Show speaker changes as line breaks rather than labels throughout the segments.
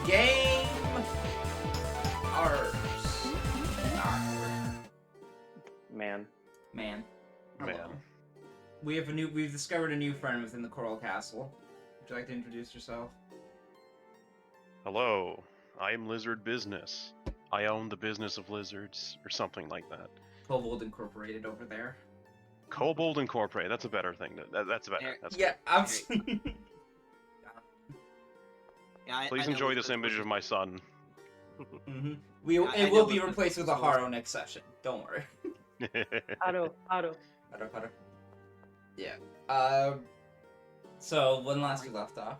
Game Arts.
Man.
Man. Hello.
Man.
We've discovered a new friend within the Coral Castle. Would you like to introduce yourself?
Hello, I am Lizard Business. I own the business of lizards, or something like that.
Kobold Incorporated over there.
Kobold Incorporated, that's a better thing. That's better. That's
Yeah,
good. Please enjoy this image of my son.
Mm-hmm.
I
It
know
will be
what
replaced with a
Business
Haro next session. Don't worry.
Auto.
Haro. Yeah. So when last we left off.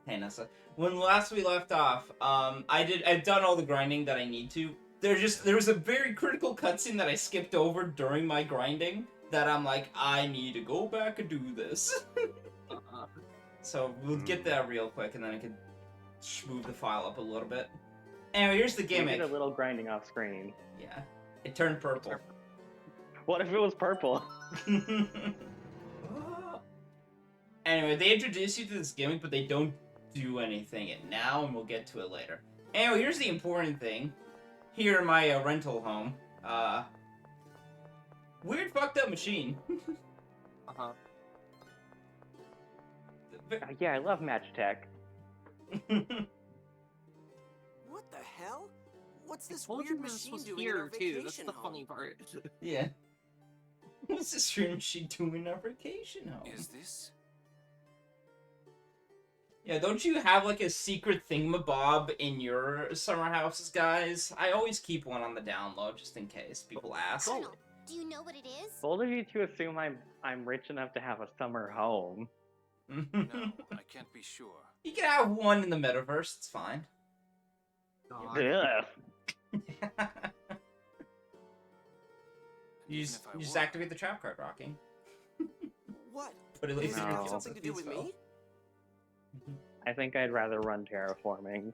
Hey Nessa. When last we left off, I've done all the grinding that I need to. There was a very critical cutscene that I skipped over during my grinding that I'm like, I need to go back and do this. So we'll get that real quick and then I can move the file up a little bit. Anyway, here's the
We
gimmick.
did a little grinding off screen.
Yeah. It turned purple.
What if it was purple?
Anyway, they introduce you to this gimmick, but they don't do anything now, and we'll get to it later. Anyway, here's the important thing. Here in my rental home, weird fucked up machine.
Yeah, I love Match Tech.
What the hell? What's this weird machine doing in our
too. That's
vacation
the
home?
funny part.
Yeah. What's this weird machine doing in our vacation home?
Is this?
Yeah, don't you have like a secret thingamabob in your summer houses, guys? I always keep one on the download just in case people ask.
Colonel, do you know what it is?
Bold of you to assume I'm rich enough to have a summer home.
No, I can't be sure.
You can have one in the metaverse, it's fine.
Ugh.
You
Even
just,
if I
you just
were,
activate the trap card rocking.
What?
But at least
Does
in
it
your
have
console
something to do with me?
I think I'd rather run terraforming.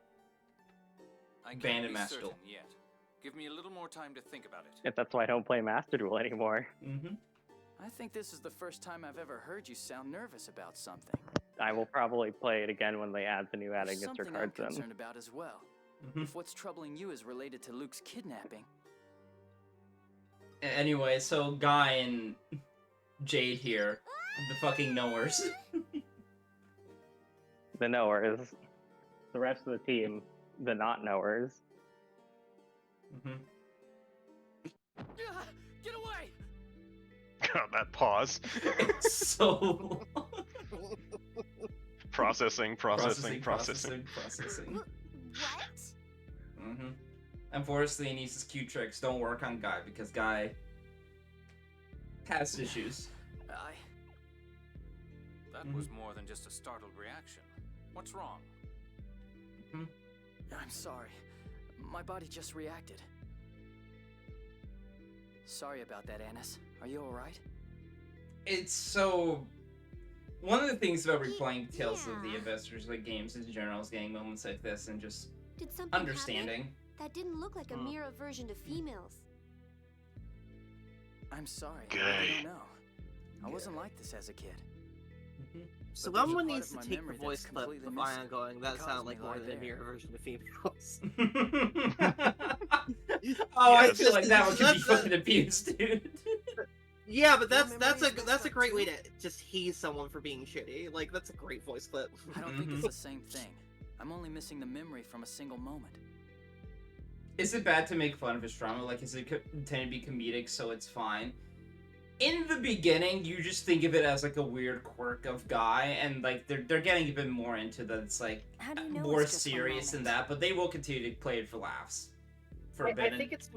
I can't
Abandoned
be
Master
certain
Duel.
yet. Give me a little more time to think about it.
If that's why I don't play Master Duel anymore.
Mm-hmm.
I think this is the first time I've ever heard you sound nervous about something.
I will probably play it again when they add the new
There's
Adding
something I'm
cards in.
concerned about as well.
Mm-hmm.
If what's troubling you is related to Luke's kidnapping.
Anyway, so Guy and Jade here, the fucking knowers.
The knowers. The rest of the team, the not knowers.
Mm-hmm.
Get away!
God, that pause.
It's so
Processing.
What?
Mm-hmm. Unfortunately, Anissa's cute tricks don't work on Guy because Guy has issues.
That was more than just a startled reaction. What's wrong?
I'm sorry. My body just reacted. Sorry about that, Annis. Are you alright?
It's so... One of the things about replaying Tales of the Investors, like games in general, is getting moments like this and just
Did something
understanding.
happen? That didn't look like a mere aversion to females.
I'm sorry.
Gay.
I don't know. I wasn't like this as a kid.
So
But there's a
someone
part
needs
of
to
my
take the
memory
voice
that's
clip
completely
of
missing.
Ion going, that
It
sounded
caused
like
me
more
lie
than a
there.
mere version of females.
Oh, I
Yes.
feel like that one could be
That's-
fucking abused, dude.
Yeah, but
Your
that's
memory is
a
messed
that's a
up
great way
too.
to just tease someone for being shitty. Like that's a great voice clip.
I don't think it's the same thing. I'm only missing the memory from a single moment.
Is it bad to make fun of his trauma? Like, is it intended to be comedic, so it's fine? In the beginning, you just think of it as like a weird quirk of Guy, and like they're getting a bit more into that. It's like
How do you know
more
it's just one
serious than
moment?
that, but they will continue to play it for laughs. For a
I
bit.
think it's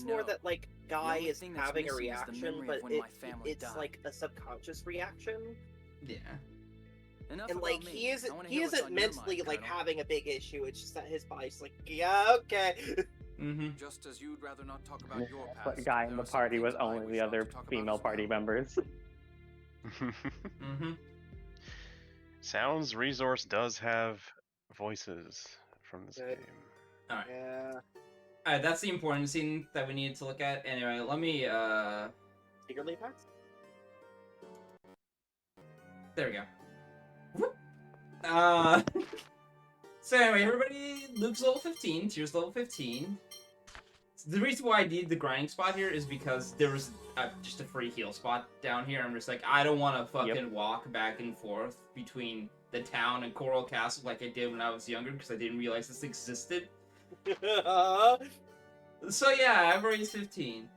I
more
know.
that like Guy
only
is
thing that's
having a
missing is the
reaction,
memory
but
of when my family
it's
died.
like a subconscious reaction,
Yeah.
Enough
and
about
like
me.
he
I
isn't
wanna
he
hear what's
isn't
on your
mentally
mind,
like
Colonel.
having a big issue. It's just that his body's like, yeah, okay.
Mm-hmm.
Just as you'd rather not talk about your past.
But guy in
there
the
are some
party was
things I
only
wish
the
not
other
to talk about
female
as well.
party members.
Mm-hmm.
Sounds Resource does have voices from this
Good.
game.
Alright.
Yeah.
Alright, that's the important scene that we needed to look at. Anyway, let me,
Secretly packs?
there we go. Whoop. So anyway, everybody, Luke's level 15, Tyr's level 15. The reason why I needed the grinding spot here is because there was just a free heal spot down here. I'm just like, I don't want to fucking walk back and forth between the town and Coral Castle like I did when I was younger because I didn't realize this existed. So yeah, I've raised 15.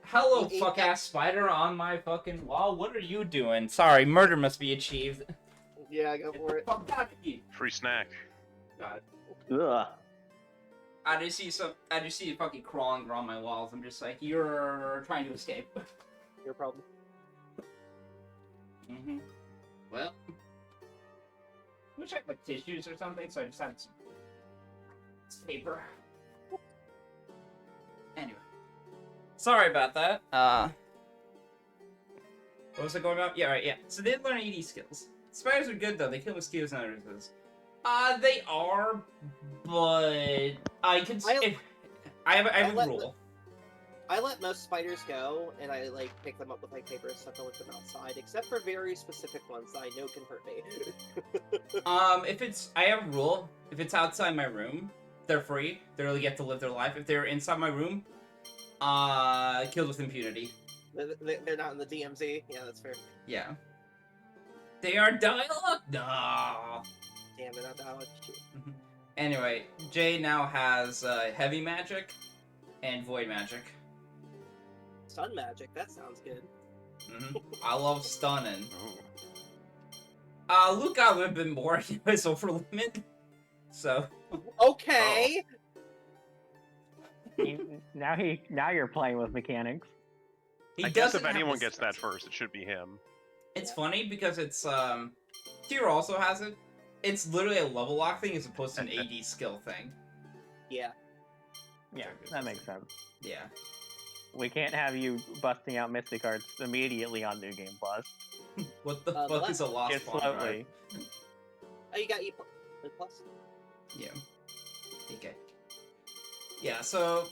Hello,
You ate
fuck-ass spider on my fucking wall. What are you doing? Sorry, murder must be achieved.
Yeah, go for it.
Fuck that.
Free snack.
God.
Ugh.
I just see you fucking crawling around my walls. I'm just like, you're trying to escape.
Your problem.
Mm-hmm. Well, wish I had like tissues or something, so I just had some paper. Anyway, sorry about that. What was I going about? Yeah, right. Yeah. So they did learn AD skills. Spiders are good though. They kill mosquitoes and other things. They are, but I can. I have a rule.
I let most spiders go, and I like pick them up with like paper and stuff and let them outside, except for very specific ones that I know can hurt me.
If it's, I have a rule. If it's outside my room, they're free. They really get to live their life. If they're inside my room, killed with impunity.
They're not in the DMZ. Yeah, that's fair.
Yeah. They are dialogue. No.
Damn it, not dialogue.
Anyway, Jay now has heavy magic and void magic.
Sun magic. That sounds good.
I love stunning.
Oh.
Luke got a little bit more. He was over limit. So.
Okay.
Now you're playing with mechanics.
I guess if anyone gets that first, it should be him.
It's funny because it's Tyr also has it. It's literally a level lock thing as opposed to an AD skill thing.
Yeah.
Yeah, that makes sense.
Yeah.
We can't have you busting out Mystic Arts immediately on New Game Plus.
What the fuck
what?
is a lost
Just
spawn
slowly.
Oh, you got E plus.
Yeah. Okay. Yeah, so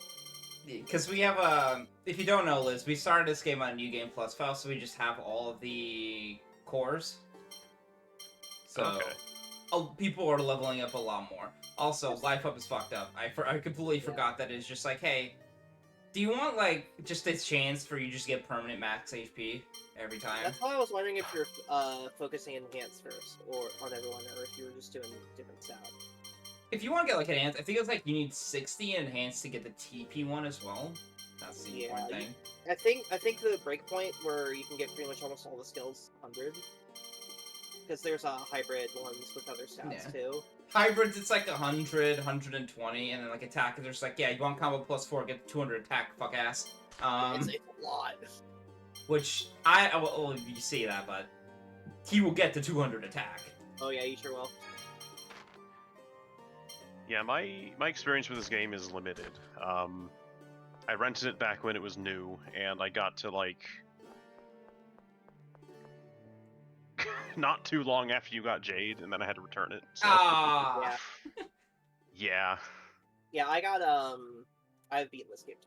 because we have if you don't know, Liz, we started this game on New Game Plus file, so we just have all of the cores. So
Okay.
people are leveling up a lot more. Also, Life Up is fucked up. I completely forgot that it's just like, hey, do you want like just a chance for you just get permanent max HP every time?
That's why I was wondering if you're focusing enhance first, or on everyone, or if you were just doing different stats.
If you want to get like enhanced, I think it's like you need 60 enhanced to get the TP one as well. That's the important thing.
I think the breakpoint where you can get pretty much almost all the skills 100. Because there's hybrid ones with other stats too.
Hybrids, it's like 100, 120, and then like attack, they're just like, yeah, you want combo plus 4, get 200 attack, fuck ass.
It's a lot.
Which well, you see that, but he will get the 200 attack.
Oh yeah, you sure will.
Yeah, my experience with this game is limited. I rented it back when it was new, and I got to like not too long after you got Jade, and then I had to return it. So.
Ah.
Yeah.
Yeah, I've beaten this game.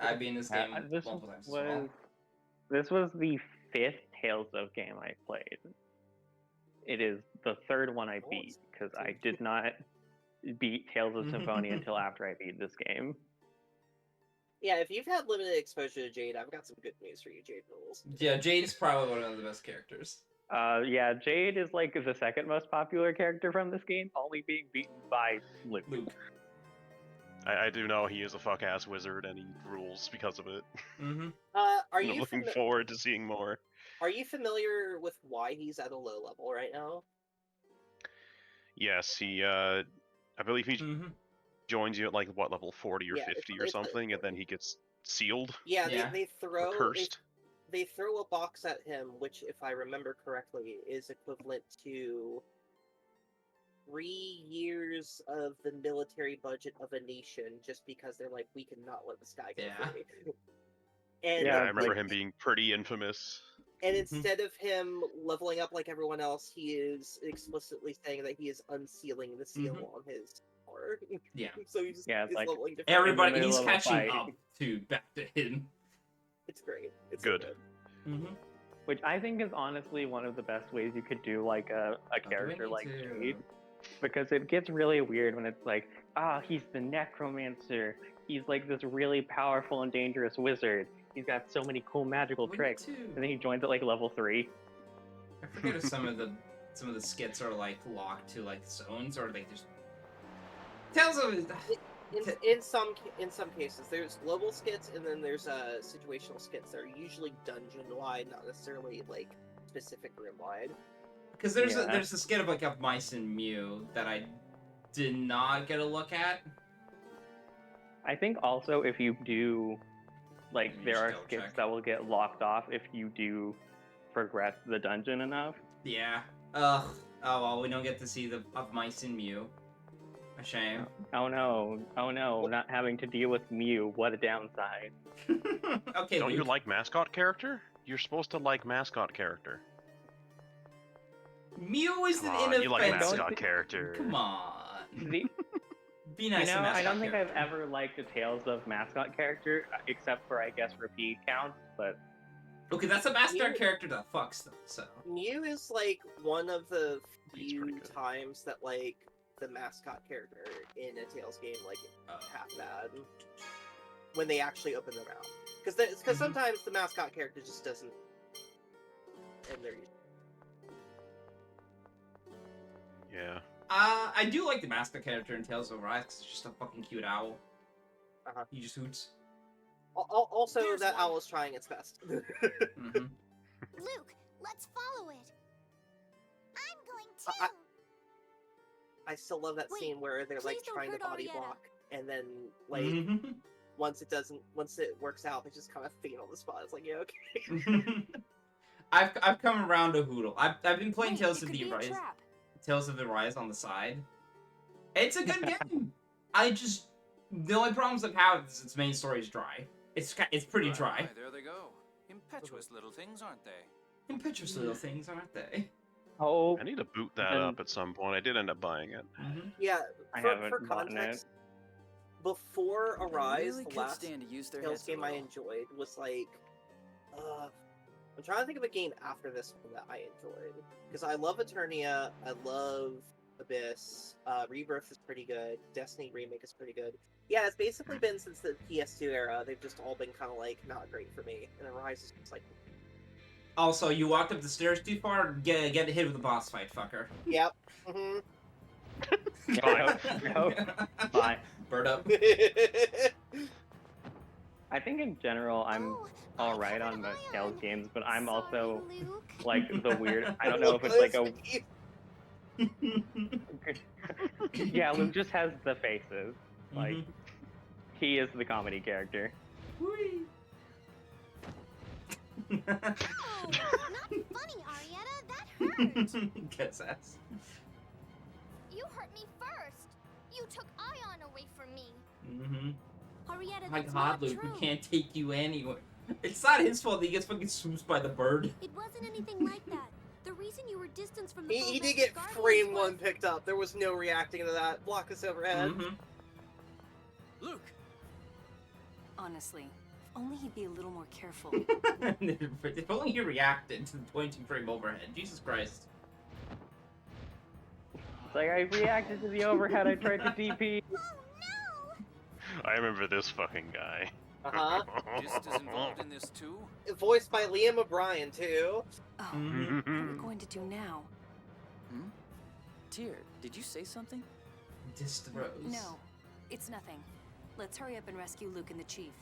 I've been in this game
This
multiple times as
was
well.
this was the 5th Tales of game I played. It is the 3rd one I beat because I did not beat Tales of Symphonia until after I beat this game.
Yeah, if you've had limited exposure to Jade, I've got some good news for you, Jade rules.
Yeah, Jade's probably one of the best characters.
Yeah, Jade is like the 2nd most popular character from this game, only being beaten by Luke.
I do know he is a fuck-ass wizard, and he rules because of it.
Are
I'm
you
looking forward to seeing more.
Are you familiar with why he's at a low level right now?
Yes, he, I believe he joins you at like, what, level 40 or 50 or something, and then he gets sealed?
Yeah, they throw...
Cursed?
They throw a box at him, which, if I remember correctly, is equivalent to 3 years of the military budget of a nation, just because they're like, we cannot let this guy go free. And
I remember him being pretty infamous.
And instead of him leveling up like everyone else, he is explicitly saying that he is unsealing the seal on his power.
Yeah.
So he's
it's like
leveling different.
Everybody, he's catching up to back to him.
It's great. It's
good.
So good.
Which I think is honestly one of the best ways you could do like a character like Jade. because it gets really weird when it's like, he's the necromancer. He's like this really powerful and dangerous wizard. He's got so many cool magical
Me
tricks.
too.
And then he joins at like level 3.
I forget if some of the skits are like locked to like zones or like just Tales of
In some cases, there's global skits and then there's situational skits that are usually dungeon wide, not necessarily like specific room wide.
because there's
Yeah.
a skit of like of Mice and Mew that I did not get a look at.
I think also if you do, like,
You
there
should
are
double
skits
check.
that will get locked off if you do progress the dungeon enough.
Yeah. Ugh. Oh well, we don't get to see the of Mice and Mew. A shame.
Oh no, not having to deal with Mew, what a downside.
Okay,
Don't you
Luke.
like mascot character? You're supposed to like mascot character.
Mew is
Come
an
on,
inoffensive.
you like
Don't
mascot
thi-
character.
Come on.
The,
Be nice
you
to
know, I
mascot
don't think
character.
I've ever liked a Tales of mascot character, except for, I guess, repeat counts, but
Okay, that's a mascot
Mew-
character that fucks them. So.
Mew is like one of the
He's
few
pretty good.
times that like the mascot character in a Tales game like half bad when they actually open their mouth. Because
Mhm.
sometimes the mascot character just doesn't, and they're
Yeah.
I do like the mascot character in Tales of Arise because it's just a fucking cute owl.
Uh-huh.
He just hoots.
Also
There's
that
one.
owl is trying its best.
Mm-hmm.
Luke, let's follow it. I'm going
I-
too.
I still love that
Wait,
scene where they're like
please don't
trying to
hurt
body
Arietta.
block, and then like
Mhm.
once it works out, they just kind of faint on the spot. It's like, yeah, okay.
I've come around to Hoodle. I've been playing
Wait,
Tales
it
of
could
the
be a
Arise.
trap.
Tales of the Rise on the side. It's a good game. The only problems I've had is its main story is dry. It's pretty
Right,
dry.
right, there they go. Impetuous little things, aren't they?
Impetuous little things, aren't they?
oh,
I need to boot that
And-
up at some point. I did end up buying it.
Mm-hmm.
Yeah,
I
for
haven't gotten it.
context, before
I
Arise,
really
the
could
last
stand to use their
Tales
heads a
game I
little.
enjoyed was like, I'm trying to think of a game after this one that I enjoyed because I love Eternia, I love Abyss, Rebirth is pretty good, Destiny Remake is pretty good. Yeah, it's basically been since the PS2 era. They've just all been kind of like not great for me, and Arise is just like,
Also, you walked up the stairs too far. Get hit with a boss fight, fucker.
yep. hmm
no, bye.
Bird up.
I think in general I'm
Oh,
all
I
right
have
on
an
the
eye
Tales
on.
games, but I'm
Sorry,
also
Luke.
like the weird. I don't know if it's like a. Yeah, Luke just has the faces. Like
Mhm.
he is the comedy character.
Whee.
Oh, not funny, Arietta. That hurt.
Gets ass.
You hurt me first. You took Ion away from me.
Mm-hmm.
Arietta,
My
that's
God,
not
Luke,
true.
we can't take you anywhere. It's not his fault that he gets fucking swooped by the bird.
It wasn't anything like that. The reason you were distanced from the
he did
Full
get
Guardians
frame
was-
one picked up. There was no reacting to that. Block us overhead.
Mm-hmm.
Luke,
Honestly, if only he'd be a little more careful.
If only he reacted to the pointing frame overhead. Jesus Christ.
It's like I reacted to the overhead. I tried to DP.
Oh no!
I remember this fucking guy.
Uh-huh.
Gist is involved in this too?
Voiced by Liam O'Brien too.
Oh,
Mm-hmm.
what are we going to do now?
Hmm? Tyr, did you say something?
Distros.
No, it's nothing. Let's hurry up and rescue Luke and the chief.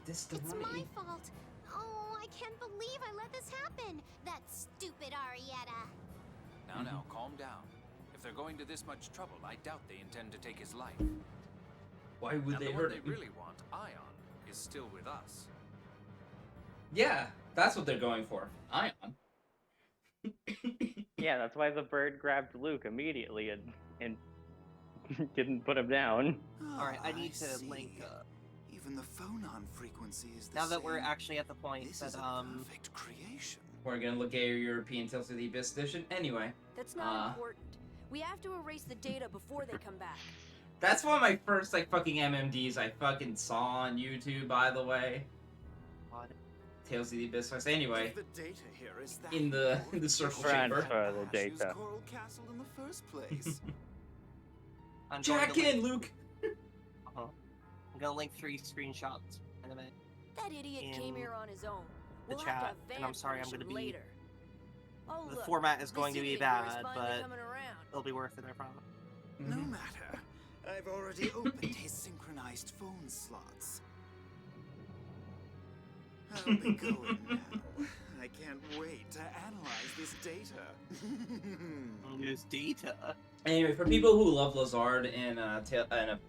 It's my fault. Oh, I can't believe I let this happen. That stupid Arietta.
Now, calm down. If they're going to this much trouble, I doubt they intend to take his life.
Why would
And
they
the one
hurt
they
him?
really want, Ion, is still with us.
Yeah, that's what they're going for. Ion.
Yeah, that's why the bird grabbed Luke immediately and didn't put him down.
Alright, I need to
see.
link
Even the phonon frequency is the
now that we're
same.
actually at the point
This
that
is a perfect creation.
We're gonna look at your European Tales of the Abyss edition. Anyway,
That's not important. We have to erase the data before they come back.
that's one of my first like fucking MMDs I fucking saw on YouTube. By the way, Tales of the Abyss voice. Anyway,
If the data here is that
in the
important,
circle
Friends
chamber.
for the
why choose
data.
Coral Castle in the first place?
I'm going
Jack
to
in,
link,
Luke.
I'm gonna link 3 screenshots in a minute.
That idiot came
In
here on his own.
the
We'll have to
chat,
have
and I'm
Van
sorry, I'm
finish
gonna
him
be-
later. Oh,
The
look,
format is
this
going to be
idiot here is
bad,
finally
but
coming around.
it'll be worth it, I promise.
No
Mhm.
matter. I've already opened his synchronized phone slots. I'll be going now. I can't wait to analyze this data.
Use data.
Anyway, for people who love Lazard and a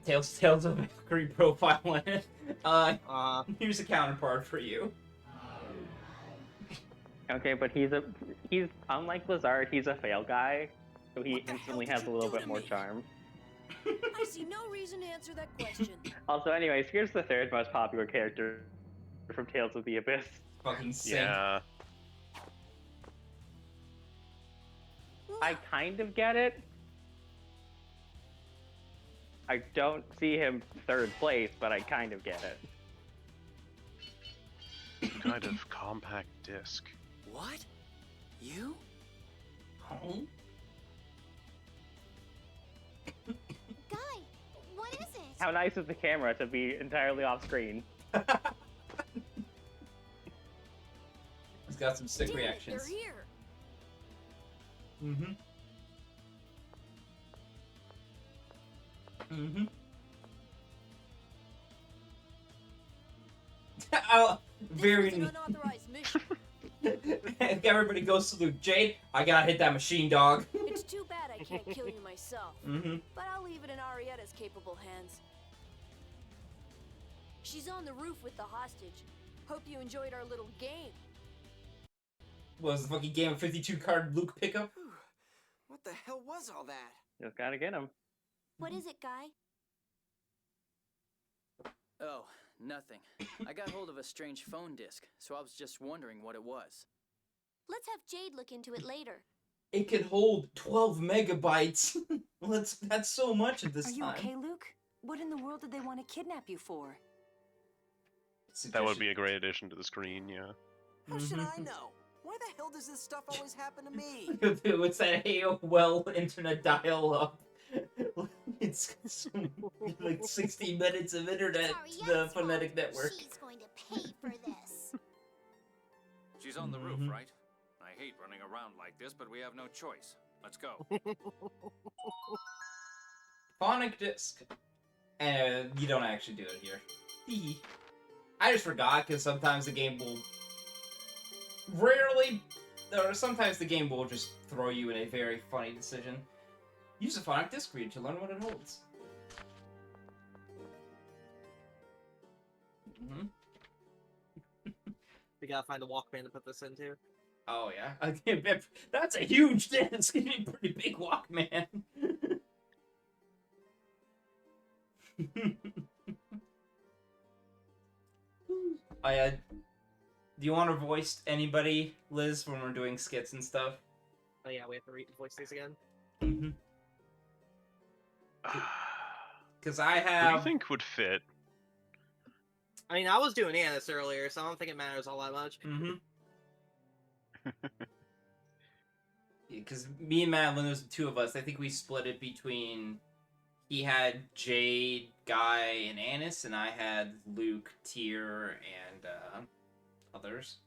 Tales of Valkyrie profile in it, here's a counterpart for you.
Okay, but he's unlike Lazard, he's a fail guy, so he
What the hell
instantly
did
has a
you
little
do
bit
to
more
me?
charm.
I see no reason to answer that question.
Also, anyways, here's the third most popular character from Tales of the Abyss.
Fucking sick.
Yeah.
I kind of get it. I don't see him third place, but I kind of get it.
Kind of compact disc.
What? You?
Oh.
Guy, what is it?
How nice is the camera to be entirely off screen?
He's got some sick
Damn it,
reactions.
they're here.
Mm-hmm. Mm-hmm. Oh, very.
This was an unauthorized mission.
Everybody goes to Luke. Jade, I gotta hit that machine dog.
It's too bad I can't kill you myself.
Mm-hmm.
But I'll leave it in Arietta's capable hands. She's on the roof with the hostage. Hope you enjoyed our little game.
Was the fucking game of 52 card Luke pickup?
Whew. What the hell was all that?
Just gotta get him.
What is it, Guy?
Oh, nothing. I got hold of a strange phone disc, so I was just wondering what it was.
Let's have Jade look into it later.
It could hold 12 megabytes. Well, that's so much at this
Are
time.
you okay, Luke? What in the world did they want to kidnap you for?
That would be a great addition to the screen, yeah.
How should
Mm-hmm.
I know? Why the hell does this stuff always happen to me?
What's that AOL internet dial-up? It's like 60 minutes of internet
It's
to the
Arietta's
phonetic
fault.
network.
She's going to pay for this.
She's on the
Mhm.
roof, right? I hate running around like this, but we have no choice. Let's go.
Phonic disc. And you don't actually do it here. Hee. I just forgot because sometimes the game will sometimes the game will just throw you in a very funny decision. Use a phonic disc read to learn what it holds. Mm-hmm.
We gotta find a Walkman to put this into.
Oh yeah, that's a huge disc. Pretty big Walkman. Do you want to voice anybody, Liz, when we're doing skits and stuff?
Oh yeah, we have to voice these again.
Mm-hmm. Because I
What do you
have.
think would fit?
I mean, I was doing Anis earlier, so I don't think it matters all that much.
Mm-hmm. Because me and Matt, when there's the two of us, I think we split it between. He had Jade, Guy, and Anis, and I had Luke, Tyr, and others.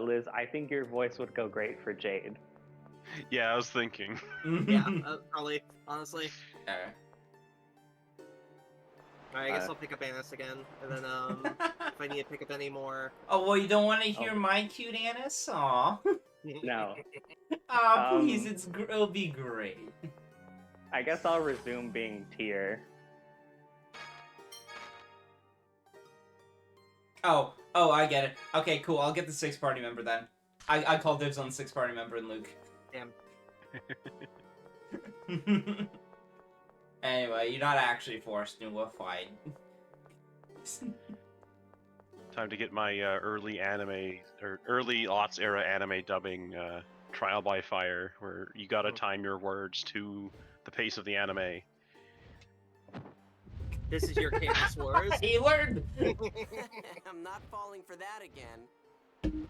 Liz, I think your voice would go great for Jade.
Yeah, I was thinking.
Yeah, probably, honestly.
Alright.
Alright, I guess I'll pick up Anis again, and then if I need to pick up any more.
Oh, well, you don't want to hear my cute Anis? Aw.
No.
Aw, please, it'll be great.
I guess I'll resume being Tyr.
Oh, I get it. Okay, cool, I'll get the 6 party member then. I call dibs on the 6 party member and Luke.
Damn.
Anyway, you're not actually forced to a fight.
Time to get my early aughts era anime dubbing trial by fire, where you gotta time your words to the pace of the anime.
This is your Campus Wars.
He learned.
I'm not falling for that again.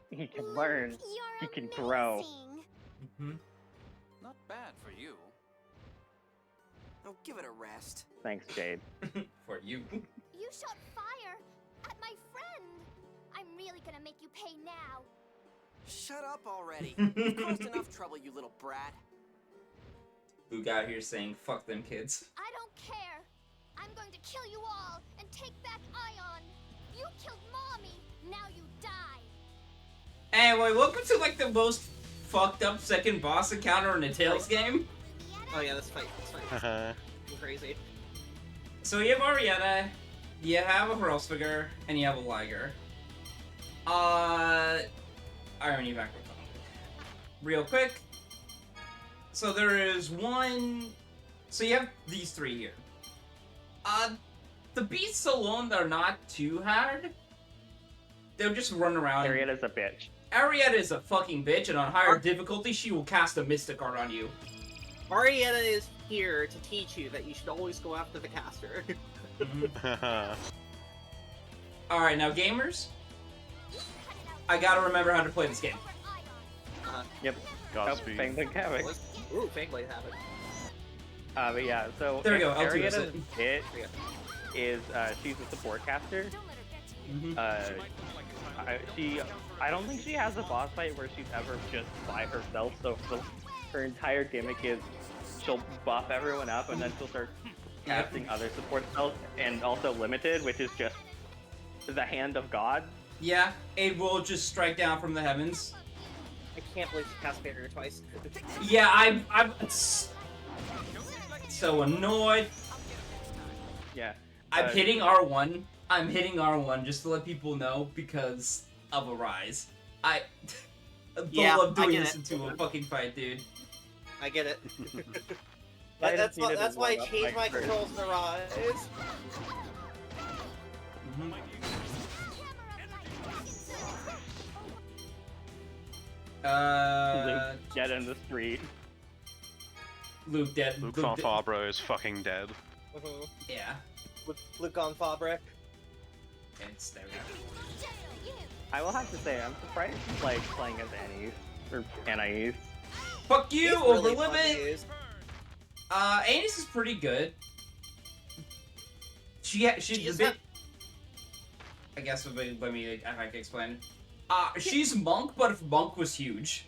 He can learn.
You're
He can grow.
amazing.
Mhm.
Not bad for you.
Oh, give it a rest.
Thanks, Jade.
For you.
You shot fire at my friend. I'm really gonna make you pay now.
Shut up already. You've caused enough trouble, you little brat.
Luke out here saying, fuck them kids.
I don't care. I'm going to kill you all and take back Ion. You killed Mommy. Now you die.
Anyway, welcome to like the most fucked up second boss encounter in a Tales game.
Oh yeah, this fight.
Haha.
Crazy.
So you have Arietta, you have a Hrothgar, and you have a Liger. Irony back with them. Real quick. So there is one. So you have these three here. The beasts alone, they're not too hard. They'll just run around.
Arietta's a bitch.
Arietta is a fucking bitch, and on higher difficulty, she will cast a Mystic Art on you.
Arietta is here to teach you that you should always go after the caster.
Alright, now gamers, I gotta remember how to play this game.
Yep.
Godspeed.
Fangblade Havoc.
Ooh, Fangblade Havoc.
But yeah, so
There we go, L2 is
Arietta's
it.
hit is she's a support caster.
Mhm.
I don't think she has a boss fight where she's ever just by herself. So her entire gimmick is she'll buff everyone up and then she'll start casting other support spells, and also limited, which is just the Hand of God.
Yeah, it will just strike down from the heavens.
I can't believe she cast Barrier twice.
Yeah, I'm so annoyed.
Yeah.
I'm hitting R1. I'm hitting R1 just to let people know because of Arise. I
Yeah,
love
I
doing
get
this
it.
into a fucking fight, dude.
I get it.
I
that's
just needed
that's
to
why I
warm up
changed my
first.
controls to Rise.
Mhm.
Luke, get in the street.
Luke dead.
Luke
Luke
von
dead.
Fabra is fucking dead.
Mhm.
Yeah.
Luke on Fabric.
It's there we go.
I will have to say, I'm surprised you like playing as Annie or Anais.
Fuck you,
He's
over
really fun to
limit.
use.
Anus is pretty good. She's
She
a
is
bit.
not-
I guess let me if I can explain. She's Monk, but if Monk was huge.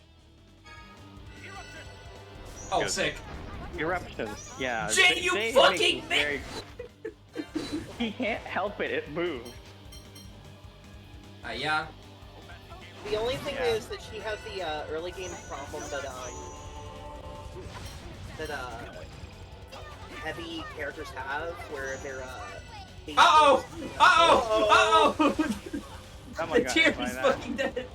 Oh,
Good.
sick.
Eruptions, yeah.
Jay, you
Jay
fucking
makes very- He can't help it, it moves.
Yeah.
The only thing
Yeah.
is that she has the early game problem that heavy characters have, where they're
Uh oh!
Oh my
The
god,
tear
why
is
not?
fucking dead.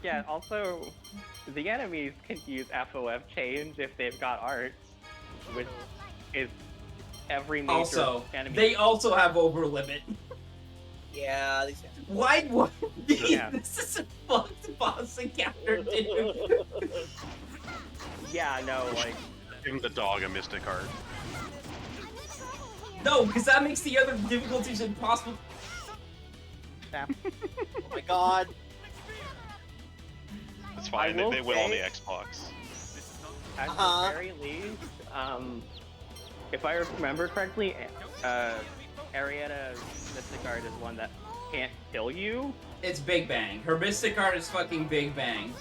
Yeah, also, the enemies can use FOF change if they've got arts, which is every major
Also,
enemy.
they also have over limit.
Yeah, these guys.
Why?
Yeah.
This is a fucked boss encounter, dude.
Yeah, no, like,
Give him the dog a mystic art.
No, because that makes the other difficulties impossible.
snap.
Oh my god.
It's fine.
will
They win on the
say-
Xbox.
At
Uh-huh.
the very least, if I remember correctly, Arietta Mystic Art is one that can't kill you.
It's Big Bang. Her Mystic Art is fucking Big Bang.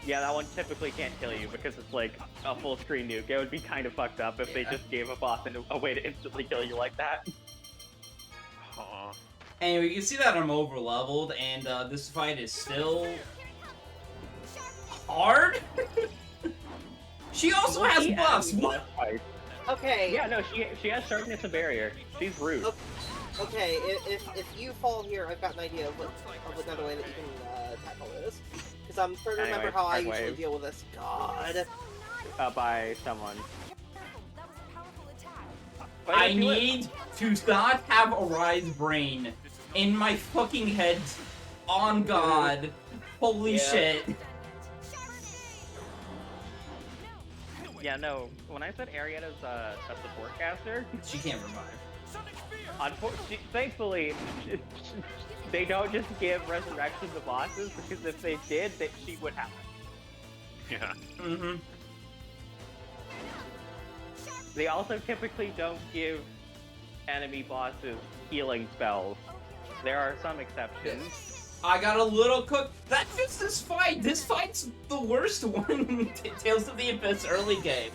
Yeah, that one typically can't kill you because it's like a full screen nuke. It would be kind of fucked up if they
Yeah.
just gave a boss a way to instantly kill you like that.
Aw.
Anyway, you can see that I'm over leveled, and this fight is still hard. She also has
The
buffs.
enemy
What?
boss fight-
Okay.
Yeah, no, she has sharpness and barrier. She's rude.
Okay. If you fall here, I've got an idea of another way that you can tackle this. Because I'm trying to remember
Anyway,
how I
hard
usually
wave.
deal with this. God.
By someone.
That was a powerful attack.
But
I
if you would-
need to not have a Rise brain in my fucking head. On God. Holy
Yeah.
shit.
Yeah, no. When I said Arietta's a support caster,
She can't revive.
Thankfully, they don't just give resurrection to bosses, because if they did, she would have it.
Yeah.
Mm-hmm.
They also typically don't give enemy bosses healing spells. There are some exceptions.
I got a little cooked. That's just this fight. This fight's the worst one in Tales of the Abyss early game.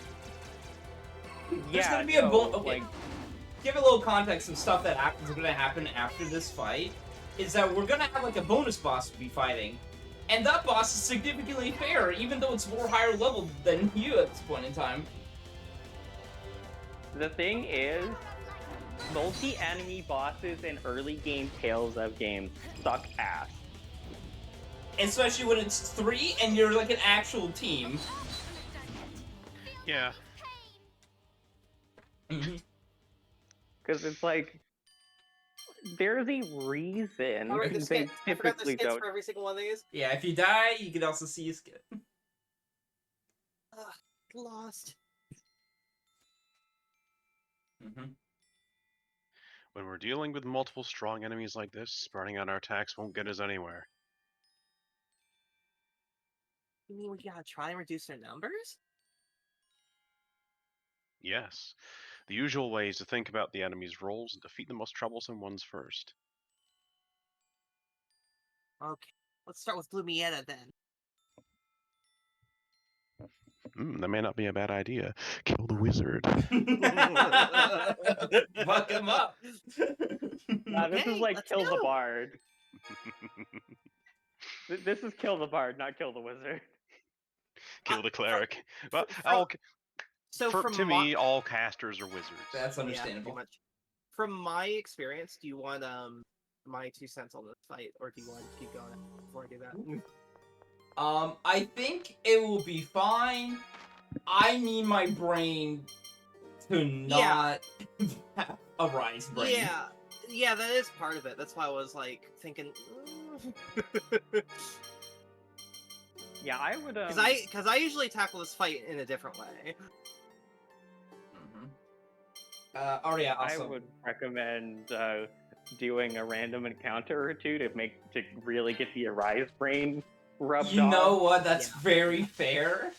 There's
Yeah,
gonna be a okay.
like,
Give a little context of stuff that is gonna happen after this fight. Is that we're gonna have like a bonus boss to be fighting, and that boss is significantly fairer, even though it's more higher level than you at this point in time.
the thing is, multi-enemy bosses in early game Tales of games suck ass.
Especially when it's 3 and you're like an actual team.
Yeah.
Because it's like, there's a reason
Alright, the
they
skit. I forgot the
typically
skits
don't.
for every single one of these.
Yeah, if you die, you can also see a skip.
Ugh, lost.
When we're dealing with multiple strong enemies like this, spreading out our attacks won't get us anywhere.
You mean we gotta try and reduce their numbers?
Yes. The usual way is to think about the enemy's roles and defeat the most troublesome ones first.
Okay, let's start with Lumietta then.
That may not be a bad idea. Kill the wizard.
Fuck him up.
This is
Okay,
like
let's
kill the
go.
bard. This is kill the bard, not kill the wizard.
Kill the cleric. But
So from
to me, all casters are wizards.
That's
Yeah,
understandable.
pretty much. From my experience, do you want my 2 cents on this fight, or do you want to keep going before I do that?
I think it will be fine. I need my brain to not have a rise brain.
Yeah, that is part of it. That's why I was like thinking.
Yeah, I would.
Because I usually tackle this fight in a different way.
Aria,
I
also.
would recommend doing a random encounter or two to really get the Arise brain rubbed
You
off.
know what? That's
Yeah.
very fair.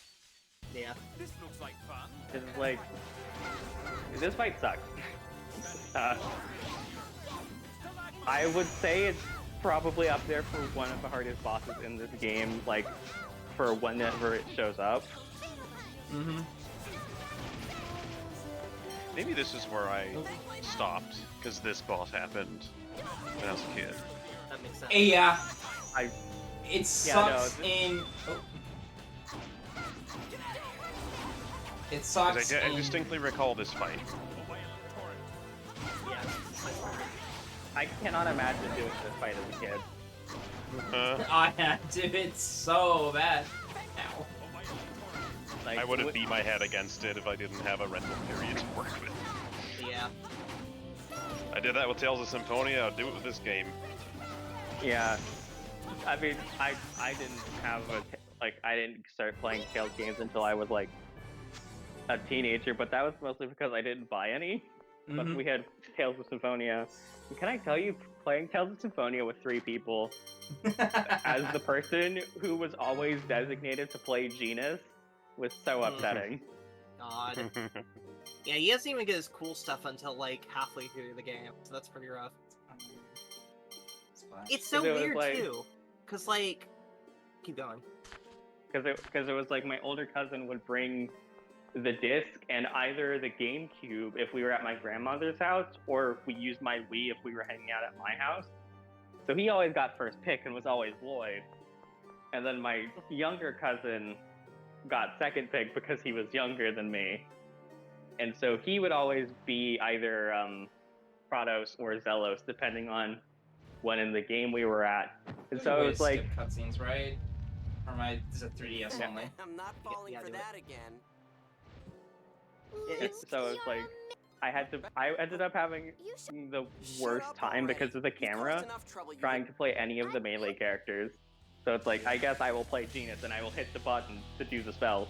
Yeah.
This looks like fun.
It's like, this fight sucks. I would say it's probably up there for one of the hardest bosses in this game, like, for whenever it shows up.
Maybe this is where I stopped, because this boss happened when I was a kid.
That makes sense.
Yeah.
I-
It sucks in. It sucks.
'Cause I distinctly recall this fight.
Yeah.
I cannot imagine doing this fight as a kid.
I had to. It's so bad. Ow.
Like,
I would have beat my head against it if I didn't have a rental period to work with.
Yeah.
I did that with Tales of Symphonia, I'll do it with this game.
Yeah. I mean, I didn't have I didn't start playing Tales games until I was like a teenager, but that was mostly because I didn't buy any. But we had Tales of Symphonia. And can I tell you, playing Tales of Symphonia with 3 people, as the person who was always designated to play Genus, was so upsetting.
God. Yeah, he doesn't even get his cool stuff until like halfway through the game, so that's pretty rough. It's so
'Cause it was
weird
like-
too, cause like, keep going.
Because it was like my older cousin would bring the disc and either the GameCube if we were at my grandmother's house, or if we used my Wii if we were hanging out at my house. So he always got first pick and was always Lloyd. And then my younger cousin got second pick because he was younger than me. And so he would always be either Kratos or Zelos, depending on when in the game we were at. And so it was like,
skip cutscenes, right? Or is it 3DS only?
I'm not falling
Yeah,
for
do it.
that again.
so it's like, I ended up having the worst time because of the camera trying to play any of the melee characters. So it's like, I guess I will play Genus and I will hit the button to do the spell.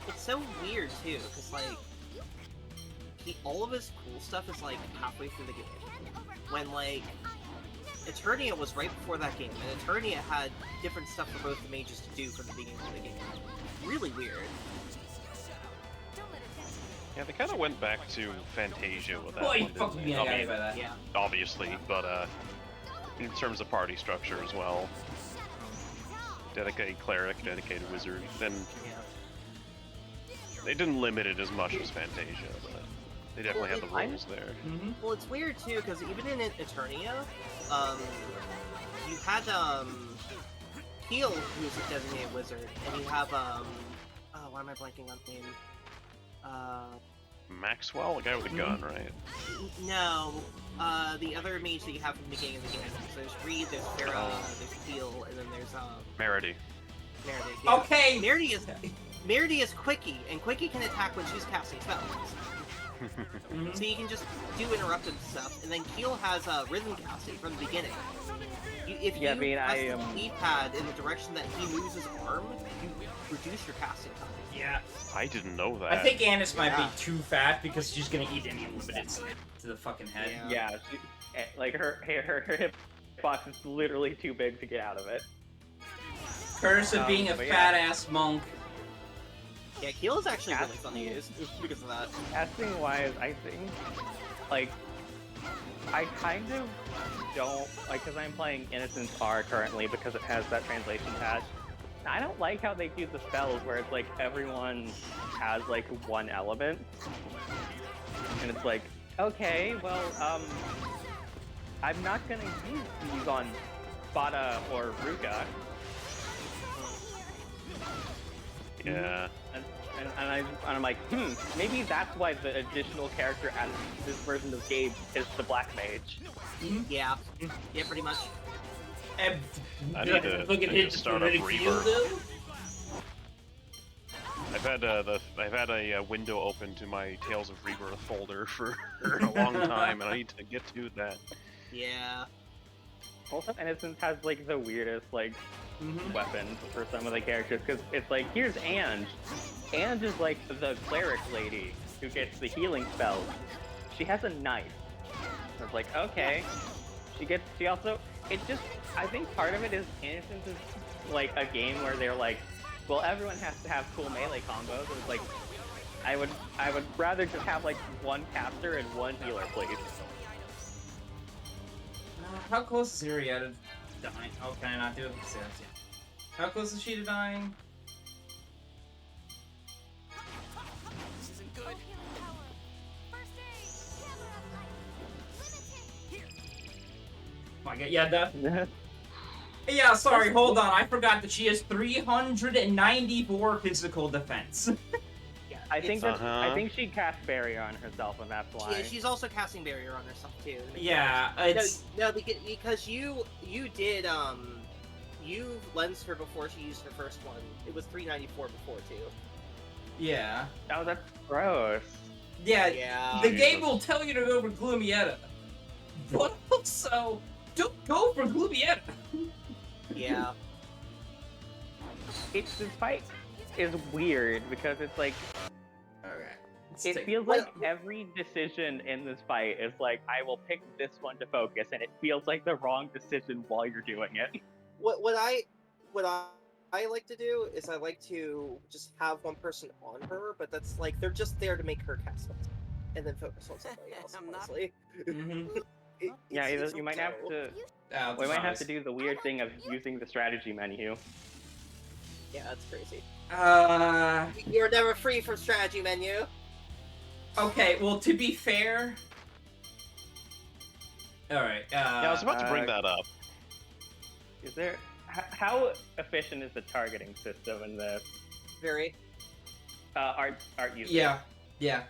It's so weird too, because like all of his cool stuff is like halfway through the game. When like Eternia was right before that game, and Eternia had different stuff for both the mages to do from the beginning of the game. Really weird.
Yeah, they kind of went back to Fantasia with that
Boy,
one,
fuck
didn't
me,
they?
I
I
got
mean,
it by that.
Yeah.
obviously, but in terms of party structure as well. Dedicated cleric, dedicated wizard, then they didn't limit it as much as Fantasia, but they definitely had the rules there.
Well, it's weird too, because even in Eternia, you had Keel, who's a designated wizard, and you have oh, why am I blanking on the name?
Maxwell, the guy with the gun, right?
No, the other mage that you have from the beginning of the game. So there's Reed, there's Farah, there's Keel, and then there's
Meredy.
Meredy. Yeah.
Okay!
Meredy is Quickie, and Quickie can attack when she's casting spells. So you can just do interrupted stuff, and then Keel has rhythm casting from the beginning. If you press the D-pad in the direction that he moves his arm, you reduce your casting time.
Yeah.
I didn't know that.
I think Annis might be too fat because she's gonna eat any limiteds to the fucking head.
Yeah, like her hitbox is literally too big to get out of it.
Curse of being a fat-ass monk.
Yeah, Keel is actually really funny. It's because of that.
Casting wise, I think, like, I kind of don't, like, because I'm playing Innocence R currently because it has that translation patch. I don't like how they do the spells where it's like everyone has like one element. And it's like, okay, well, I'm not gonna use these on Bada or Ruka.
Yeah.
And I'm like, maybe that's why the additional character added to this version of the game is the Black Mage.
Yeah. Yeah, pretty much.
I need to start up Rebirth. I've had a window open to my Tales of Rebirth folder for a long time, and I need to get to that.
Yeah.
Also, Innocence has like the weirdest like weapons for some of the characters because it's like here's Ange. Ange is like the cleric lady who gets the healing spells. She has a knife. So it's like okay. She also. It just. I think part of it is Innocence is like a game where they're like, well, everyone has to have cool melee combos. And it's like, I would rather just have like one caster and one healer, please.
How close is Arietta to dying? Oh, can I not do it? Yeah. How close is she to dying?
This isn't good.
Oh my god, yeah, that. Yeah, sorry, hold on. I forgot that she has 394 physical defense.
Yeah,
I think she cast barrier on herself, and that's why.
She's also casting barrier on herself too.
Yeah, it's
no, because you did you lensed her before she used her first one. It was 394 before too.
Yeah.
Oh, that's gross.
Yeah.
The game will tell you to go for Gloomietta, but also don't go for Gloomietta.
Yeah.
This fight is weird because it's like.
Okay.
It feels like every decision in this fight is like, I will pick this one to focus, and it feels like the wrong decision while you're doing it.
What I like to do is I like to just have one person on her, but that's like they're just there to make her cast spells, and then focus on somebody else. Honestly.
You might have to. We might have to do the weird thing of using the strategy menu.
Yeah, that's crazy.
You're
never free from strategy menu.
Okay, well, to be fair. Alright,
yeah, I was about to bring that up.
Is there. How efficient is the targeting system in this?
Very.
Art usage.
Yeah.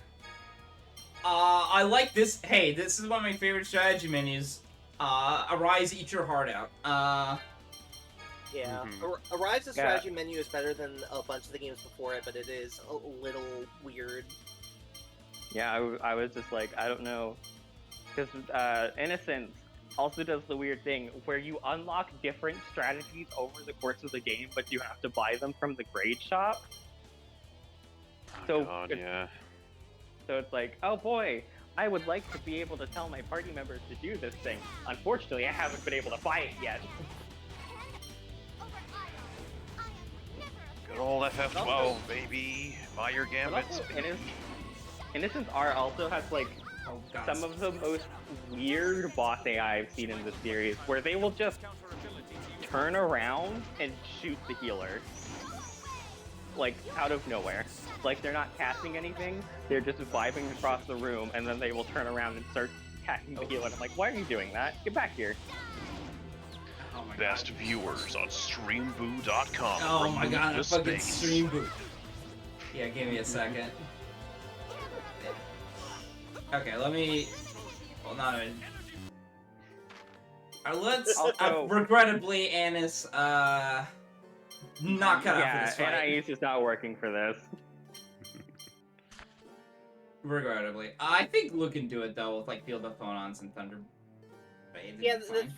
I like this. Hey, this is one of my favorite strategy menus. Arise, eat your heart out.
Yeah. Arrive's strategy menu is better than a bunch of the games before it, but it is a little weird.
Yeah, I was just like, I don't know. Because Innocence also does the weird thing where you unlock different strategies over the course of the game, but you have to buy them from the grade shop. So
God,
it's-
yeah.
So it's like, oh boy, I would like to be able to tell my party members to do this thing. Unfortunately, I haven't been able to buy it yet.
Good old FF12, baby. Buy your
But
gambits.
also, Innocence R also has like
Oh god.
some of the most weird boss AI I've seen in the series, where they will just turn around and shoot the healer. Like, out of nowhere. Like, they're not casting anything, they're just vibing across the room, and then they will turn around and start attacking the healer. And I'm like, why are you doing that? Get back here.
Oh my
Best
god.
viewers on streamboo.com.
Oh my god,
Remove
a
the
fucking
space.
stream boot. Yeah, give me a second. Okay, let me. Well, not even. Let's.
Also-
Regrettably, Annis, not cut out for
Yeah,
this fight.
Anais is not working for this.
Regrettably, I think Luke can do it though with like Field of Phonons and Thunder.
Yeah, the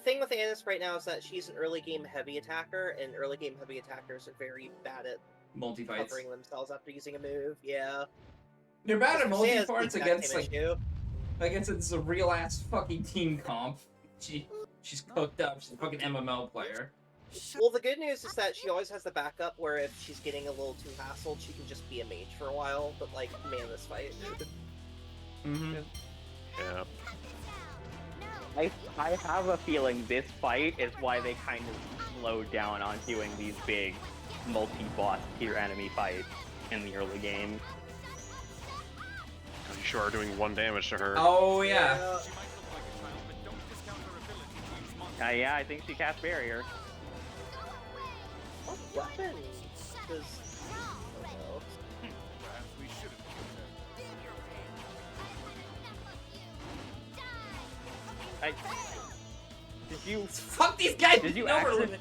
thing with Annis right now is that she's an early game heavy attacker, and early game heavy attackers are very bad at
multi fights.
covering themselves after using a move. Yeah.
They're bad at
Because
multi
Saya's the
parts
exact
against
same
like
issue.
it's a real ass fucking team comp. She's cooked up. She's a fucking MML player.
Well, the good news is that she always has the backup where if she's getting a little too hassled, she can just be a mage for a while, but like, man, this fight.
Mm-hmm.
Yeah.
I have a feeling this fight is why they kind of slowed down on doing these big multi-boss tier enemy fights in the early game.
You sure are doing 1 damage to her.
Oh yeah.
Yeah, I think she cast barrier.
What weapon? Does... Oh,
Did you?
Fuck these guys.
Did you
Over
actually?
limit.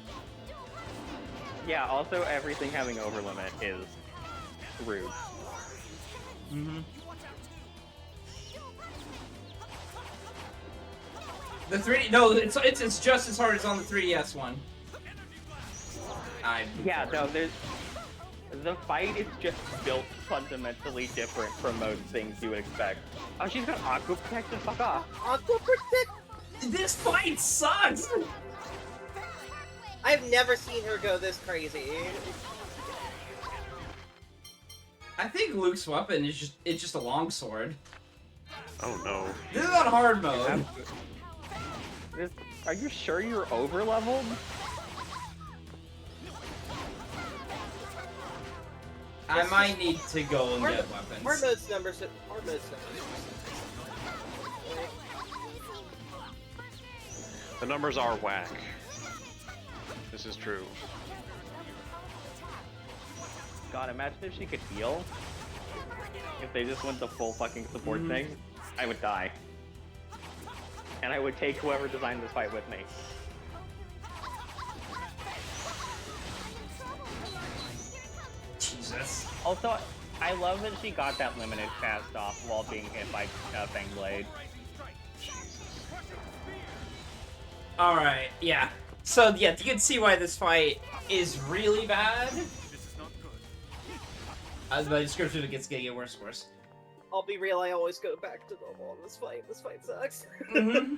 Yeah. Also, everything having overlimit is rude.
Mm-hmm. The 3D, no, it's just as hard as on the 3DS one.
Yeah, no, the fight is just built fundamentally different from most things you would expect. Oh, she's got Aqua Protection, fuck off.
Aqua Protect!
This fight sucks!
I've never seen her go this crazy.
I think Luke's weapon is just a longsword.
Oh no.
This is on hard mode.
Are you sure you're over leveled?
I might need to go and
Hard
get weapons.
mode's numbers.
The numbers are whack. This is true.
God, imagine if she could heal. If they just went the full fucking support thing, I would die. And I would take whoever designed this fight with me.
Jesus.
Also, I love that she got that limited cast off while being hit by Fangblade.
Alright, yeah. So, yeah, you can see why this fight is really bad. As by description, it's gonna get worse and worse.
I'll be real, I always go back to normal in this fight. This fight sucks.
Mm-hmm.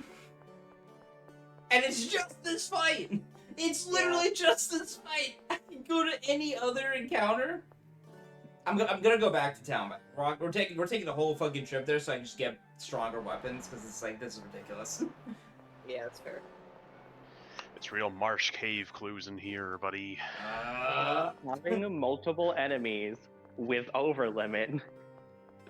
And it's just this fight! It's literally just this fight! I can go to any other encounter. I'm gonna go back to town, but we're taking the whole fucking trip there so I can just get stronger weapons, because it's like, this is ridiculous.
Yeah, that's fair.
It's real marsh cave clues in here, buddy.
Having multiple enemies with overlimit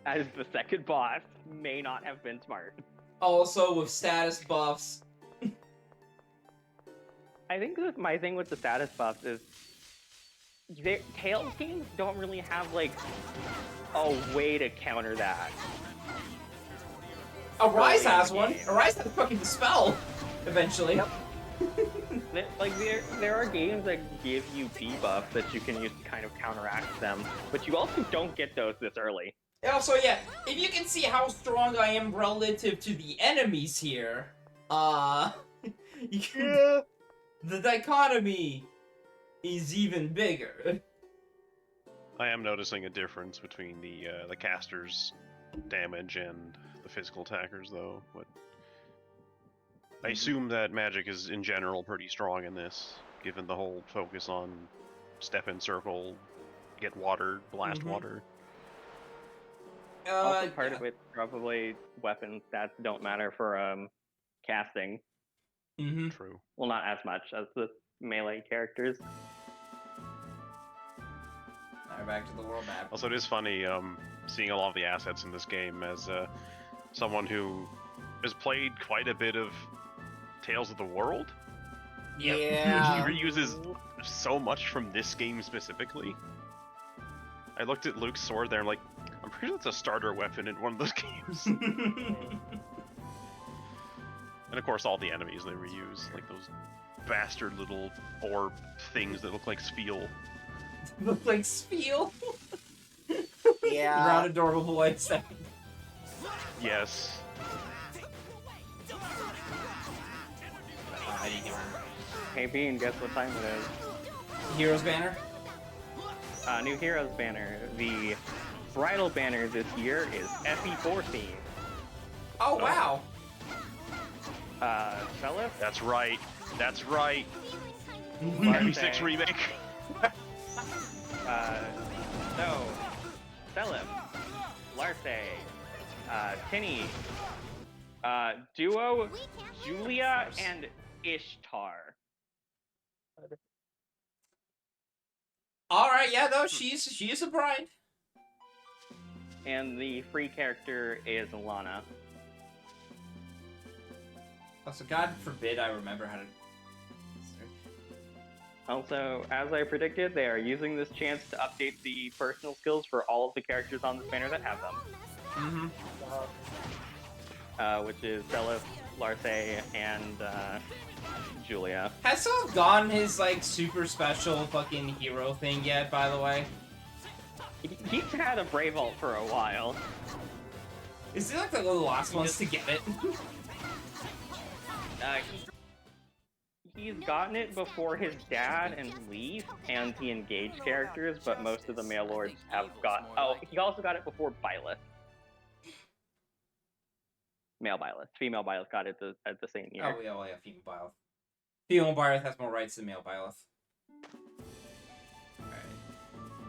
as the second boss may not have been smart.
Also, with status buffs.
I think that my thing with the status buffs is Tales games don't really have like a way to counter that.
Arise has one. Arise has fucking Dispel, eventually.
Yep.
There are games that give you debuffs that you can use to kind of counteract them, but you also don't get those this early.
And also, yeah, if you can see how strong I am relative to the enemies here, you can, the dichotomy is even bigger.
I am noticing a difference between the caster's damage and the physical attackers, though. But I assume that magic is in general pretty strong in this, given the whole focus on step in circle, get water, blast water.
Also, part of it probably weapon stats don't matter for casting.
True.
Well, not as much as the melee characters.
Now we're back to the world map.
Also, it is funny seeing a lot of the assets in this game as someone who has played quite a bit of Tales of the World.
Yep.
Yeah.
He reuses so much from this game specifically. I looked at Luke's sword there, I'm like, I'm pretty sure that's a starter weapon in one of those games. And of course all the enemies they reuse, like those bastard little orb things that look like Spheal.
Look like Spheal.
Yeah.
Round adorable voice.
Yes.
Hey Bean, guess what time it is?
Heroes banner?
New Heroes banner. The bridal banner this year is FE4 theme.
Oh, wow.
Fellas?
That's right. That's right.
Larce.
FE6 remake.
So, Celeb, Larce, Tinny, Duo, Julia, and Ishtar.
All right, yeah, though she is a bride.
And the free character is Lana.
Also, God forbid I remember how to.
Also, as I predicted, they are using this chance to update the personal skills for all of the characters on this banner that have them. Which is Celis, Larce, and Julia.
Has someone gotten his like super special fucking hero thing yet? By the way,
He's had a Brave Ult for a while.
is he like the last ones to get it?
He's gotten it before his dad and Leaf and the engaged characters, but most of the male lords have got. Oh, he also got it before Byleth. Male Byleth. Female Byleth got it at the same year.
Oh yeah, well, yeah, female Byleth. Female Byleth has more rights than male Byleth. Alright.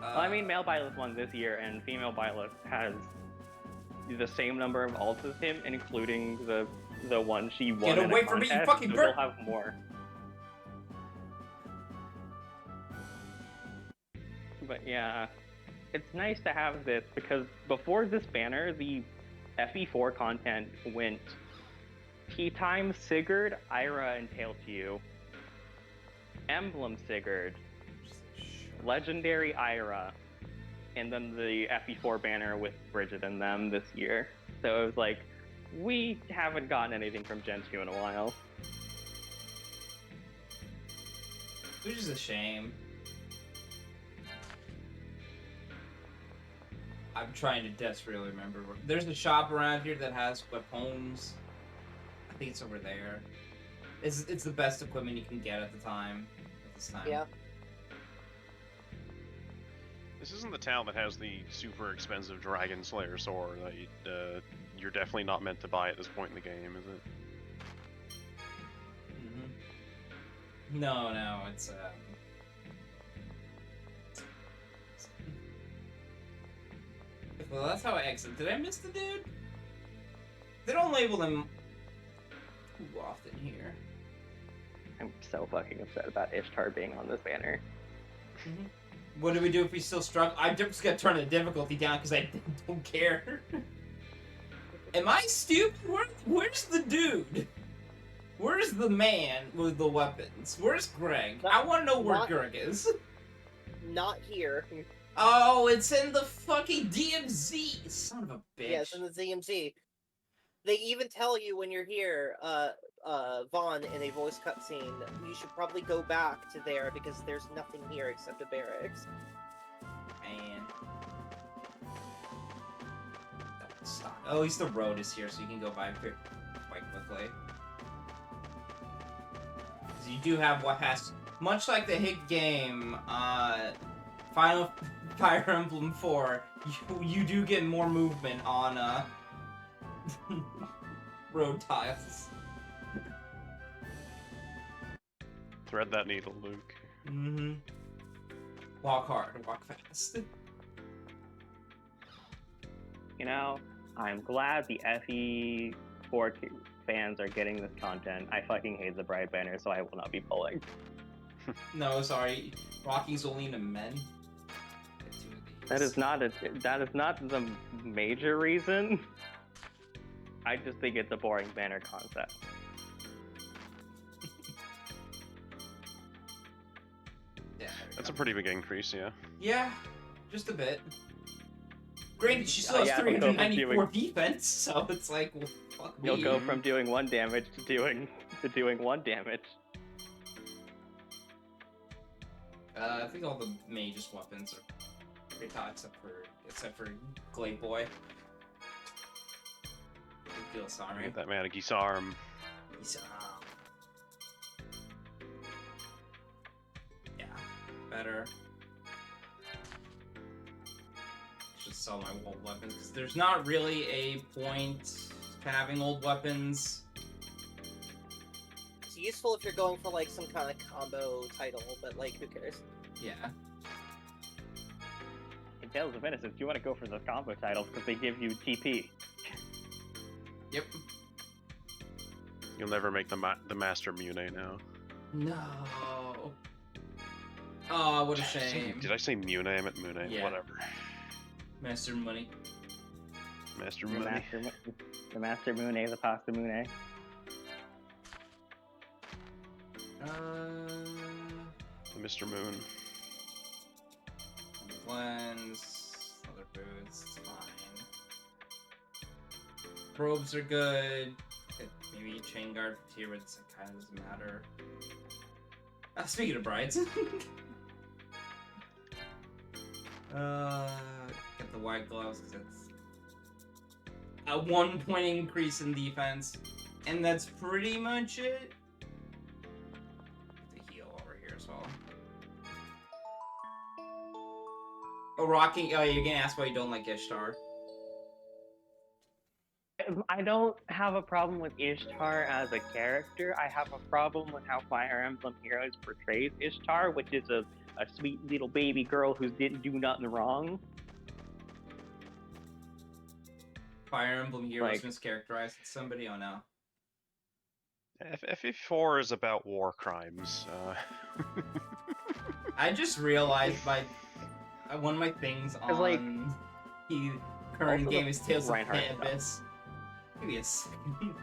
Well, I mean, male Byleth won this year, and female Byleth has the same number of ults as him, including the one she won.
Get away
in a
from me, you
contest,
fucking
so
bird!
they'll have more. But yeah, it's nice to have this because before this banner, the FE4 content went Tea Time Sigurd, Ira, and Tail to You. Emblem Sigurd, Legendary Ira, and then the FE4 banner with Bridget and them this year. So it was like, we haven't gotten anything from Gen 2 in a while.
Which is a shame. I'm trying to desperately remember. There's a shop around here that has weapons. I think it's over there. It's the best equipment you can get at the time. At this time.
Yeah.
This isn't the town that has the super expensive Dragon Slayer sword that you're definitely not meant to buy at this point in the game, is it?
No, it's Well, that's how I exit. Did I miss the dude? They don't label them too often here.
I'm so fucking upset about Ishtar being on this banner.
What do we do if we still struggle? I'm just gonna turn the difficulty down because I don't care. Am I stupid? Where's the dude? Where's the man with the weapons? Where's Greg? I want to know where Greg is.
Not here.
Oh, it's in the fucking DMZ! Son of a bitch.
Yes, in the ZMZ. They even tell you when you're here, Vaughn, in a voice cutscene, you should probably go back to there because there's nothing here except a barracks.
Man. Stop. At least the road is here, so you can go by quite quickly. Because you do have what has, much like the hit game, Final Fire Emblem 4, you do get more movement on road tiles.
Thread that needle, Luke.
Mm-hmm. Walk hard, walk fast.
You know, I'm glad the FE4 fans are getting this content. I fucking hate the Bright Banner, so I will not be pulling.
No, sorry. Rocking's only into men.
That is not the major reason. I just think it's a boring banner concept.
Yeah,
That's a pretty big increase, yeah.
Yeah, just a bit. Granted, she still has
yeah,
394 defense, so it's like, well, fuck me.
You'll go from doing 1 damage to doing 1 damage.
I think all the mage's weapons are pretty hot except for Glade Boy. I feel sorry.
Get that man a Gisarm.
Yeah, better. Just sell my old weapons because there's not really a point to having old weapons.
It's useful if you're going for like some kind of combo title, but like who cares?
Yeah.
In Tales of Innocence, you want to go for the combo titles because they give you TP.
Yep.
You'll never make the Master Mune now.
No. Oh, what a shame.
Did I say Mune? I meant Mune.
Yeah.
Whatever.
Master Money.
Master
The
Mune.
the Master Moon, the Pasta Moon.
The Mr. Moon.
Lens, other boots, it's fine. Probes are good. Maybe chain guard for tier, but it kind of doesn't matter. Speaking of brides. Get the white gloves because it's a 1 point increase in defense, and that's pretty much it. Get the heal over here as well. Oh, Rocking. Oh, you're gonna ask why you don't like Ishtar.
I don't have a problem with Ishtar as a character. I have a problem with how Fire Emblem Heroes portrays Ishtar, which is a sweet little baby girl who didn't do nothing wrong.
Fire Emblem Heroes
Like-
mischaracterized somebody? Oh no.
FE4 is about war crimes.
I just realized one of my things on
like,
the current
also
game
the
is Tales of
Reinhardt
Abyss. Give me a second.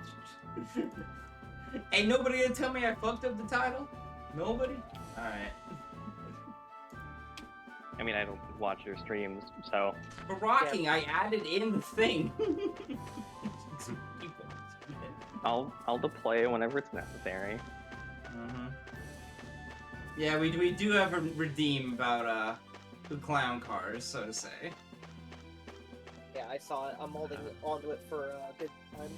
Ain't nobody gonna tell me I fucked up the title? Nobody? Alright.
I mean, I don't watch your streams, so...
For Rocking, I added in the thing.
I'll deploy it whenever it's necessary.
Mm-hmm. Yeah, we do have a redeem about the clown cars, so to say.
Yeah, I saw it. I'm holding onto it for a good time.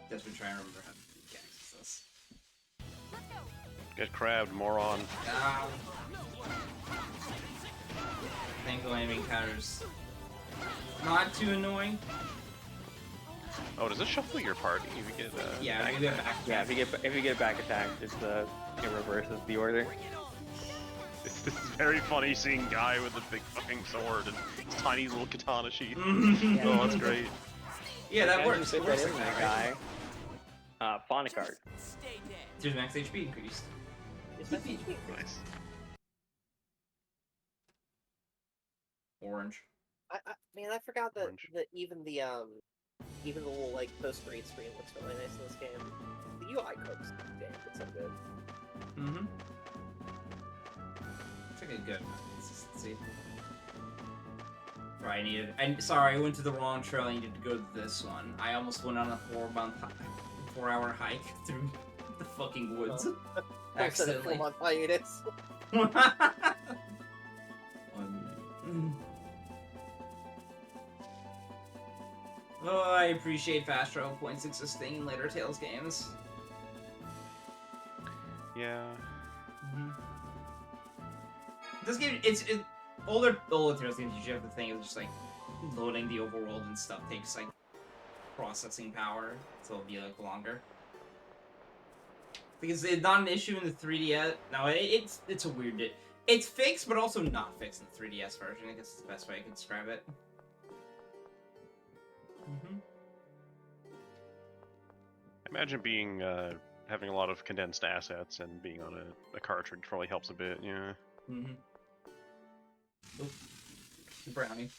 Guess we're trying to remember how to access this.
Get crabbed, moron.
Ah. Thankful enemy encounters. Not too annoying.
Oh, does it shuffle your party? If you get
Yeah,
back
we get
attack?
back.
Yeah, if you get back attacked, it reverses the order.
It's very funny seeing Guy with a big fucking sword and his tiny little katana sheath.
Yeah.
Oh, that's great.
Yeah, that
Guys who
works.
fit
It works
that in
like
that
that,
guy.
right?
Phonic art.
There's max HP increased.
Nice.
Orange.
Man, I forgot that
Orange.
even the little like post-grade screen looks really nice in this game. The UI cod's damn, it's so good.
Mm-hmm. It's like a good consistency. Right, sorry, I went to the wrong trail. I needed to go to this one. I almost went on a 4-hour hike through the fucking woods. Accidentally.
4-month hiatus.
Oh, I appreciate fast travel points existing in later Tales games.
Yeah.
this game, older Tales games usually have the thing of just like loading the overworld and stuff takes like processing power, so it'll be like longer. Because it's not an issue in the 3DS. No, it's a weird. It's fixed, but also not fixed in the 3DS version. I guess it's the best way I can describe it.
I imagine being having a lot of condensed assets and being on a cartridge probably helps a bit. Yeah.
Oop. Brownie.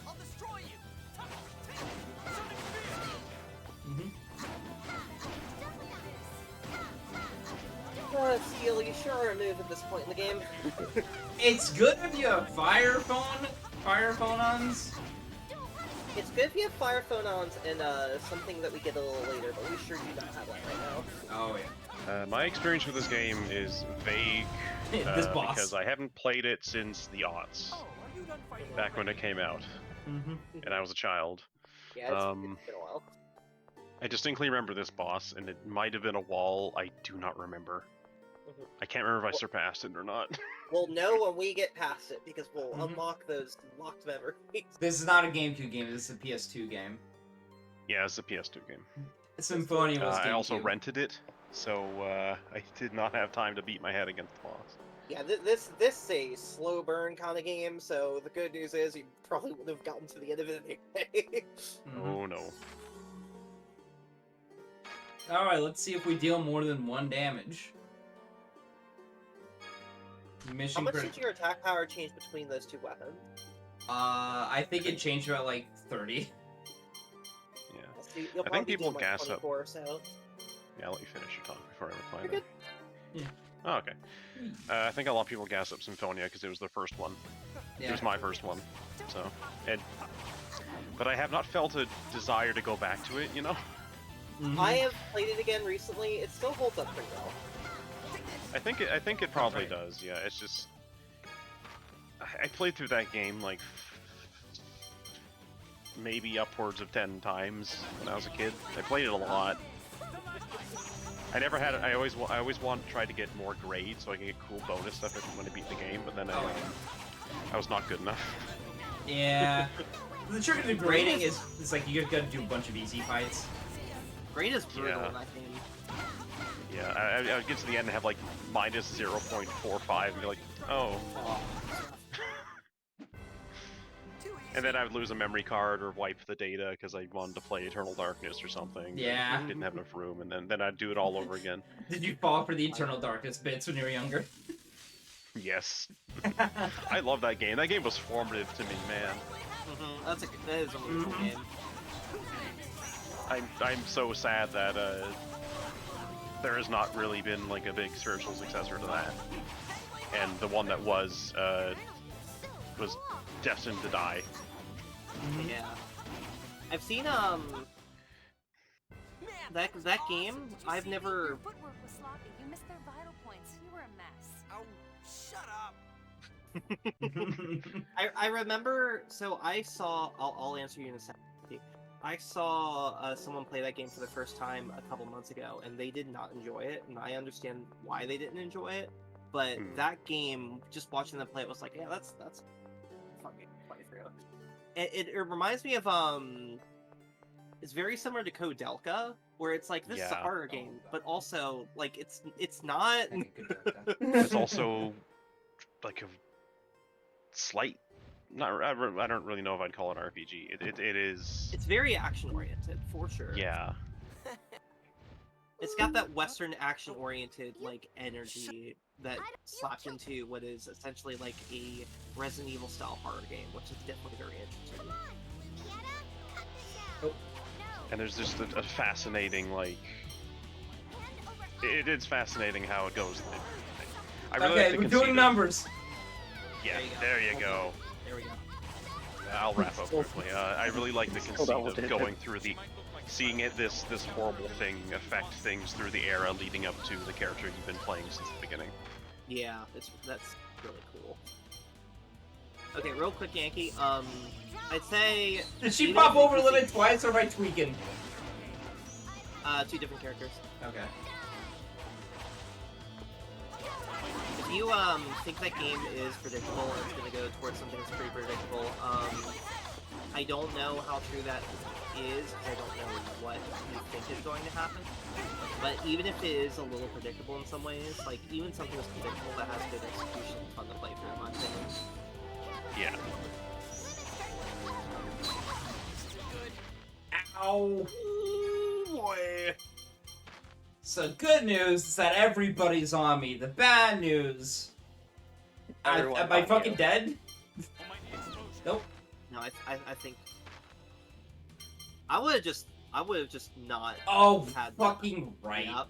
I'll destroy you.
Steel, you sure are a move at this point in the game.
It's good if you have fire phonons.
It's good if you have fire phonons and something that we get a little later, but we sure do not have that right now.
Oh yeah.
My experience with this game is vague
This boss.
because I haven't played it since the aughts, back when it came out, and I was a child.
Yeah, it's been a while.
I distinctly remember this boss, and it might have been a wall. I do not remember. I can't remember if I surpassed it or not.
We'll know when we get past it, because we'll unlock those locked memories.
This is not a GameCube game. This is a PS2 game.
Yeah, it's a PS2 game.
Symphonia was GameCube.
I also rented it, so I did not have time to beat my head against the boss.
Yeah, this is a slow burn kind of game, so the good news is you probably would have gotten to the end of it anyway.
Oh no.
Alright, let's see if we deal more than 1 damage. Mission
How much
critical.
did your attack power change between those two weapons?
I think it changed about like 30.
Yeah.
So you'll
I think
probably
people
do, like,
gas up.
24 or so.
Yeah, I'll let you finish your talk before I reply.
You're
then.
good.
Yeah.
Oh, okay. I think a lot of people gas up Symphonia because it was their first one. It was my first one, so. But I have not felt a desire to go back to it, you know?
I have played it again recently. It still holds up pretty well.
I think it probably does. Yeah, it's just I played through that game like maybe upwards of 10 times when I was a kid. I played it a lot. I never had. I always wanted to try to get more grades so I can get cool bonus stuff when I beat the game, but then I was not good enough.
Yeah. The trick of the grading is it's like you gotta do a bunch of easy fights.
Grade is brutal
Yeah.
in that game.
Yeah, I would get to the end and have like minus 0.45 and be like, oh. And then I would lose a memory card or wipe the data because I wanted to play Eternal Darkness or something.
Yeah.
I didn't have enough room, and then I'd do it all over again.
Did you fall for the Eternal Darkness bits when you were younger?
Yes. I love that game. That game was formative to me, man.
That is a really cool game.
I'm so sad that there has not really been like a big spiritual successor to that, and the one that was destined to die.
Yeah. I've seen that game. I've never.
Your footwork was sloppy. You missed their vital points. You were a mess.
Shut up.
I remember. So I saw. I'll answer you in a second. I saw someone play that game for the first time a couple months ago, and they did not enjoy it, and I understand why they didn't enjoy it. But that game, just watching them play it, was like, yeah, that's fucking funny for you. It reminds me of it's very similar to Kodelka, where it's like this is a horror game, but also like it's not.
It's also like a slight. I don't really know if I'd call it RPG. It is.
It's very action oriented for sure.
Yeah.
It's got that Western action oriented like energy that slapped into what is essentially like a Resident Evil style horror game, which is definitely very interesting.
And there's just a fascinating like. It's fascinating how it goes. I really like
Okay,
to
we're
concede
doing
it.
numbers.
Yeah, there you go.
There we go.
I'll wrap up quickly. I really like the conceit of going through seeing this horrible thing affect things through the era leading up to the character you've been playing since the beginning.
Yeah, that's really cool. Okay, real quick, Yankee. I'd say.
Did she pop over limit twice or am I tweaking?
2 different characters.
Okay.
If you think that game is predictable and it's gonna go towards something that's pretty predictable, I don't know how true that is, because I don't know what you think is going to happen. But even if it is a little predictable in some ways, like, even something that's predictable that has good execution is fun to play through, in my opinion.
Yeah.
Ow!
Boy.
So good news is that everybody's on me. The bad news...
Everyone's
am I
on
fucking
you.
dead? Nope.
No, I think... I would have just not
Oh,
had
fucking right.
Yep.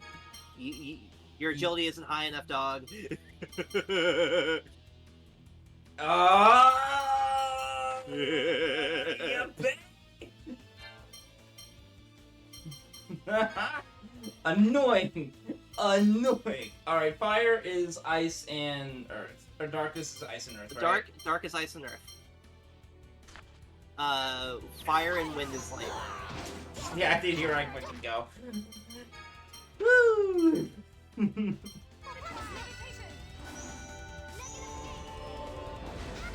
Your agility isn't high enough, dog.
Yeah, Annoying. Annoying. Alright, fire is ice and earth. Or darkest is ice and earth, right?
Dark is ice and earth. Fire and wind is light.
Yeah, I did hear I fucking go. Woo!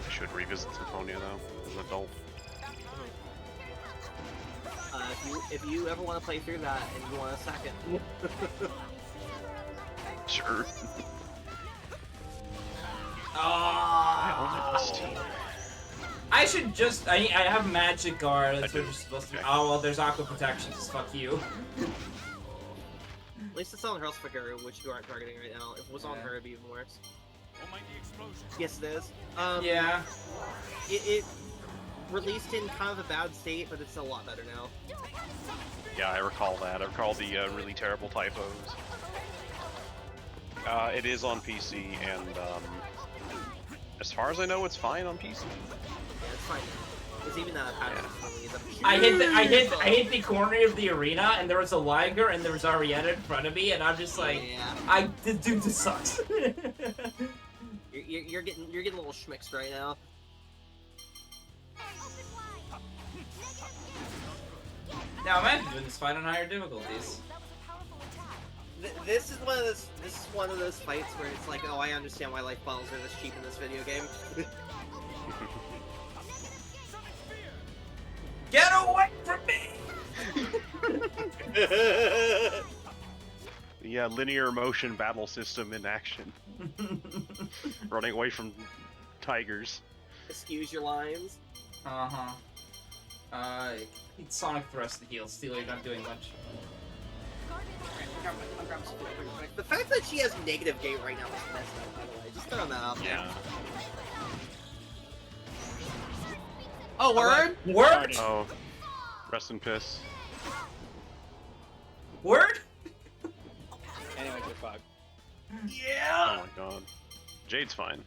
I should revisit Symphonia though, as an adult.
If you ever want to play through that and you want a second.
Sure.
I should just... I have magic guard. That's what you're supposed to do. Oh, well, there's aqua protection. Just fuck you.
At least it's on Hurlsfigure, which you aren't targeting right now. If it was on her, it'd be even worse. Yes, it is.
Yeah.
It released in kind of a bad state, but it's a lot better now.
Yeah, I recall that. I recall the really terrible typos. It is on PC, and as far as I know, it's fine on PC.
Yeah, it's fine. There's even a pattern for me.
I hit the corner of the arena, and there was a Liger, and there was Arietta in front of me, and I'm just like,
yeah.
Dude, this sucks.
you're getting a little schmixed right now.
Now imagine doing this fight on higher difficulties.
This is one of those fights where it's like, oh, I understand why life bottles are this cheap in this video game.
Get away from me!
The linear motion battle system in action. Running away from tigers.
Excuse your lines.
Uh-huh. Sonic Thrust the heal. Steal, you're not doing much.
The fact that she has negative gate right now is messed up, by the way. Just throwing that out there.
Yeah.
Oh, word?
Word?
Oh. Rest in piss.
Word?
Anyway, you're fucked.
Yeah!
Oh my god. Jade's fine.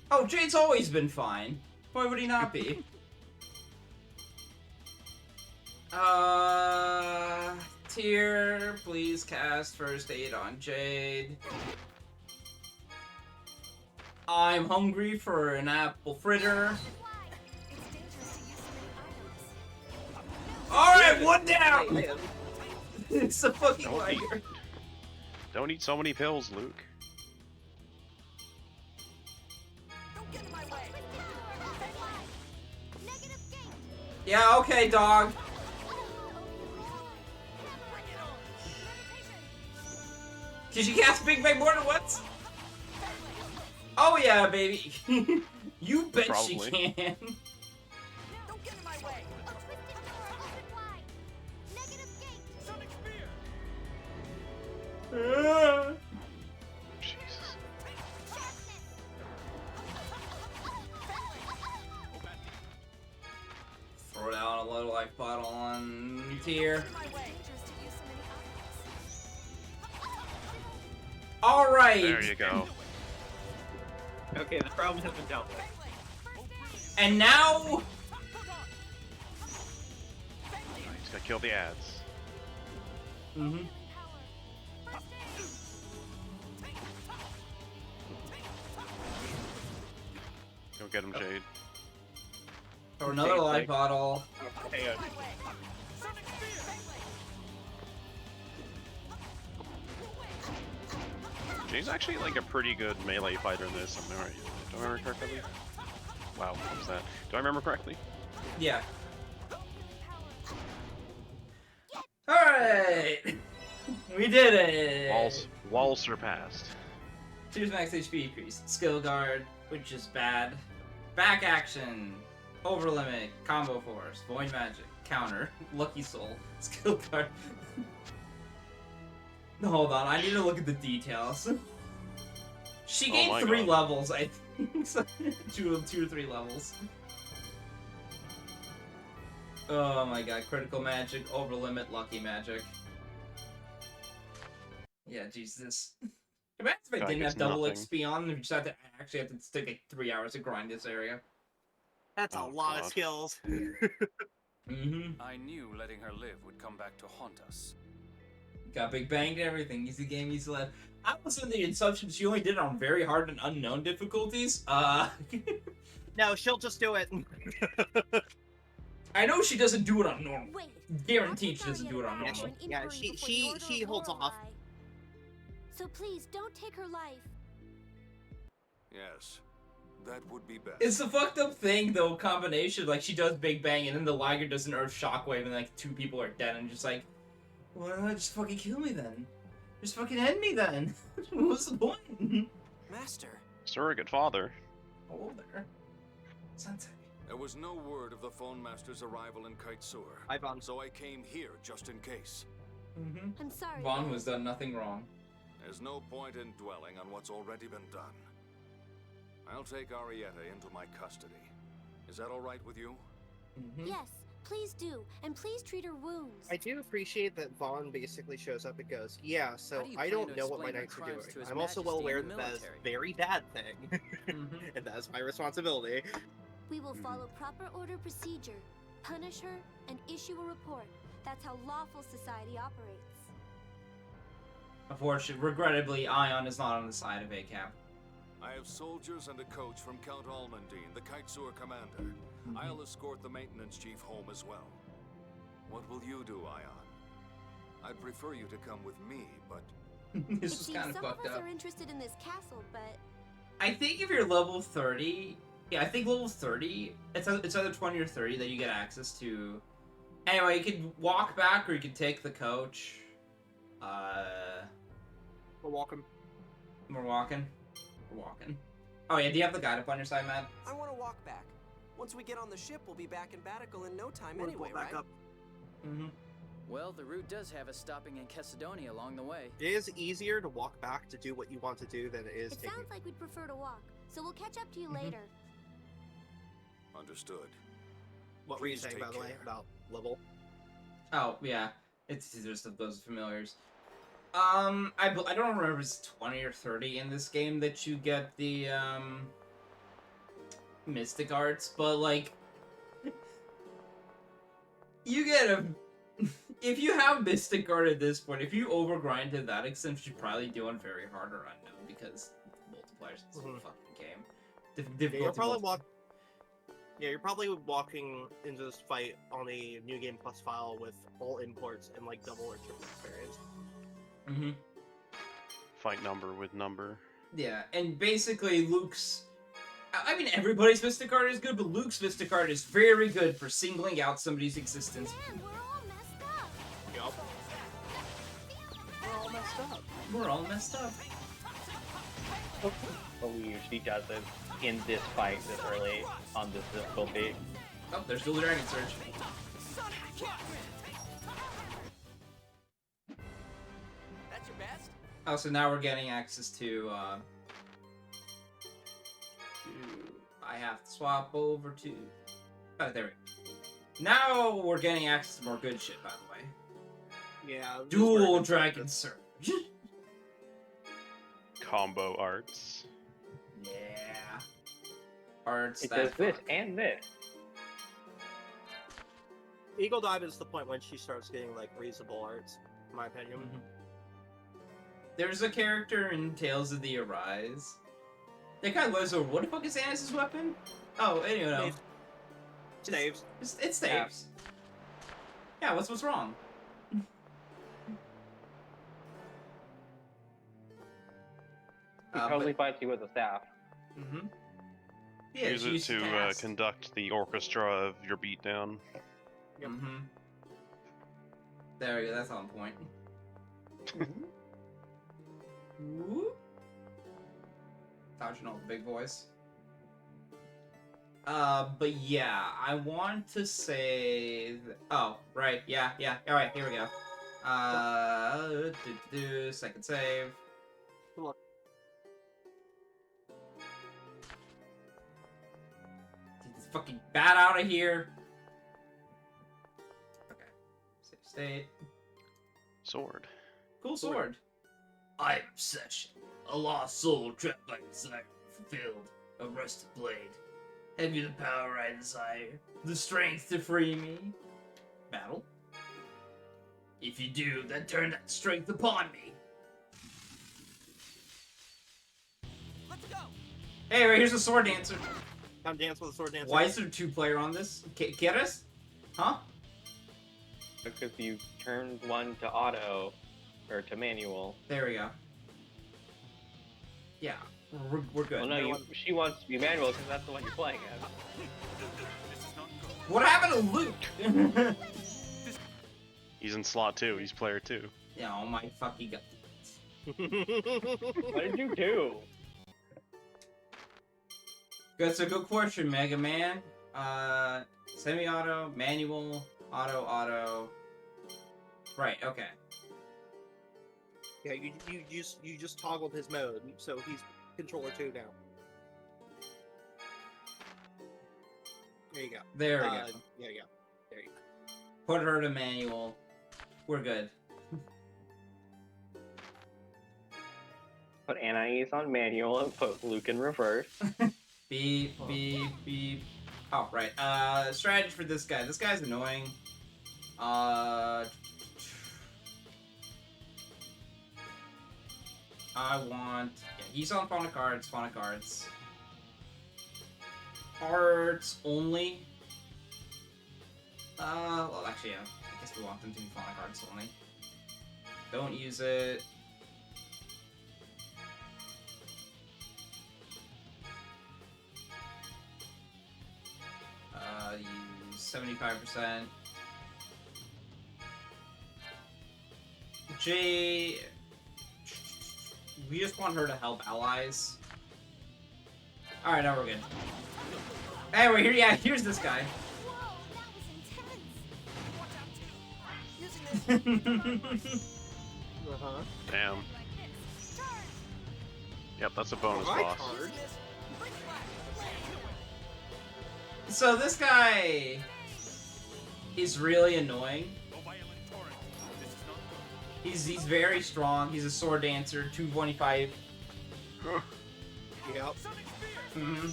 Oh, Jade's always been fine. Why would he not be? Tier, please cast first aid on Jade. I'm hungry for an apple fritter. Alright, one down! It's a fucking lighter.
Don't eat so many pills, Luke.
Yeah, okay, dog. Did you cast Big Bang more than once? Oh yeah, baby. You bet she
Probably.
can.
Jesus.
Throw down a little life bottle on Tier. Alright!
There you go.
Okay, the problem has been dealt with.
And now...
He's gotta kill the ads.
Mm-hmm.
Go get him, Jade.
Throw another life bottle.
Hey,
Jay's actually like a pretty good melee fighter in this. Do I remember correctly? Wow, what was that? Do I remember correctly?
Yeah. Alright! We did it!
Wall surpassed.
Choose max HP increase. Skill guard, which is bad. Back action. Over limit. Combo force. Void magic. Counter. Lucky soul. Skill guard. Hold on, I need to look at the details. She gained 3 levels, I think. So, 2 or 3 levels. Oh my god, critical magic, over limit, lucky magic. Yeah, Jesus. Imagine if I didn't have double XP on, and just actually have to stick like 3 hours to grind this area.
That's a lot of skills.
I knew letting her live would come back to haunt us.
Got big bang and everything. Easy game, easy life. I was under the assumption she only did it on very hard and unknown difficulties.
No, she'll just do it.
I know she doesn't do it on normal. Guaranteed she doesn't do it on normal.
Yeah, she holds off.
So please, don't take her life.
Yes, that would be best.
It's a fucked up thing, though, combination. Like, she does Big Bang, and then the Liger does an Earth Shockwave, and, like, 2 people are dead, and just like, well, just fucking kill me, then. Just fucking end me, then. What's the point?
Master.
Surrogate father.
Hello there. Sensei.
There was no word of the Phone Master's arrival in Kite Sewer, so I came here just in case.
I'm sorry.
Vaughn was done nothing wrong.
There's no point in dwelling on what's already been done. I'll take Arietta into my custody. Is that all right with you?
Yes, please do, and please treat her wounds.
I do appreciate that Vaughn basically shows up and goes, yeah, so I don't know what my knights are doing. I'm also well aware that that is a very bad thing, and that is my responsibility.
We will follow proper order procedure, punish her, and issue a report. That's how lawful society operates.
Unfortunately, regrettably, Ion is not on the side of ACAP.
I have soldiers and a coach from Count Almondine, the Kite Sewer commander. I'll escort the maintenance chief home as well. What will you do, Ion? I'd prefer you to come with me, but...
This is kind of fucked up.
Some of us are interested in this castle, but...
I think if you're level 30... Yeah, I think level 30, it's either 20 or 30 that you get access to. Anyway, you can walk back or you can take the coach.
We're walking.
We're walking? We're walking. Oh yeah, do you have the guide up on your side, Matt?
I want to walk back. Once we get on the ship, we'll be back in Batical in no time
We'll
anyway,
go back
right?
up.
Well, the route does have us stopping in Kessadonia along the way.
It is easier to walk back to do what you want to do than it is
It
taking...
sounds like we'd prefer to walk, so we'll catch up to you later.
Understood.
What were you
Please
saying,
take
by the way,
care.
about level?
Oh, yeah. It's just of those familiars. I don't remember if it's 20 or 30 in this game that you get the, Mystic Arts, but, like... you get a... if you have Mystic Art at this point, if you overgrind to that extent, you're probably doing very hard or unknown, because multipliers is a fucking game.
Yeah, you're probably walking into this fight on a New Game Plus file with all imports and, like, double or triple experience.
Fight number with number.
Yeah, and basically Luke's... I mean, everybody's Mystic Art is good, but Luke's Mystic Art is very good for singling out somebody's existence.
Man, we're all messed up.
Yup. We're all messed up.
We're all messed up.
Believe she does it in this fight this early on this difficulty.
Oh, there's Dual Dragon Surge.
That's your best?
Oh, so now we're getting access to, I have to swap over to... Oh, there we go. Now we're getting access to more good shit, by the way.
Yeah.
Dual Dragon Surge.
Combo arts.
Yeah. Arts
It
that
does this
fuck.
and this.
Eagle Dive is the point when she starts getting, like, reasonable arts, in my opinion.
There's a character in Tales of the Arise. That guy lives over. What the fuck is Annis' weapon? Oh, anyway, no.
Staves.
It's Staves. Yeah, what's wrong?
He totally fights you with a staff.
Mm-hmm.
Use it to conduct the orchestra of your beatdown.
Yep.
Mm-hmm. There we go, that's on point. Dodging all the big boys. But yeah, I want to say... Oh, right, yeah. Alright, here we go. Second save.
Come on.
Get this fucking bat out of here. Okay. Save state.
Sword.
Cool sword.
I am Session, a lost soul trapped by desire fulfilled, a rusted blade. Have you the power I desire, the strength to free me?
Battle.
If you do, then turn that strength upon me.
Let's go.
Hey, right here's a sword dancer.
Come dance with a sword dancer.
Why is there 2-player on this? Kieras? Huh?
Because you turned one to auto, or to manual.
There we go. Yeah, we're good.
Well, no, she wants to be manual because that's the one you're playing as.
What happened to Luke?
He's in slot 2. He's player 2.
Yeah, oh my fucking god.
What did you do?
That's a good question, Mega Man. Semi-auto, manual, auto. Right, okay.
Yeah, you just toggled his mode, so he's controller 2 now. There you go.
There we go.
There you go. There you go.
Put her to manual. We're good.
Put Anais on manual and put Luke in reverse.
Beep. Oh, right. Strategy for this guy. This guy's annoying. Yeah, he's on Fauna cards. Cards only. Well, actually, yeah. I guess we want them to be Fauna cards only. Don't use it. Use 75%. Jay... We just want her to help allies. Alright, now we're good. Hey, we're here. Yeah, here's this guy.
Uh-huh.
Damn. Yep, that's a bonus
My
boss.
card.
So this guy is really annoying. He's very strong. He's a sword dancer, 225.
Yep.
Mm-hmm.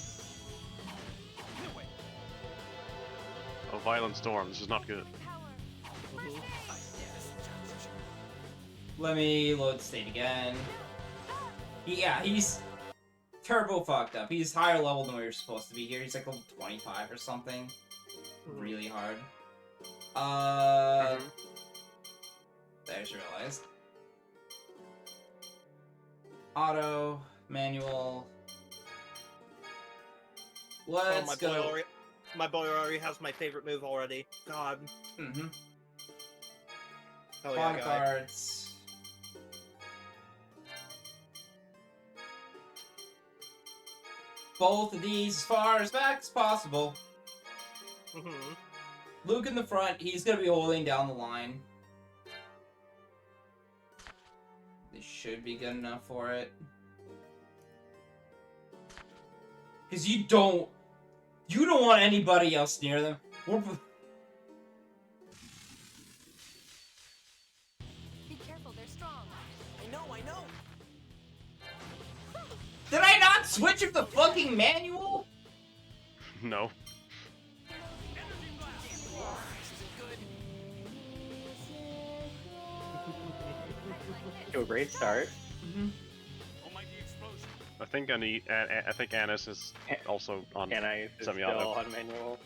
Oh, Violent Storm. This is not good.
Let me load state again. Yeah, he's turbo fucked up. He's higher level than we were supposed to be here. He's like level 25 or something. Really hard. I just realized. Auto, manual. Let's go.
My boy already has my favorite move already. God.
Mm-hmm.
Oh,
Fauna
yeah,
cards. Both of these as far as back as possible. Luke in the front, he's gonna be holding down the line. This should be good enough for it. Cause you don't want anybody else near them.
Be careful, they're strong.
I know.
Did I not switch with the fucking manual?
No.
To a great start.
I think Annis is also on
Anais is
semi-auto.
still on manual.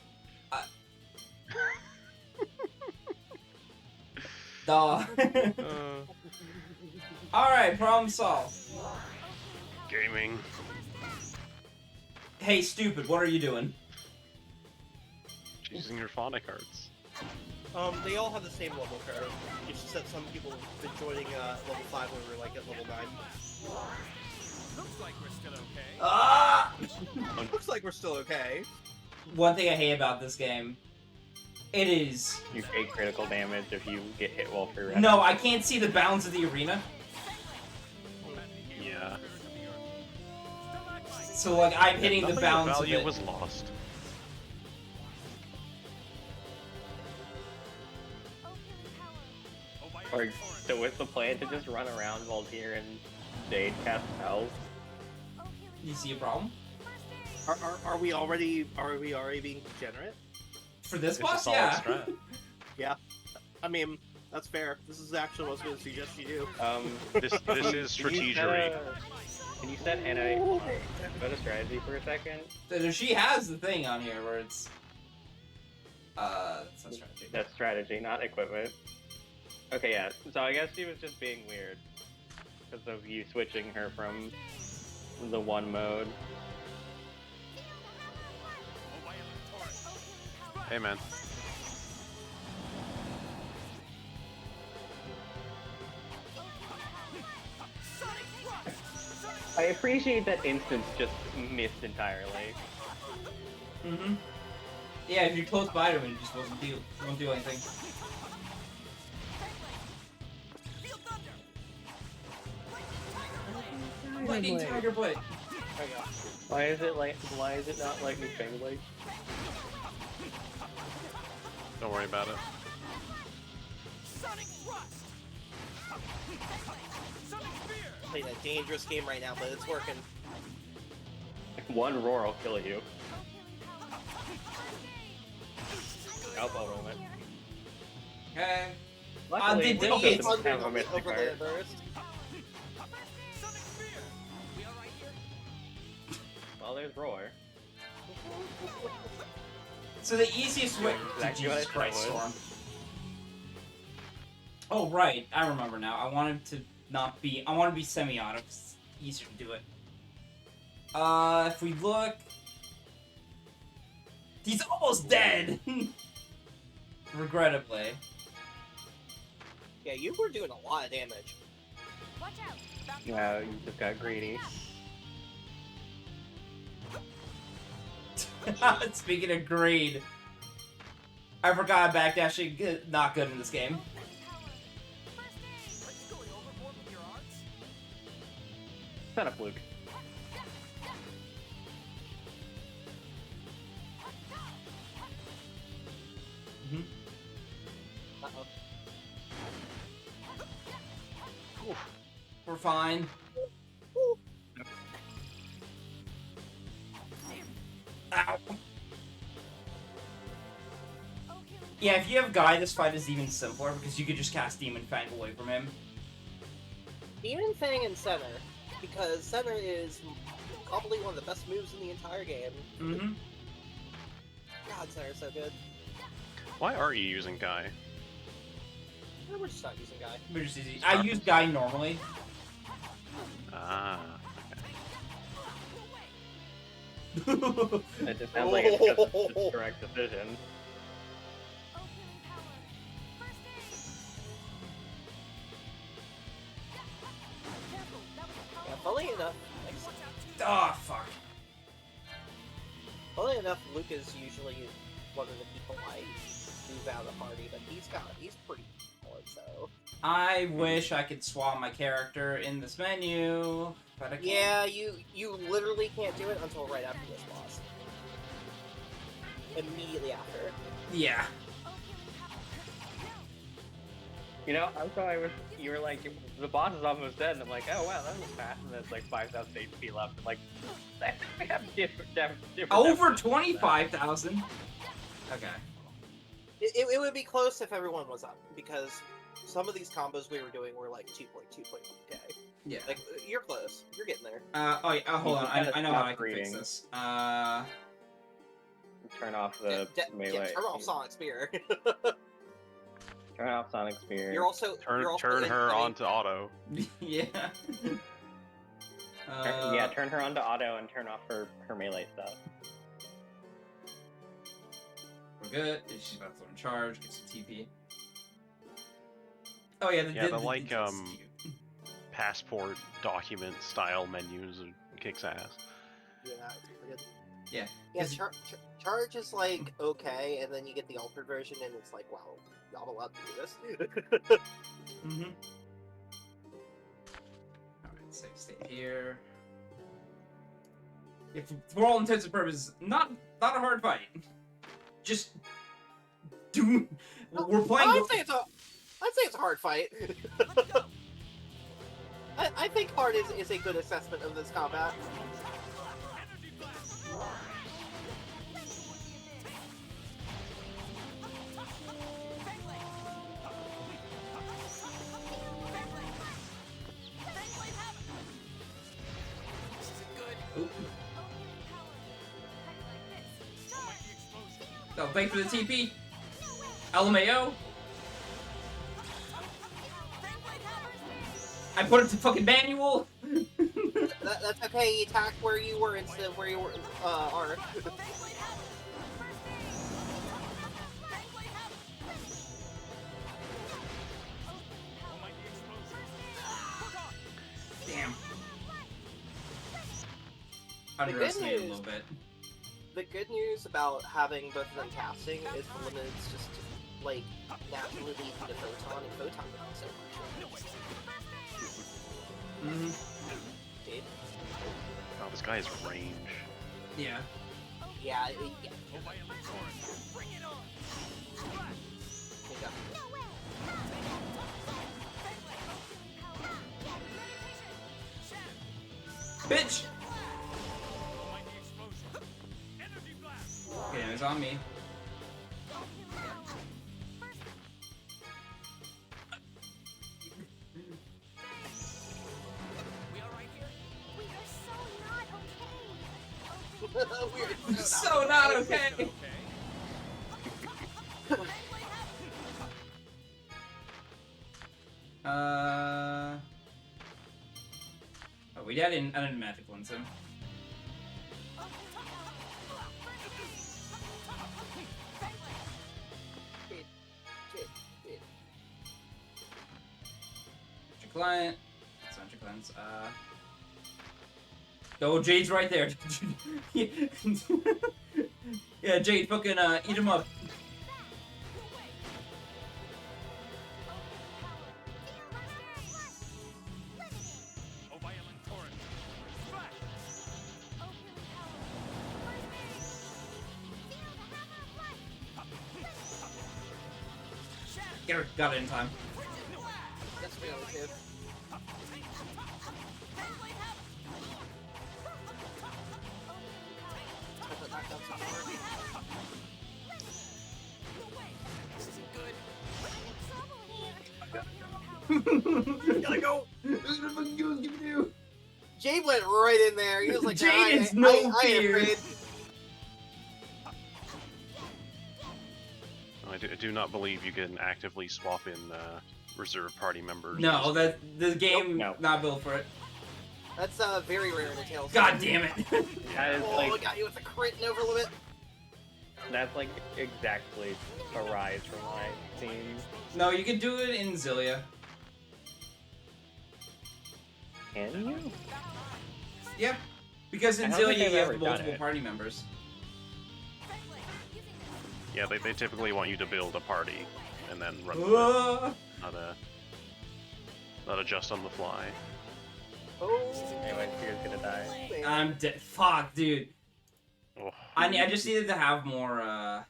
Duh. Alright, problem solved.
Gaming.
Hey, stupid, what are you doing?
Using your phonic arts.
They all have the same level curve. It's just that some people have been joining level 5 when we were like at level 9.
Looks like we're still okay.
Ah!
Looks like we're still okay.
One thing I hate about this game, it is...
You take critical damage if you get hit while free.
No, I can't see the bounds of the arena.
Yeah.
So, like, I'm hitting the
Nothing
bounds
of
of
value
it.
was lost.
Or so what's the plan to just run around while Tyr and Jade cast spells?
You see a problem?
Are we already being degenerate?
For this
It's a
boss,
solid
yeah.
strat.
Yeah. I mean, that's fair. This is actually what I was going to suggest you do.
This is strategery.
Can you set NA better strategy for a second?
So she has the thing on here where it's... it's not strategy.
That's strategy, not equipment. Okay, yeah. So I guess she was just being weird because of you switching her from the one mode.
Hey, man.
I appreciate that instance just missed entirely.
Mm-hmm. Yeah, if you're close by to him, you just won't do anything. Lightning Tiger Blade.
Why is it not Lightning Fang Blade?
Don't worry about it.
Playing a dangerous game right now, but it's working.
One roar will kill you. Elbow roll it.
Okay.
Luckily,
did
Will
he-
doesn't have a mystic
Over
art.
the burst.
Well, there's roar.
So the easiest way...
Exactly what I
Jesus
thought
Christ,
it was.
Storm. Oh, right. I remember now. I wanted to not be... I want to be semi-auto. It's easier to do it. If we look... He's almost dead! Regrettably.
Yeah, you were doing a lot of damage.
Watch out.
Yeah, you just got greedy.
Speaking of greed, I forgot backdashing not good in this game.
Shut up, Luke.
Uh-oh.
We're fine. Ow. Yeah, if you have Guy, this fight is even simpler because you could just cast Demon Fang away from him.
Demon Fang and Center, because Center is probably one of the best moves in the entire game.
Mm-hmm.
God, Center's so good.
Why are you using Guy?
We're just not using Guy.
We're just easy. I use Guy normally.
Ah.
It just sounds like it's because it's the correct decision.
Yeah, funnily enough,
Oh, fuck.
funnily enough, Luke is usually one of the people I move out of the party, but he's pretty solid, so.
I wish I could swap my character in this menu, but I can't.
Yeah, you literally can't do it until right after this boss. Immediately after.
Yeah.
You know, I thought you were like, the boss is almost dead, and I'm like, oh wow, that was fast, and then it's like 5,000 HP left. I'm like, I think we have different
Over
definitions.
25,000? Okay.
It would be close if everyone was up, because some of these combos we were doing were like 2.2.1k.
Yeah.
Like, you're close. You're getting there.
Oh, yeah, hold on. I know how
Stop
I can fix
reading.
this.
Turn off the melee.
Turn off Sonic Spear.
Turn off Sonic Spear.
You're also
Turn her onto auto.
yeah.
Yeah, turn her onto auto and turn off her melee stuff.
We're good. She's about to throw in charge. Get some TP. Oh yeah,
passport document style menus kicks ass.
Yeah, it's pretty good.
Yeah.
Yeah, charge is like okay, and then you get the altered version, and it's like, wow, y'all allowed to do this.
Mm-hmm. Alright, so stay here. Yeah, for all intents and purposes, not a hard fight. Just do. We're playing.
I'd say it's a hard fight. I think hard is a good assessment of this combat.
Oh, thanks for the TP. LMAO. I put it to fucking manual.
That's okay. You attack where you were instead of where you were are.
Damn. Underestimated a little bit.
The good news about having both of them casting is the limits just like naturally lead to Photon, and Photon not so much.
Mm-hmm.
Jade?
Oh, this guy has range.
Yeah.
Yeah.
Bitch! Okay, it's on me.
We're
so not okay. Oh, I didn't magic one him. Client. That's not your clients. Oh, Jade's right there. Yeah, Jade, fucking eat him up. Get her, got it in time.
That's really good.
Gotta go!
Jade went right in there. He was like,
Jade is no fear.
I do not believe you can actively swap in reserve party members.
No, that the game not built for it.
That's very rare in the Tales.
God damn it!
That is
oh,
like,
I got you with a crit and over limit.
that's like exactly a rise from what I've seen.
No, you can do it in Zillia.
Can you?
Yeah, because in
I don't think
Zillia
I've
you
ever
have
done
multiple
it.
party members.
Yeah, they typically want you to build a party and then run with it, not adjust on the fly.
Oh.
Anyway, Fear's gonna die.
I'm dead. Fuck, dude.
Oh.
I just needed to have more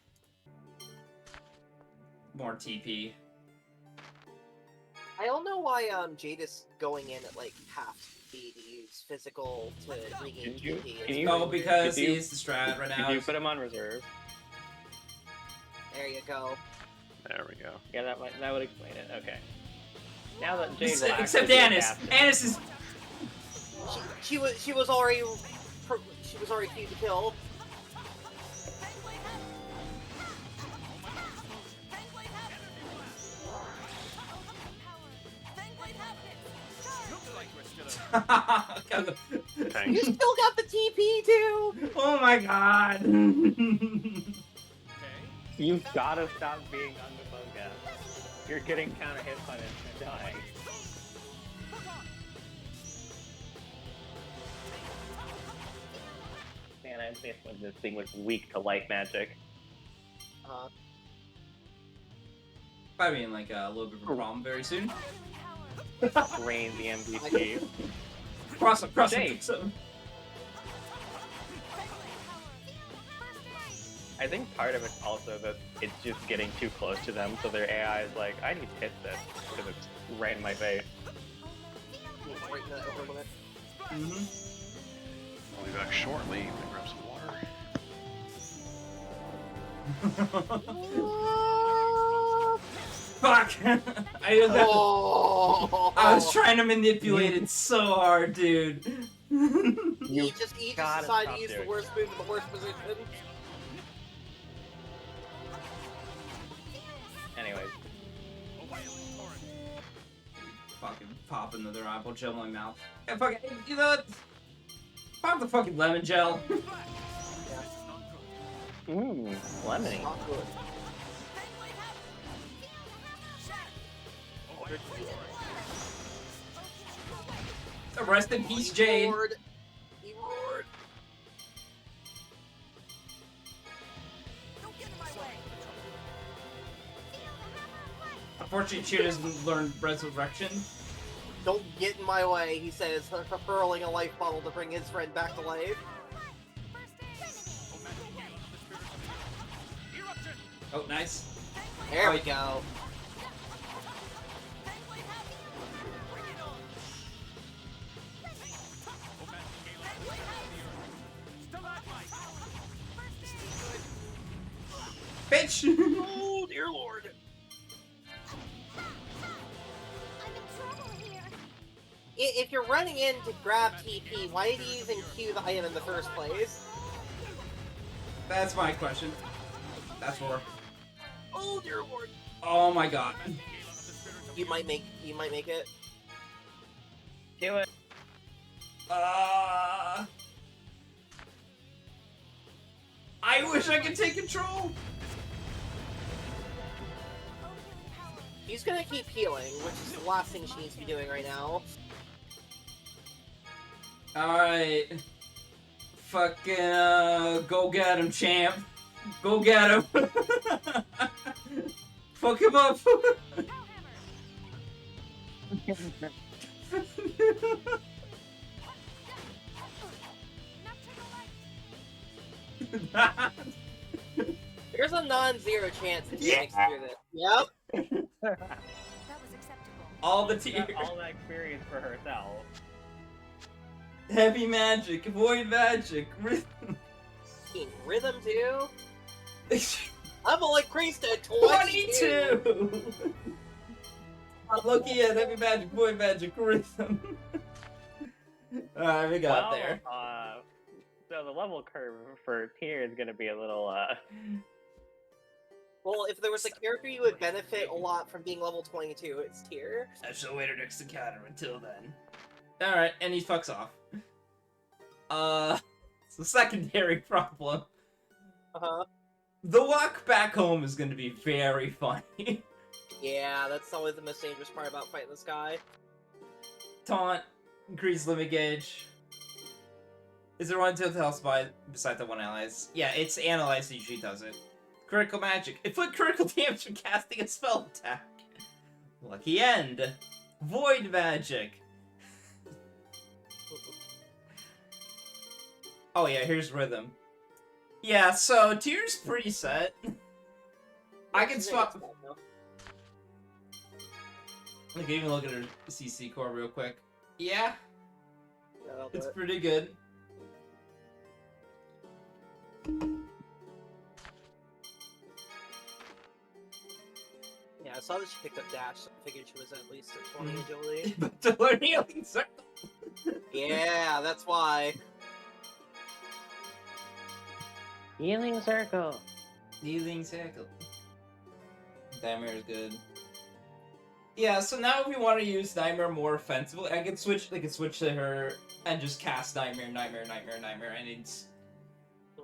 TP.
I don't know why Jade is going in at like half speed to use physical to regain TP.
Oh, because he's the strat right now.
Could you put him on reserve?
There you go.
There we go.
Yeah, that would explain it. Okay. Now that Jade will
Except
actually be a
Annis.
captain.
Annis is.
She was already key to kill.
tank.
You still got the TP too.
Oh my god.
You've gotta stop being Ungamonga. You're getting counter hit punished and dying. Man, I missed when this thing was weak to light magic.
I mean, like a little bit of a problem very soon.
Rain the MVP.
Cross him, cross him.
Jake.
Fix him.
I think part of it's also that it's just getting too close to them, so their AI is like, I need to hit this, because it's right in my face.
Right in that over limit.
I'll be back shortly to grab some water.
Fuck! I was trying to manipulate it so hard, dude.
He just decided to use the worst move in the worst position.
Anyways.
Fucking pop another apple gel in my mouth. Yeah, fucking, you know what? Pop the fucking lemon gel.
Mmm, lemony.
Not good.
Rest in peace, Jade.
He roared. He roared.
Unfortunately, Cheer doesn't learn Resurrection.
Don't get in my way, he says, hurling a life bottle to bring his friend back to life.
Oh, nice.
There we go.
Bitch!
Oh, dear lord. If you're running in to grab TP, why did you even queue the item in the first place?
That's my question. That's more.
Oh dear lord.
Oh my god.
You might make it.
Do it.
I wish I could take control.
He's gonna keep healing, which is the last thing she needs to be doing right now.
Alright. Fucking, go get him, champ. Go get him. Fuck him up.
There's a non-zero chance that he
Yeah.
makes it through this. Yep.
That was acceptable.
All the
Got
tears.
all that experience for herself.
Heavy magic, void magic, rhythm.
Rhythm too? Level increased to 22!
22! I'm looking at heavy magic, void magic, rhythm. Alright, we got there.
So the level curve for Tier is gonna be a little,
Well, if there was a character you would benefit a lot from being level 22, it's Tyr.
I shall wait our next encounter until then. Alright, and he fucks off. It's a secondary problem.
Uh-huh.
The walk back home is gonna be very funny.
Yeah, that's always the most dangerous part about fighting this guy.
Taunt, increase limit gauge. Is there one to health spy besides the one allies? Yeah, it's analyzed that usually does it. Critical magic. Inflict critical damage from casting a spell attack. Lucky end. Void magic. Oh yeah, here's rhythm. Yeah, so Tyr's pretty set. I can swap. I can even look at her CC core real quick. Yeah, it's pretty good.
Yeah, I saw that she picked up Dash, so I figured she was at least at 20 agility.
But to learn healing circle.
Yeah, that's why.
Healing circle.
Healing circle. Nightmare is good. Yeah, so now if we want to use Nightmare more offensively, I can switch. I can switch to her and just cast nightmare, and it's.
Mhm.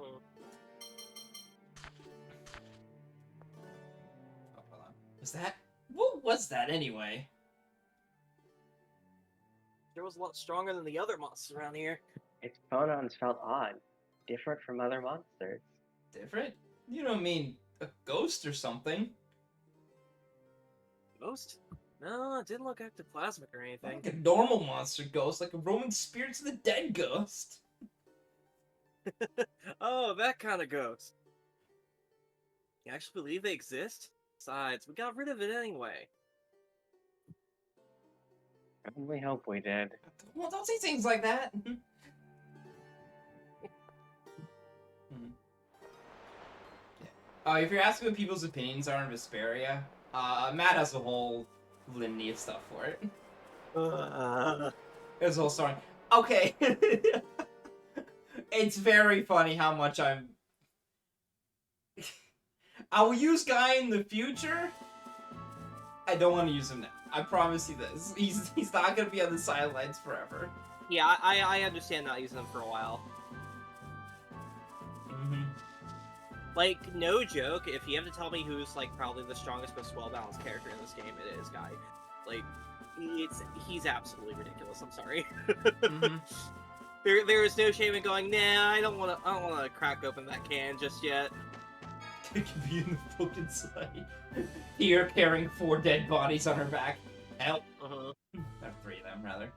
Oh, hold on. Was that? What was that anyway?
There was a lot stronger than the other monsters around here.
Its pronouns felt odd, different from other monsters.
Different? You don't mean a ghost or something?
Ghost? No, it didn't look ectoplasmic or anything.
Like a normal monster ghost, like a roaming spirits of the dead ghost.
Oh, that kind of ghost. You actually believe they exist? Besides, we got rid of it anyway.
I only hope we did.
Well, don't say things like that. If you're asking what people's opinions are on Vesperia, Matt has a whole litany of stuff for it. There's a whole story. Okay. It's very funny how much I will use Guy in the future. I don't want to use him now. I promise you this. He's not gonna be on the sidelines forever.
Yeah, I understand not using them for a while.
Mm-hmm.
Like, no joke, if you have to tell me who's, like, probably the strongest, most well-balanced character in this game, it is Guy. Like, he's absolutely ridiculous, I'm sorry.
Mm-hmm.
There is no shame in going, nah, I don't wanna crack open that can just yet.
It could be in the fucking side. Here, carrying 4 dead bodies on her back. Help.
Uh-huh.
Or 3 of them, rather.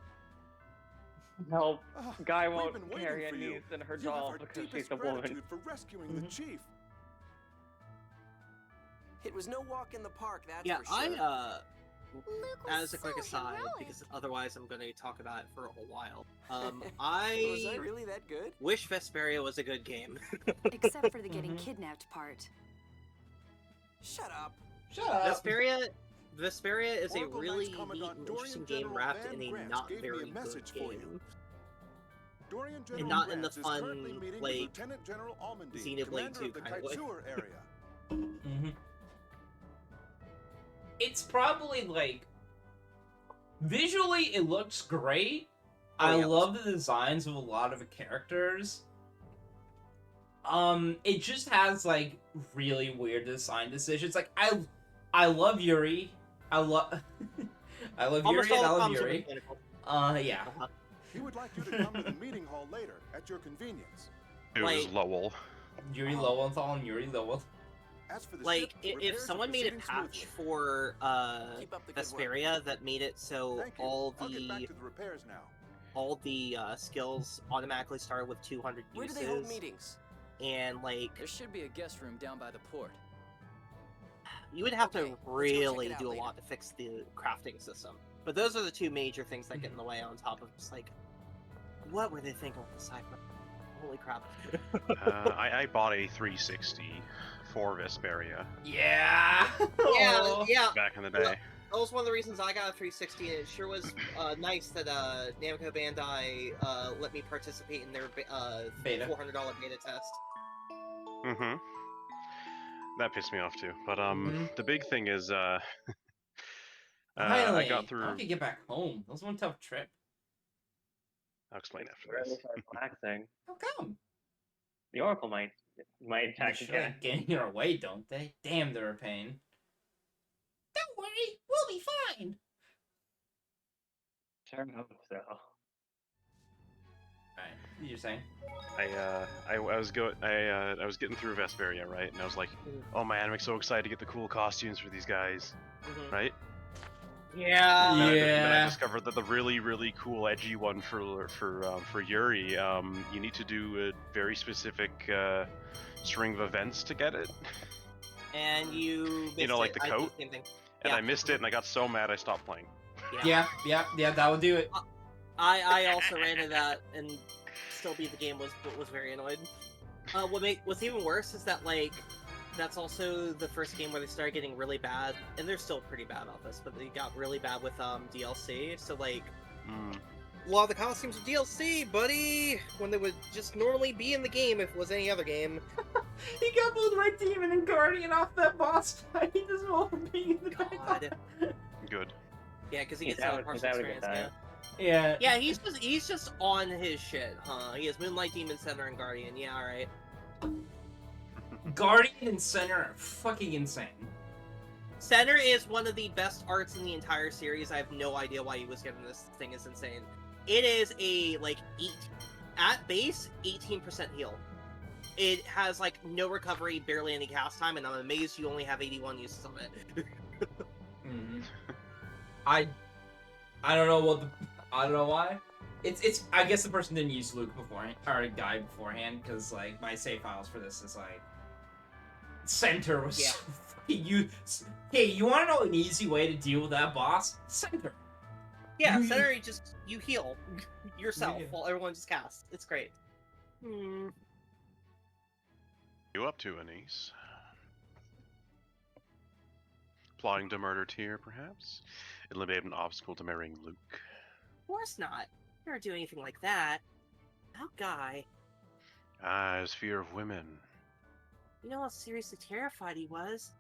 Help. Guy
we've
won't
been waiting
carry
for
a
you.
niece in her
You have
doll
our
because she's
deepest
a woman.
gratitude for rescuing the chief.
It was no walk in the park, that's
Yeah,
for sure.
Luke was
as a quick
so
aside,
heroic.
because otherwise I'm going to talk about it for a while.
Was
I
that really that good?
wish Vesperia was a good game.
Except for the getting kidnapped part.
Shut up.
Shut up.
Vesperia is a
Oracle
really
Knights
neat
Commandant
and
Dorian
interesting game
General
wrapped
Van
in a
Grant
not
gave me a
very good
message for you.
game.
Dorian
And
General
not in the
Grants is
fun,
currently meeting with
like,
Lieutenant General Almondine,
Xenoblade
commander
2
of the
kind of way.
Kaitsur area.
Mm-hmm. It's probably, like... Visually, it looks great. I
yeah.
love the designs of a lot of the characters. It just has, like, really weird design decisions. Like, I love Yuri. I love
Almost
Yuri and I
all the
love
comms are
Yuri.
mechanical.
Yeah.
Uh-huh.
He would like you to come to the meeting hall later, at your convenience.
It was
Like-
Lowell.
Yuri Lowenthal and Yuri Lowell.
As for the
Like,
ship,
if
repairs are
someone made a
proceeding
patch
smoothly.
for
Keep up the good work.
Vesperia that made it so
Thank you.
all
I'll get back
the
to the repairs now.
skills automatically started with 200
Where do
uses,
they hold meetings?
and like
There should be a guest room down by the port.
you would have
Okay,
to
let's go check
really
it out
do a
later.
lot to fix the crafting system. But those are the two major things that get in the way, on top of just like, what were they thinking with the Cypher? Holy crap!
I bought a 360 for Vesperia
Yeah.
yeah.
back in the day.
Well, that was one of the reasons I got a 360, and it sure was nice that Namco Bandai let me participate in their
Beta.
$400 beta test.
Mm-hmm. That pissed me off too. But
Mhm.
the big thing is
Finally,
I got through.
I could get back home. That was one tough trip.
I'll explain after
We're
this.
relaxing.
How come?
The Oracle might attack
They
again.
get in your way, don't they? Damn, they're a pain. Don't worry, we'll be fine.
Sure hope so.
Alright, what you're saying?
I was getting through Vesperia, right? And I was like, oh man, I'm so excited to get the cool costumes for these guys,
Mhm.
right?
Yeah.
Then I discovered that the really, really cool, edgy one for Yuri, you need to do a very specific string of events to get it.
And you missed
know, like
it.
the
I did
coat?
the same thing.
And
Yeah.
I missed it, and I got so mad I stopped playing.
Yeah, that would do it.
I also ran into that and still beat the game. Was very annoyed. What's even worse is that like that's also the first game where they started getting really bad, and they're still pretty bad on this, but they got really bad with DLC. So like a lot of the costumes are DLC, buddy, when they would just normally be in the game if it was any other game.
He got both Red Demon and Guardian off that boss fight as well for being in the
God.
Good.
Yeah, because he
He's
gets
out-
partial
he's out a good
experience
time.
now.
Yeah.
Yeah, he's just on his shit, huh? He has Moonlight Demon Center and Guardian. Yeah, alright.
Guardian and Center are fucking insane.
Center is one of the best arts in the entire series. I have no idea why he was given this. Thing is insane. It is a like at base 18% heal. It has like no recovery, barely any cast time, and I'm amazed you only have 81 uses of it.
I don't know what I don't know why. It's I guess the person didn't use Luke beforehand or Guy beforehand because like my save files for this is like Center was so fucking Hey, you want to know an easy way to deal with that boss? Center.
Yeah, Center you heal yourself
Yeah.
while everyone just casts. It's great.
You up to, Anise? Plotting to murder Tyr, perhaps? Eliminate an obstacle to marrying Luke.
Of course not. Never do anything like that. That guy.
Ah, his fear of women.
You know how seriously terrified he was?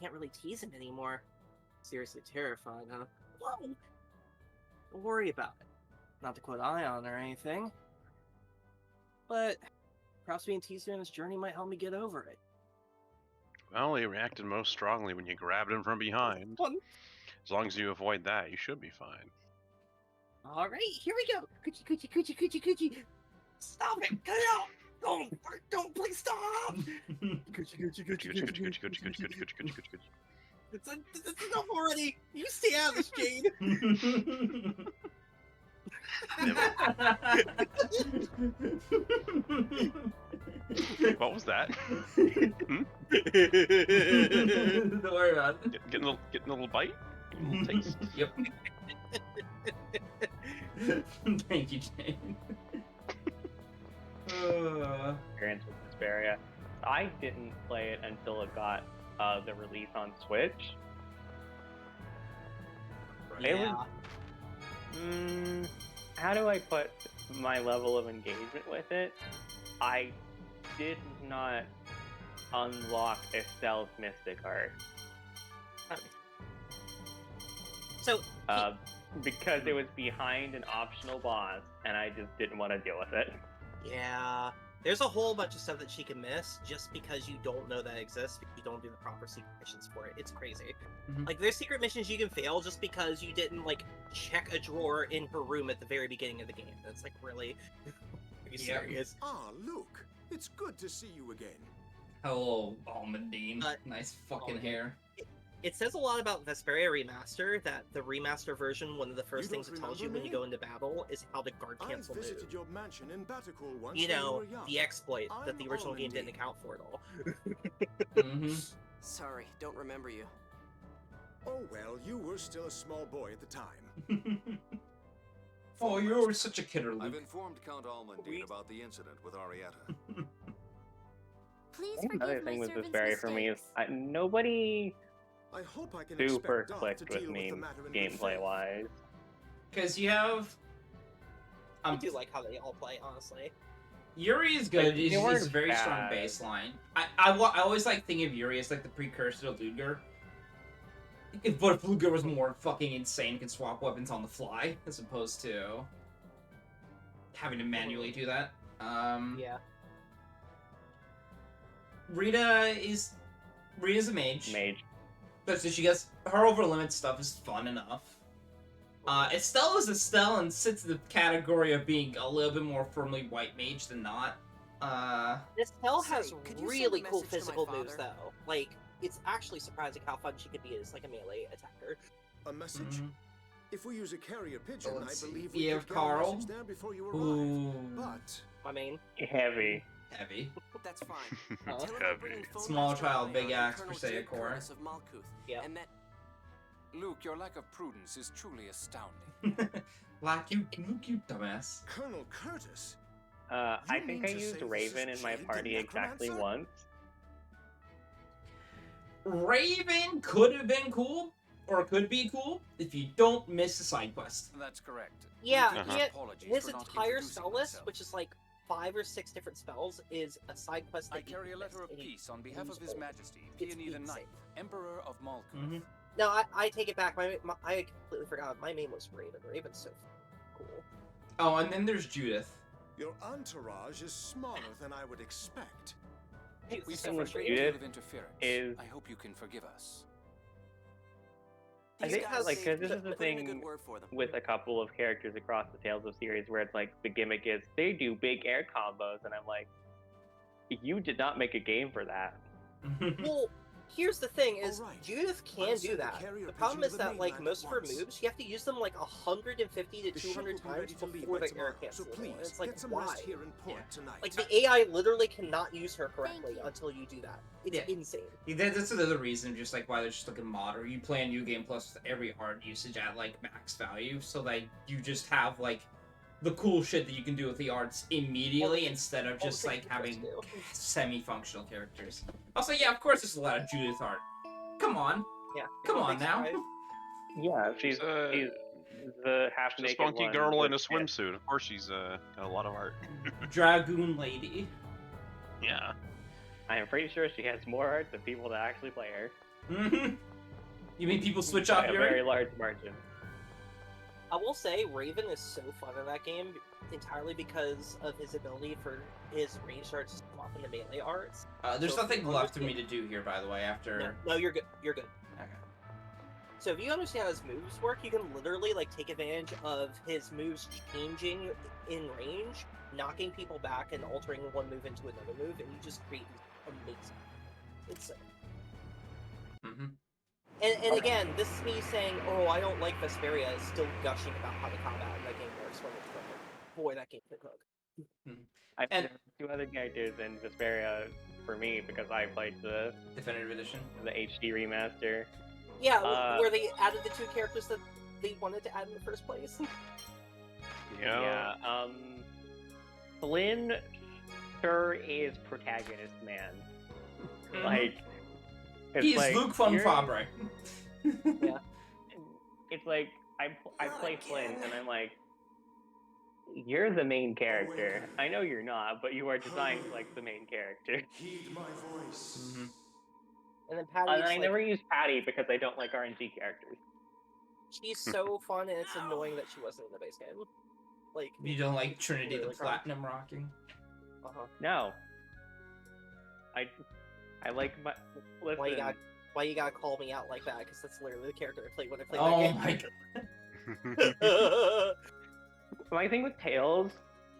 Can't really tease him anymore. Seriously terrified, huh? Whoa! Don't worry about it. Not to quote Ion or anything. But perhaps being teased during this journey might help me get over it.
Well, he reacted most strongly when you grabbed him from behind. As long as you avoid that, you should be fine.
Alright, here we go! Coochie. Stop it! Cut it out! Don't, please stop! Coochie. It's enough already! You stay out of this, Jade!
What was that?
Don't worry about it.
Getting a little bite? Getting a little taste?
Yep. Thank you, Jane.
Experience with Vesperia. I didn't play it until it got the release on Switch. It was, how do I put my level of engagement with it? I did not unlock Estelle's Mystic Art.
So,
because it was behind an optional boss, and I just didn't want to deal with it.
yeah, there's a whole bunch of stuff that she can miss just because you don't know that exists, because you don't do the proper secret missions for it. It's crazy. Like, there's secret missions you can fail just because you didn't, like, check a drawer in her room at the very beginning of the game. That's, like, really... Are you serious?
Ah, Luke, it's good to see you again.
Hello, Almondine. Nice fucking hair.
It says a lot about Vesperia Remaster, that the remaster version, one of the first things it tells you when you go into battle is how to guard cancel move.
Your mansion in Batticool once
You
when
know,
were young.
the exploit that the original game didn't account for at all.
Sorry, don't remember you.
Oh well, you were still a small boy at the time.
Oh, you were such a kidder, Luke.
I've informed Count Almondine about the incident with Arietta.
Please
Another
forgive my
thing with
servant's
Vesperia for me is
mistakes.
nobody
I hope I can
super
expect Doc
clicked
to
with
deal
me
the matter in good
gameplay
faith.
wise.
Because you have...
I do like how they all play, honestly.
Yuri is good.
Like,
He's
they
a
weren't
very strong
bad.
baseline. I always like thinking of Yuri as like the precursor to Ludger. But if Ludger was more fucking insane, can swap weapons on the fly, as opposed to having to manually do that.
Yeah.
Rita's a mage. But so she gets her over limit stuff is fun enough. Estelle is Estelle and sits in the category of being a little bit more firmly white mage than not.
Estelle has
Say, could you send
really
a
cool
message to my
physical moves,
father?
though. Like, it's actually surprising how fun she could be as like a melee attacker.
A message? If we use a carrier pigeon, I
Let's see.
believe
You
we
have
could get a
Carl,
message there before you
who-
arrive. But
I mean,
Heavy.
Heavy.
That's fine.
Huh?
Tell him I'm
Heavy.
bringing phone
Small
master
child,
Ion
big
and
axe,
Colonel
Persea
Jade
core.
Curtis of Malkuth,
Yeah.
and that
Luke, your lack of prudence is truly astounding.
Like you dumbass.
Colonel Curtis?
I
You
think
mean
I
to
used
say this
Raven
is
in my
Jade the
party exactly
Necromancer?
once.
Raven could have been cool, or could be cool, if you don't miss a side quest.
That's correct.
yeah,
Uh-huh.
he had-
Apologies
his
for not
entire
introducing
spell list,
myself.
which is like 5 or 6 different spells, is a side quest that
I carry a letter of
missed, and he
peace on behalf of
moves
His
forward.
Majesty,
It's
Peony the
insane.
Ninth, Emperor of Malkuth.
Mhm.
No, I take it back. I completely forgot. My name was Raven. Raven's so cool.
Oh, and then there's Judith.
Your entourage is smaller than I would expect.
It's
We
so
suffered
frustrating.
Judith
of interference.
is-
I hope you can forgive us.
I
These
think
guys
like
saved
this
me.
is the
Put in a
thing
good word for them.
with a couple of characters across the Tales of series where it's like the gimmick is they do big air combos, and I'm like, you did not make a game for that.
Well, here's the thing: is
Alright.
Judith can
I'll
do
send the
that.
carrier
The problem
pigeon
is
to the
that like
mainland
most of her
at once.
moves, you have to use them like 150 to
The ship
200
will be ready
times
to leave
before
by
the air
tomorrow, so
cancel.
please
It's like
get some
why?
rest here in port tonight.
Like the AI literally cannot use her correctly
you.
until you do that. It's
Yeah.
insane.
That's another reason, just like why there's just like a mod, or you play a new game plus with every art usage at like max value, so that you just have like the cool shit that you can do with the arts immediately instead of just
all the
like
things you're
having
supposed to do.
semi-functional characters. Also, yeah, of course, there's a lot of Judith art. Come on,
Yeah.
come on
Big
now.
surprise.
Yeah, she's
She's
the half
a
naked
spunky
one
girl in a
with- yeah.
swimsuit. Of course, she's got a lot of art.
Dragoon Lady.
Yeah.
I am pretty sure she has more art than people that actually play her.
Mm-hmm. You mean people switch
By
off
a
your
very large margin.
I will say Raven is so fun in that game entirely because of his ability for his range darts to swap into melee arts.
There's
So if
nothing
you
left for me
understand-
to do here, by the way, after...
No, you're good. You're good.
Okay.
So if you understand how his moves work, you can literally like take advantage of his moves changing in range, knocking people back and altering one move into another move, and you just create amazing. It's
Mm-hmm.
and again, this is me saying, oh, I don't like Vesperia, is still gushing about how the combat in that game works when it's cooking. Boy, that game can cook.
I
And-
there are two other characters in Vesperia for me because I played the
Definitive Edition.
HD remaster.
Yeah,
Uh,
where they added the two characters that they wanted to add in the first place.
Yeah.
Flynn sure is protagonist man.
Mhm.
Like it's
He's
like,
Luke von
you're-
Fabre.
It's like I play Flynn and I'm like, you're the main character. I know you're not, but you are designed like the main character.
Heed my voice.
Mm-hmm.
And then Patty,
And I never use Patty because I don't like RNG characters.
she's so fun, and it's annoying that she wasn't in the base game. Like,
You don't like Trinity the
Literally cry.
Platinum Rocking?
uh-huh.
No. I like my listen.
Why you gotta call me out like that? Because that's literally the character I played when I played
Oh
that
my
game.
god.
My thing with Tails,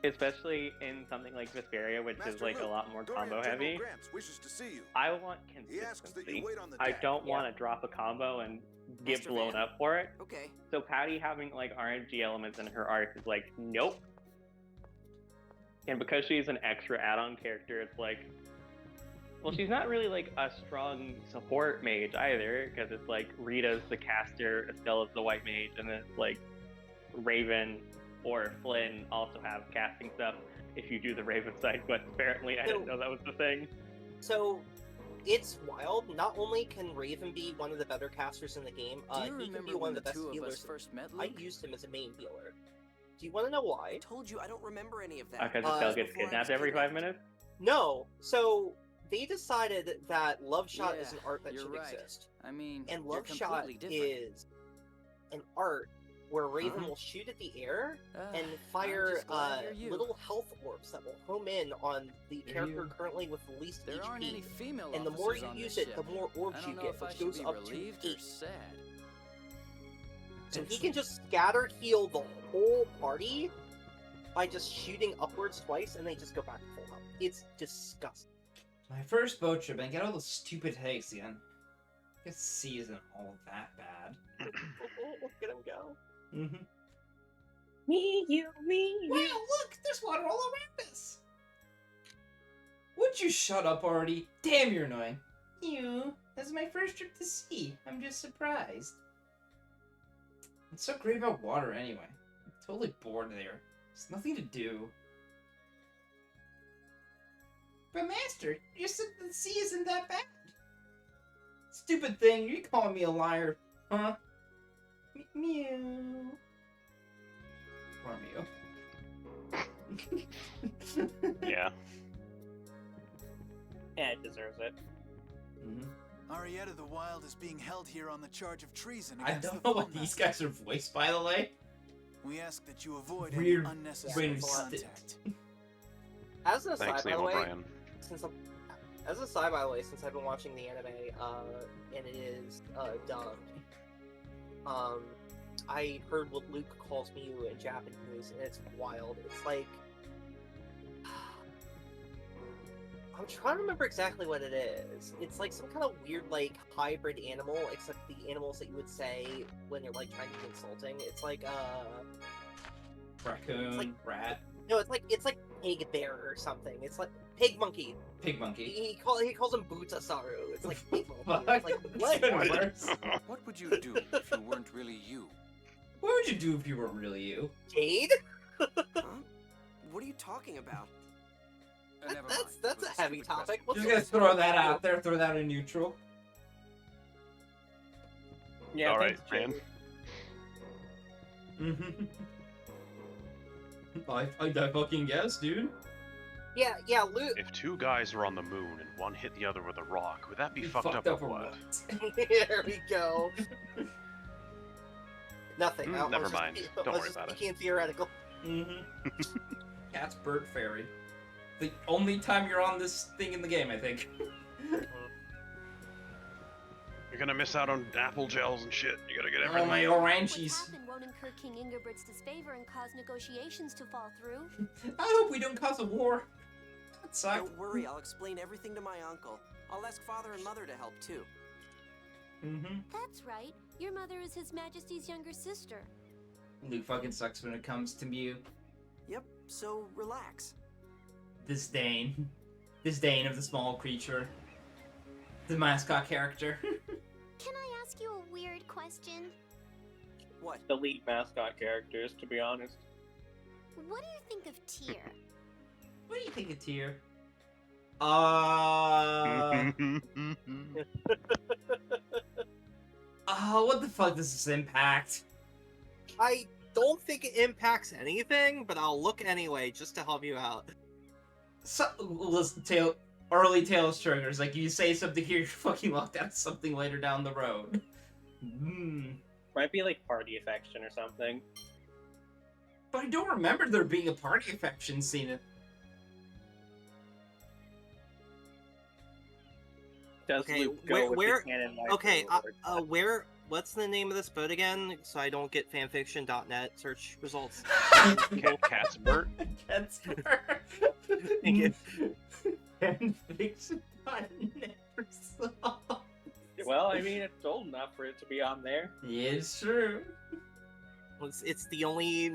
especially in something like Vesperia, which is
Master
like a
Luke,
lot more
Dorian
combo
General
heavy,
Grants wishes to see you.
I want
He asks that
consistency.
you wait on the
I
deck.
don't
Yeah.
want to drop a combo and get
Master
blown
Van.
up for it.
Okay.
So Patty having like RNG elements in her arc is like, nope. And because she's an extra add-on character, it's like, well, she's not really like a strong support mage either, because it's like Rita's the caster, Estella's the white mage, and then it's like Raven or Flynn also have casting stuff if you do the Raven side quest. Apparently, I didn't know that was the thing.
So, it's wild. Not only can Raven be one of the better casters in the game,
Do you
he can
remember
be one
when
of the
the
best
two of us
healers.
first met,
I
Luke?
used him as a main healer. Do you want to know why?
I told you I don't remember any of that.
Because
Uh,
Estelle gets
before I was
kidnapped every 5 minutes.
No. So, they decided that Love Shot is
Yeah,
an art that
you're
should
right.
exist.
I mean,
And
you're
Love Shot
completely different.
is an art where Raven
Uh-huh.
will shoot at the air
Ah,
and
I'm
fire
just glad you're you.
little health orbs that will home in on the character currently with the least
There aren't any
HP.
female
And the more
officers
you
on
use
this
it, the
ship.
more orbs
I
you
don't know
get,
if I
which
should
goes
be
up
relieved
to
or
8.
sad.
So he can just scatter heal the whole party by just shooting upwards twice, and they just go back to full health. It's disgusting.
My first boat trip, and I get all those stupid headaches again. I guess C isn't all that bad.
Look at him go.
Mm-hmm.
Me, you.
Wow, look! There's water all around us! Would you shut up already? Damn, you're annoying. You. This is my first trip to sea. I'm just surprised. What's so great about water anyway? I'm totally bored there. There's nothing to do. But Master, you said the sea isn't that bad. Stupid thing, you calling me a liar, huh? Mew. Poor Mew.
Yeah.
Yeah, it deserves it.
Arietta the Wild is being held here on the charge of treason
I
against
don't
the
know what
Four
these
Masters.
guys are voiced, by the way.
We ask that you avoid
Weird
any unnecessary
ring
contact.
As an
Thanks,
aside, by
Liam
the way,
O'Brien.
since I've been watching the anime, and it is dubbed, I heard what Luke calls Mew in Japanese, and it's wild. It's like, I'm trying to remember exactly what it is. It's like some kind of weird, like, hybrid animal, except the animals that you would say when you're, like, trying to be insulting. It's like,
Raccoon, rat,
no, it's like pig bear or something. It's like pig monkey.
pig monkey.
He calls him Butasaru. It's like pig monkey.
Fuck.
It's like, what?
It's even worse.
What would you do if you weren't really you?
What would you do if you weren't really you?
Jade?
Huh? What are you talking about?
Never mind.
That's
It was
a heavy
stupid
topic.
question.
Just gonna throw that out there, throw that in neutral.
Yeah,
All right,
thanks,
man.
Jade.
I fucking guess, dude.
Yeah, Luke.
If two guys were on the moon and one hit the other with a rock, would that be fucked up or what?
There we go. Nothing. I was
Never
just-
mind.
I
Don't
was
worry
just
about it.
speaking theoretical.
Cat's bird fairy. The only time you're on this thing in the game, I think.
You're gonna miss out on apple gels and shit. You gotta get
Oh,
everything.
my oranges.
What's happened won't incur King Ingerbert's disfavor and cause negotiations to fall through.
I hope we don't cause a war. That sucks.
Don't worry, I'll explain everything to my uncle. I'll ask father and mother to help too.
That's right. Your mother is His Majesty's younger sister.
Luke fucking sucks when it comes to Mew.
Yep, so relax.
Disdain. Disdain of the small creature. The mascot character.
Can I ask you a weird question?
What?
Delete mascot characters, to be honest.
What do you think of Tyr?
What do you think of Tyr? What the fuck does this impact?
I don't think it impacts anything, but I'll look anyway just to help you out.
So, listen, early Tales triggers. Like, you say something here, you're fucking locked out of something later down the road.
Might be like party affection or something.
But I don't remember there being a party affection scene.
Does
Okay,
Luke go with
where?
the canon
Okay,
word?
what's the name of this boat again? So I don't get fanfiction.net search results.
Cat's bird.
Cat's
Thank you.
Fanfiction.net results.
Well, I mean, it's old enough for it to be on there.
It's true.
It's the only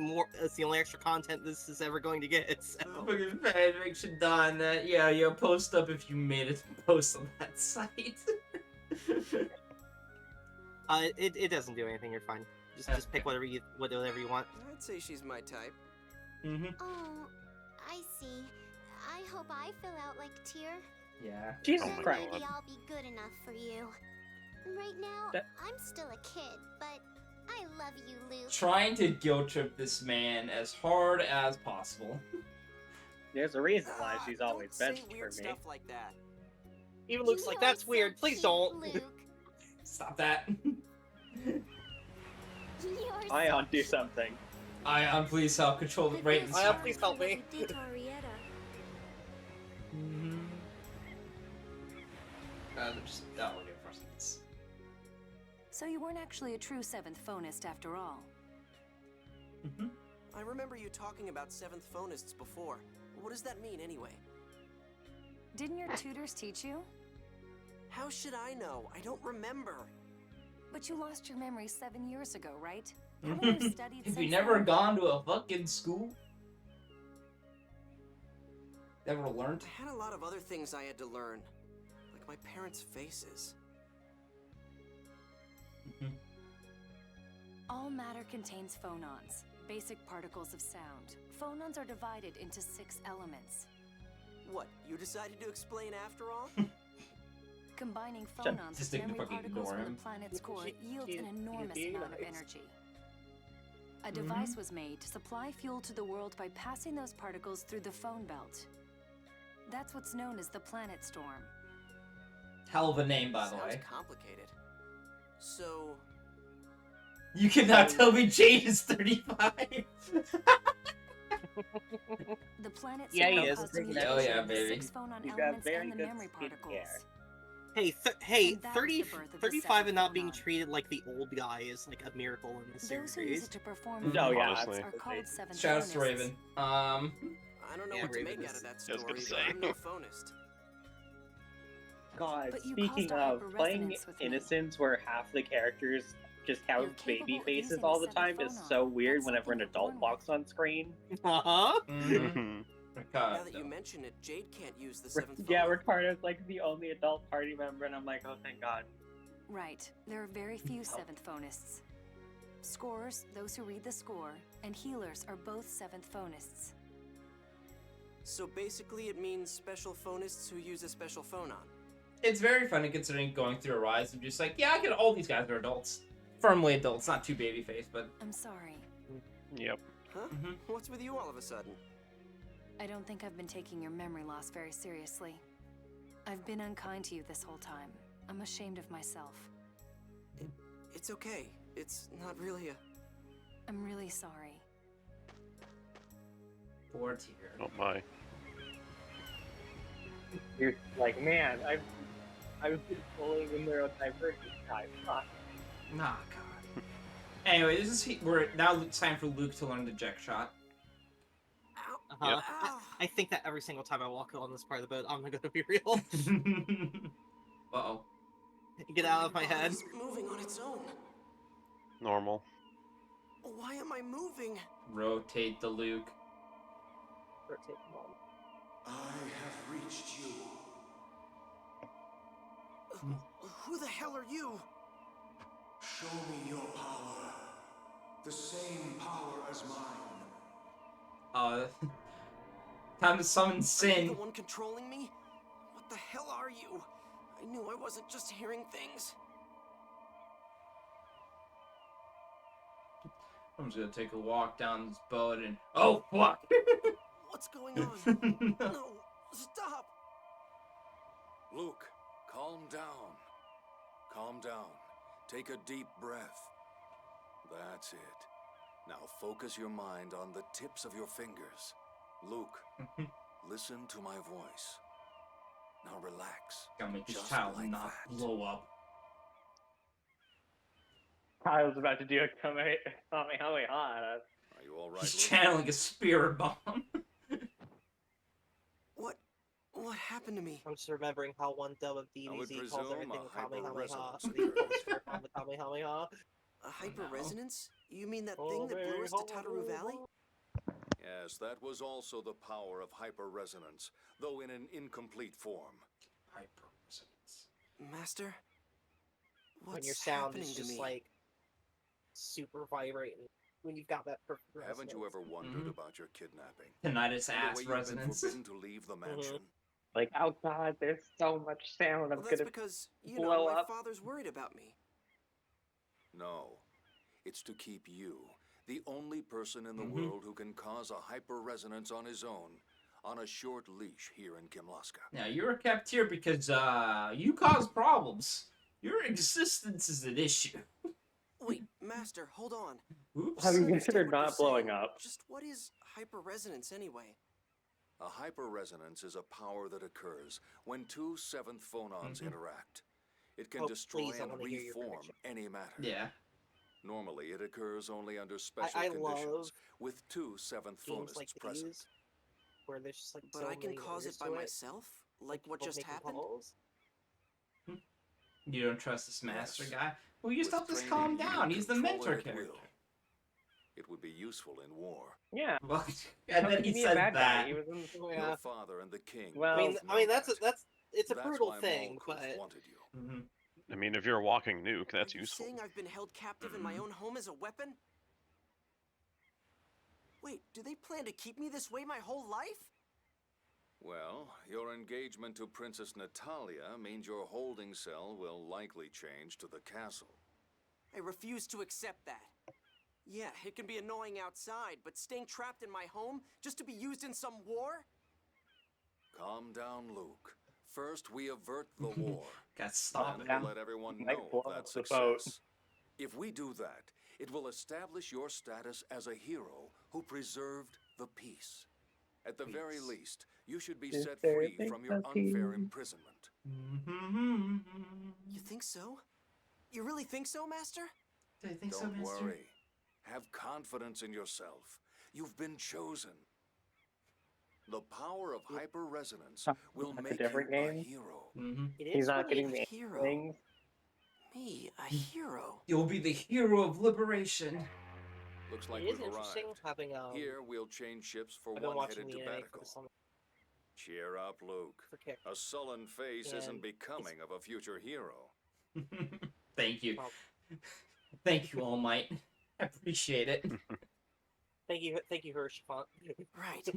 extra content this is ever going to get. So.
Fucking fanfiction.net. Yeah, post up if you made it post on that site.
It doesn't do anything. You're fine. Just pick whatever you want.
I'd say she's my type.
Oh, I see. I hope I fill out like Tyr.
Yeah.
Jesus
Then
Christ.
maybe I'll be good enough for you. Right now, I'm still a kid, but I love you, Luke.
Trying to guilt trip this man as hard as possible.
There's a reason why she's
Don't
always
say
benched
weird
for me.
stuff like that.
Even Luke's like, that's weird. Please don't.
Luke.
Stop that.
You're
Ion, do something.
Ion, please help control the ratings.
Ion, please help me.
So you weren't actually a true 7th phonist after all.
I remember you talking about 7th phonists before. What does that mean anyway?
Didn't your tutors teach you?
How should I know? I don't remember.
But you lost your memory 7 years ago, right? Haven't you studied
Have
since
you never
then?
gone to a fucking school? Never learned?
I had a lot of other things I had to learn. Like my parents' faces.
All matter contains phonons, basic particles of sound. Phonons are divided into 6 elements.
What, you decided to explain after all?
Combining
Just
phonons with
to
memory
fucking
particles
ignore
from
him.
the planet's core yields
he's-
an enormous
he's being
amount of
nice.
energy. A device was made to supply fuel to the world by passing those particles through the phone belt. That's what's known as the planet storm.
Hell of a name, by the
Sounds
way.
complicated. So,
You cannot tell me Jade is 35.
The planet
Yeah, he
storm
is.
caused a
Oh,
mutation
yeah,
of the
baby.
6 phonon
He's got
elements
very
and the
good
memory
skincare.
particles.
Hey,
And that was the
30,
birth of the
35 and
seventh
not being
phonon.
treated like the old guy is like a miracle in the
Those who use
series.
it to perform
Mhm.
Oh, yeah,
Honestly.
are called seventh
Shouts to
phonists.
Raven.
I don't know
Yeah,
what to
Raven
make out
is-
of that
I was
story,
gonna
but
say.
I'm no phonist.
God,
But you
speaking
caused a
of, playing
hyperresonance with me.
Innocence where half the characters just have
You're capable
baby
of
faces
using
all
a
the time
seventh
is
phonon.
so weird
That's
whenever an
something you're
adult
born
walks on screen.
Uh-huh.
Mhm.
Now that you mention it, Jade can't use the seventh
Yeah,
phonon.
Ricardo's like the only adult party member, and I'm like, oh, thank God.
Right. There are very few seventh phonists. Scorers, those who read the score, and healers are both seventh phonists.
So basically, it means special phonists who use a special phonon.
It's very funny considering going through a rise. I'm just like, yeah, I get all these guys are adults. Firmly adults, not too babyface, but.
I'm sorry.
Yep.
Huh?
Mhm.
What's with you all of a sudden?
I don't think I've been taking your memory loss very seriously. I've been unkind to you this whole time. I'm ashamed of myself.
It's okay. It's not really a...
I'm really sorry.
Poor tear.
Oh my.
You're like, man, I've been bullying the neurodivergent type. Fuck.
Nah, God. Anyway, this is now it's time for Luke to learn the jet shot.
Uh-huh. I think that every single time I walk on this part of the boat, I'm gonna be real.
Uh-oh.
Get out of my head.
It's moving on its own.
Normal.
Why am I moving?
Rotate the Luke.
Rotate them all.
I have reached you.
Who the hell are you?
Show me your power. The same power as mine.
Time to summon
Are you
Sin.
the one controlling me? What the hell are you? I knew I wasn't just hearing things.
I'm just gonna take a walk down this boat and. Oh, fuck!
What's going on? No, stop!
Luke, calm down. Calm down. Take a deep breath. That's it. Now focus your mind on the tips of your fingers. Luke, listen to my voice. Now relax.
Gotta make this
Just
child
like
not
that.
blow up.
I was about to do a Kamehameha.
Are you all right,
He's
Luke?
channeling a spirit bomb.
What happened to me?
I'm just remembering how one dub of
I would
DBZ calls
presume
everything
a
a Kamehameha.
hyperresonance
So they call the spirit bomb the Kamehameha.
A hyperresonance? You mean that thing that blew us to Tataru Valley?
Yes, that was also the power of hyperresonance, though in an incomplete form.
Hyperresonance.
Master? What's
When your sound
happening
is
to
just
me?
like super vibrating. When you've got that perfect
Haven't you
resonance.
ever wondered
Mhm.
about your kidnapping?
Tinnitus
And
ass
the way you've been
resonance.
forbidden to leave the mansion?
Like, oh God, there's so much sound. I'm
Well, that's
gonna
because, you
blow
know, my
up.
father's worried about me.
No. It's to keep you, the only person in the
Mhm.
world who can cause a hyperresonance on his own, on a short leash here in Kimlaska.
Now, you were kept here because, you caused problems. Your existence is an issue.
Wait, Master, hold on.
Oops.
Have you
I understand
considered
what you're
not blowing
saying.
up?
Just what is hyperresonance anyway?
A hyperresonance is a power that occurs when two seventh phonons
Mhm.
interact. It can
Oh,
destroy
please, I
and
wanna hear your
reform
prediction.
any matter.
Yeah.
Normally, it occurs only under special
I
conditions,
love
with two seventh
games
phonists
like
present.
these, where there's just like
But
so
I can
many
cause
layers
it by
to
myself? Like what
people
just
making
happened?
calls.
You don't trust this master
Yes.
guy? Well, you just
With
help us
training,
calm
you can
down. He's the
control
mentor
it at will.
character.
It would be useful in war.
Yeah.
Well, and then he
Give me a
says
bad guy.
that.
He was in...
Yeah.
Your father and the king.
Well-
both
I mean
know
that's
that.
it's a
That's
brutal
why
thing,
Malkuth
but
wanted you.
Mm-hmm.
I mean, if you're a walking nuke, that's
Are you
useful.
saying I've been held captive in my own home as a weapon? Wait, do they plan to keep me this way my whole life?
Well, your engagement to Princess Natalia means your holding cell will likely change to the castle.
I refuse to accept that. Yeah, it can be annoying outside, but staying trapped in my home just to be used in some war?
Calm down, Luke. First, we avert the war.
Got stop
Then
it.
we'll let everyone
Might
know
blow
that's
up the boat.
success. If we do that, It will establish your status as a hero who preserved the peace. At the very least, you should be set free from your unfair imprisonment.
You think so? You really think so, Master?
Do you think so,
Don't
Master?
worry. Have confidence in yourself. You've been chosen. The power of hyper-resonance will
That's a
make you
different
a
game?
hero.
It
He's
is
not
really
getting
a
the
hero.
things.
Me, a hero.
You'll be the hero of liberation.
Looks like
It is
we've
interesting
arrived.
having
Here we'll change ships for
I've been watching
one-headed
the anime for
Tobacco.
this one
Cheer up, Luke.
for kick.
A sullen face
And
isn't becoming of a future hero.
Thank you.
Well,
Thank you, All Might. I appreciate it.
thank you, Hirschfont.
Right.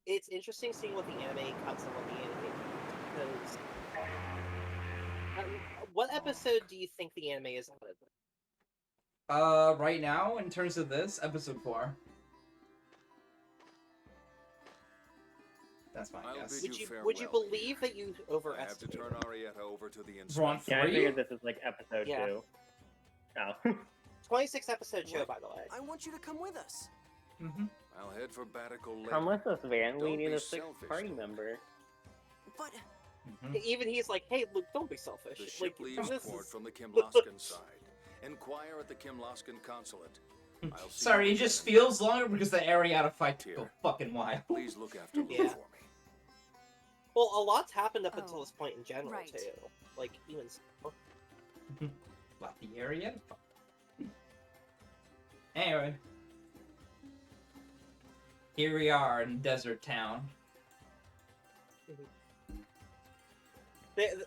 It's interesting seeing what the anime cuts and what the anime because. What episode do you think the anime is on?
Right now, in terms of this, episode 4. That's my
I'll
guess.
bid
Would you
farewell
believe
here.
that you
I have to
overestimated?
turn Arietta over to the
Ron
inspector.
Yeah, I
3?
figured this is like episode
Yeah.
2. Oh.
26 episode show,
What?
by the way.
I want you to come with us.
Mm-hmm.
I'll head for Batical later.
Come with us, Van. We
Don't
need
be
a sixth
selfish,
party
Luke.
member.
But
Mm-hmm.
Even he's like, "Hey, Luke, don't be selfish."
The
Like,
ship leaves
this
port
is-
from the Kimlaskan side. Inquire at the Kimlaskan consulate. I'll see
Sorry,
you
it just
then.
feels longer because the Ariata fight took a
Here.
fucking while.
Please look after Luke
Yeah.
for me.
Well, a lot's happened up
Oh,
until this point in general
right.
too. Like even
Like the Ariata fight. Anyway. Here we are in Desert Town.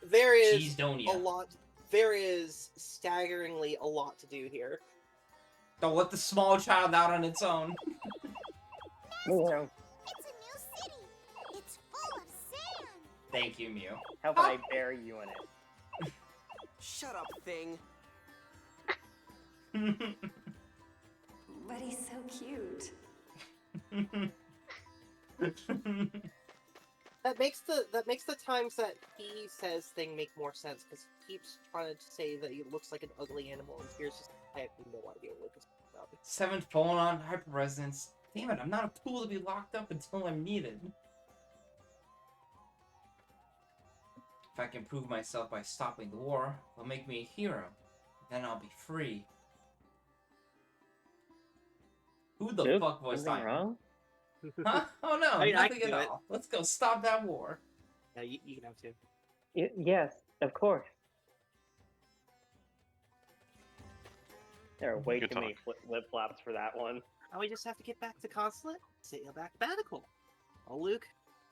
there is
Cheesedonia.
a lot. There is staggeringly a lot to do here.
Don't let the small child out on its own.
It's
Yeah.
a new city. It's full of sand.
Thank you, Mew.
How about I bury you in it?
shut up, thing.
But he's so cute.
That makes the times that he says thing make more sense because he keeps trying to say that he looks like an ugly animal, and here's just I have no idea what this is about.
7th Phonon, hyper resonance. Damn it, I'm not a tool to be locked up until I'm needed. If I can prove myself by stopping the war, it'll make me a hero. Then I'll be free. Who the
Dude,
fuck was
something
that?
wrong?
Huh? Oh no,
I mean, I
nothing
can
at
do it.
all. Let's go stop that war.
Yeah, you can have to.
Yes, of course. There are way
Good
too many flip flops for that one.
Now we just have to get back to consulate, sail back to Batical. Oh, Luke,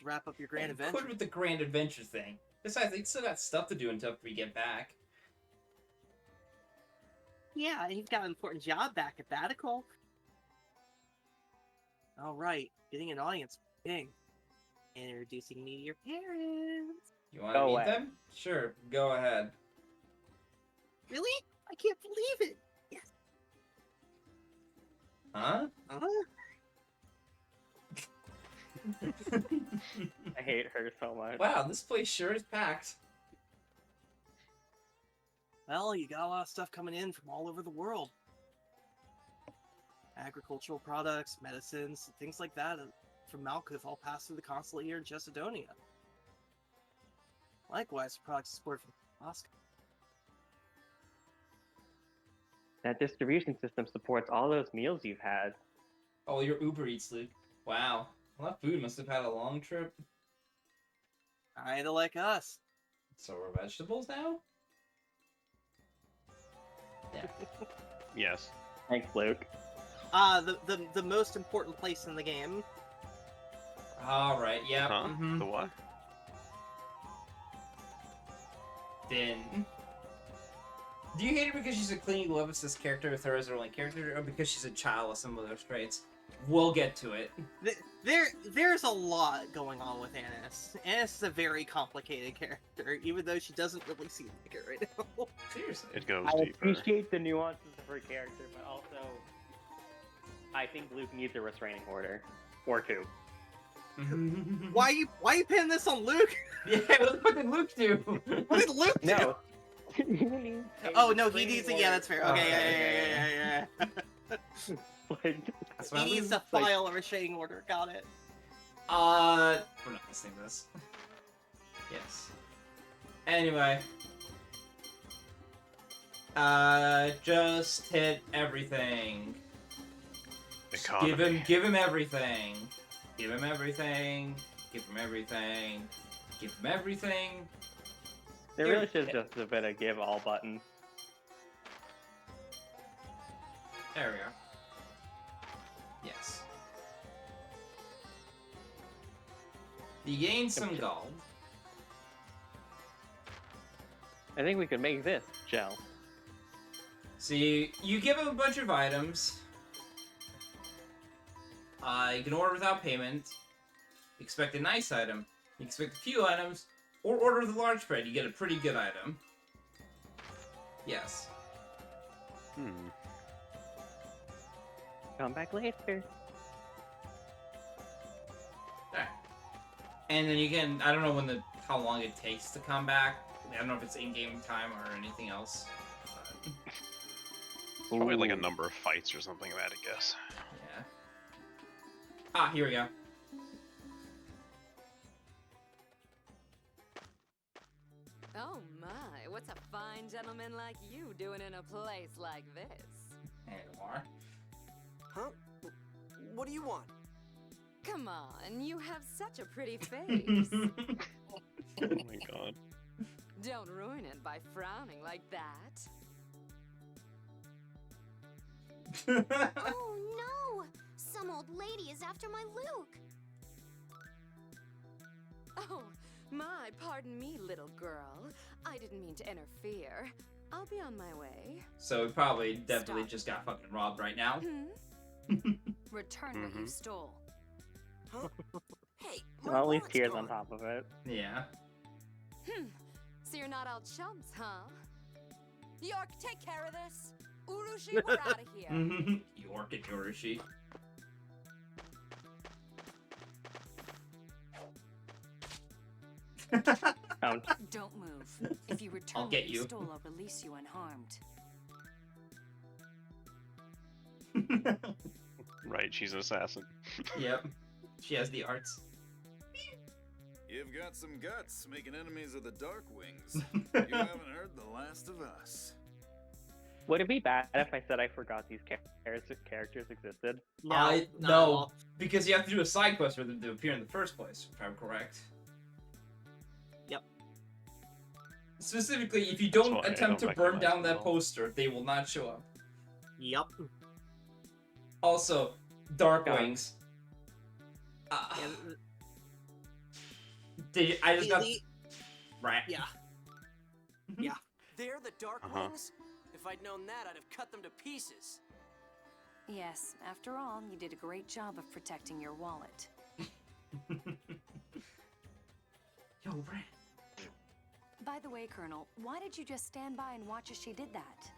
wrap up your grand
Hey,
adventure.
quit with the grand adventure thing. Besides, they still got stuff to do until we get back.
Yeah, he's got an important job back at Batical. All right, getting an audience. Ding. Introducing me to your parents.
You want to
Go
meet
away.
them? Sure, go ahead.
Really? I can't believe it. Yes.
Huh?
I hate her so much.
Wow, this place sure is packed.
Well, you got a lot of stuff coming in from all over the world. Agricultural products, medicines, things like that from Malkuth all pass through the consulate here in Chesedonia. Likewise, products exported from Moscow.
That distribution system supports all those meals you've had.
Oh, your Uber Eats, Luke. Wow. Well, that food must have had a long trip.
Kinda like us.
So we're vegetables now? Yeah.
Yes.
Thanks, Luke.
The most important place in the game.
Alright, yeah.
Huh?
Mm-hmm.
The what?
Din. Do you hate her because she's a clingy Levis' character with her as her only character, or because she's a child with some of those traits? We'll get to it.
There's a lot going on with Annis. Annis is a very complicated character, even though she doesn't really seem like it right now.
Seriously.
It goes
I
deeper.
appreciate the nuances of her character, but also, I think Luke needs a restraining order. Or two.
Why you pinning this on Luke?
Yeah, what did Luke do?
What did Luke do?
No.
Oh no, he needs to. Yeah, that's fair. Okay, yeah.
That's what
He needs to file a restraining order. Got it.
We're not listening to this. Yes. Anyway. Just hit everything.
Economy.
Give him everything. Give him everything. Give him everything. Give him everything.
There really should just have been a give all button.
There we go. Yes. You gain some gold.
I think we could make this gel.
See, you give him a bunch of items. You can order without payment. Expect a nice item. You expect a few items. Or order the large spread. You get a pretty good item. Yes.
Come back later.
There. And then you can, I don't know how long it takes to come back. I don't know if it's in-game time or anything else.
Probably like a number of fights or something like that, I guess.
Yeah. Ah, here we go.
Oh my, what's a fine gentleman like you doing in a place like this?
There you are.
Huh? What do you want?
Come on, you have such a pretty face.
Oh my god.
Don't ruin it by frowning like that.
Oh no! Some old lady is after my Luke.
Oh, my, pardon me, little girl. I didn't mean to interfere. I'll be on my way.
So we probably definitely just got fucking robbed right now.
Return what you stole.
Huh? Hey,
Well, at least tears on top of it.
Yeah.
So you're not all chumps, huh? York, take care of this. Urushi, we're out of here.
York and Urushi.
Don't move. If you return
I'll get
what
you.
stole, I'll release you unharmed.
Right, she's an assassin.
Yep. She has the arts.
You've got some guts making enemies of the Darkwings. You haven't heard the last of us.
Would it be bad if I said I forgot these characters existed?
No, because you have to do a side quest for them to appear in the first place, if I'm correct.
Yep.
Specifically, if you don't
That's why I
attempt
don't
to burn
recognize
down
them
that
all.
poster, they will not show up.
Yep.
Also, Darkwings. I just got... Right.
Yeah. Yeah.
They're the Darkwings? If I'd known that, I'd have cut them to pieces.
Yes, after all, you did a great job of protecting your wallet.
Yo, Ren.
By the way, Colonel, why did you just stand by and watch as she did that?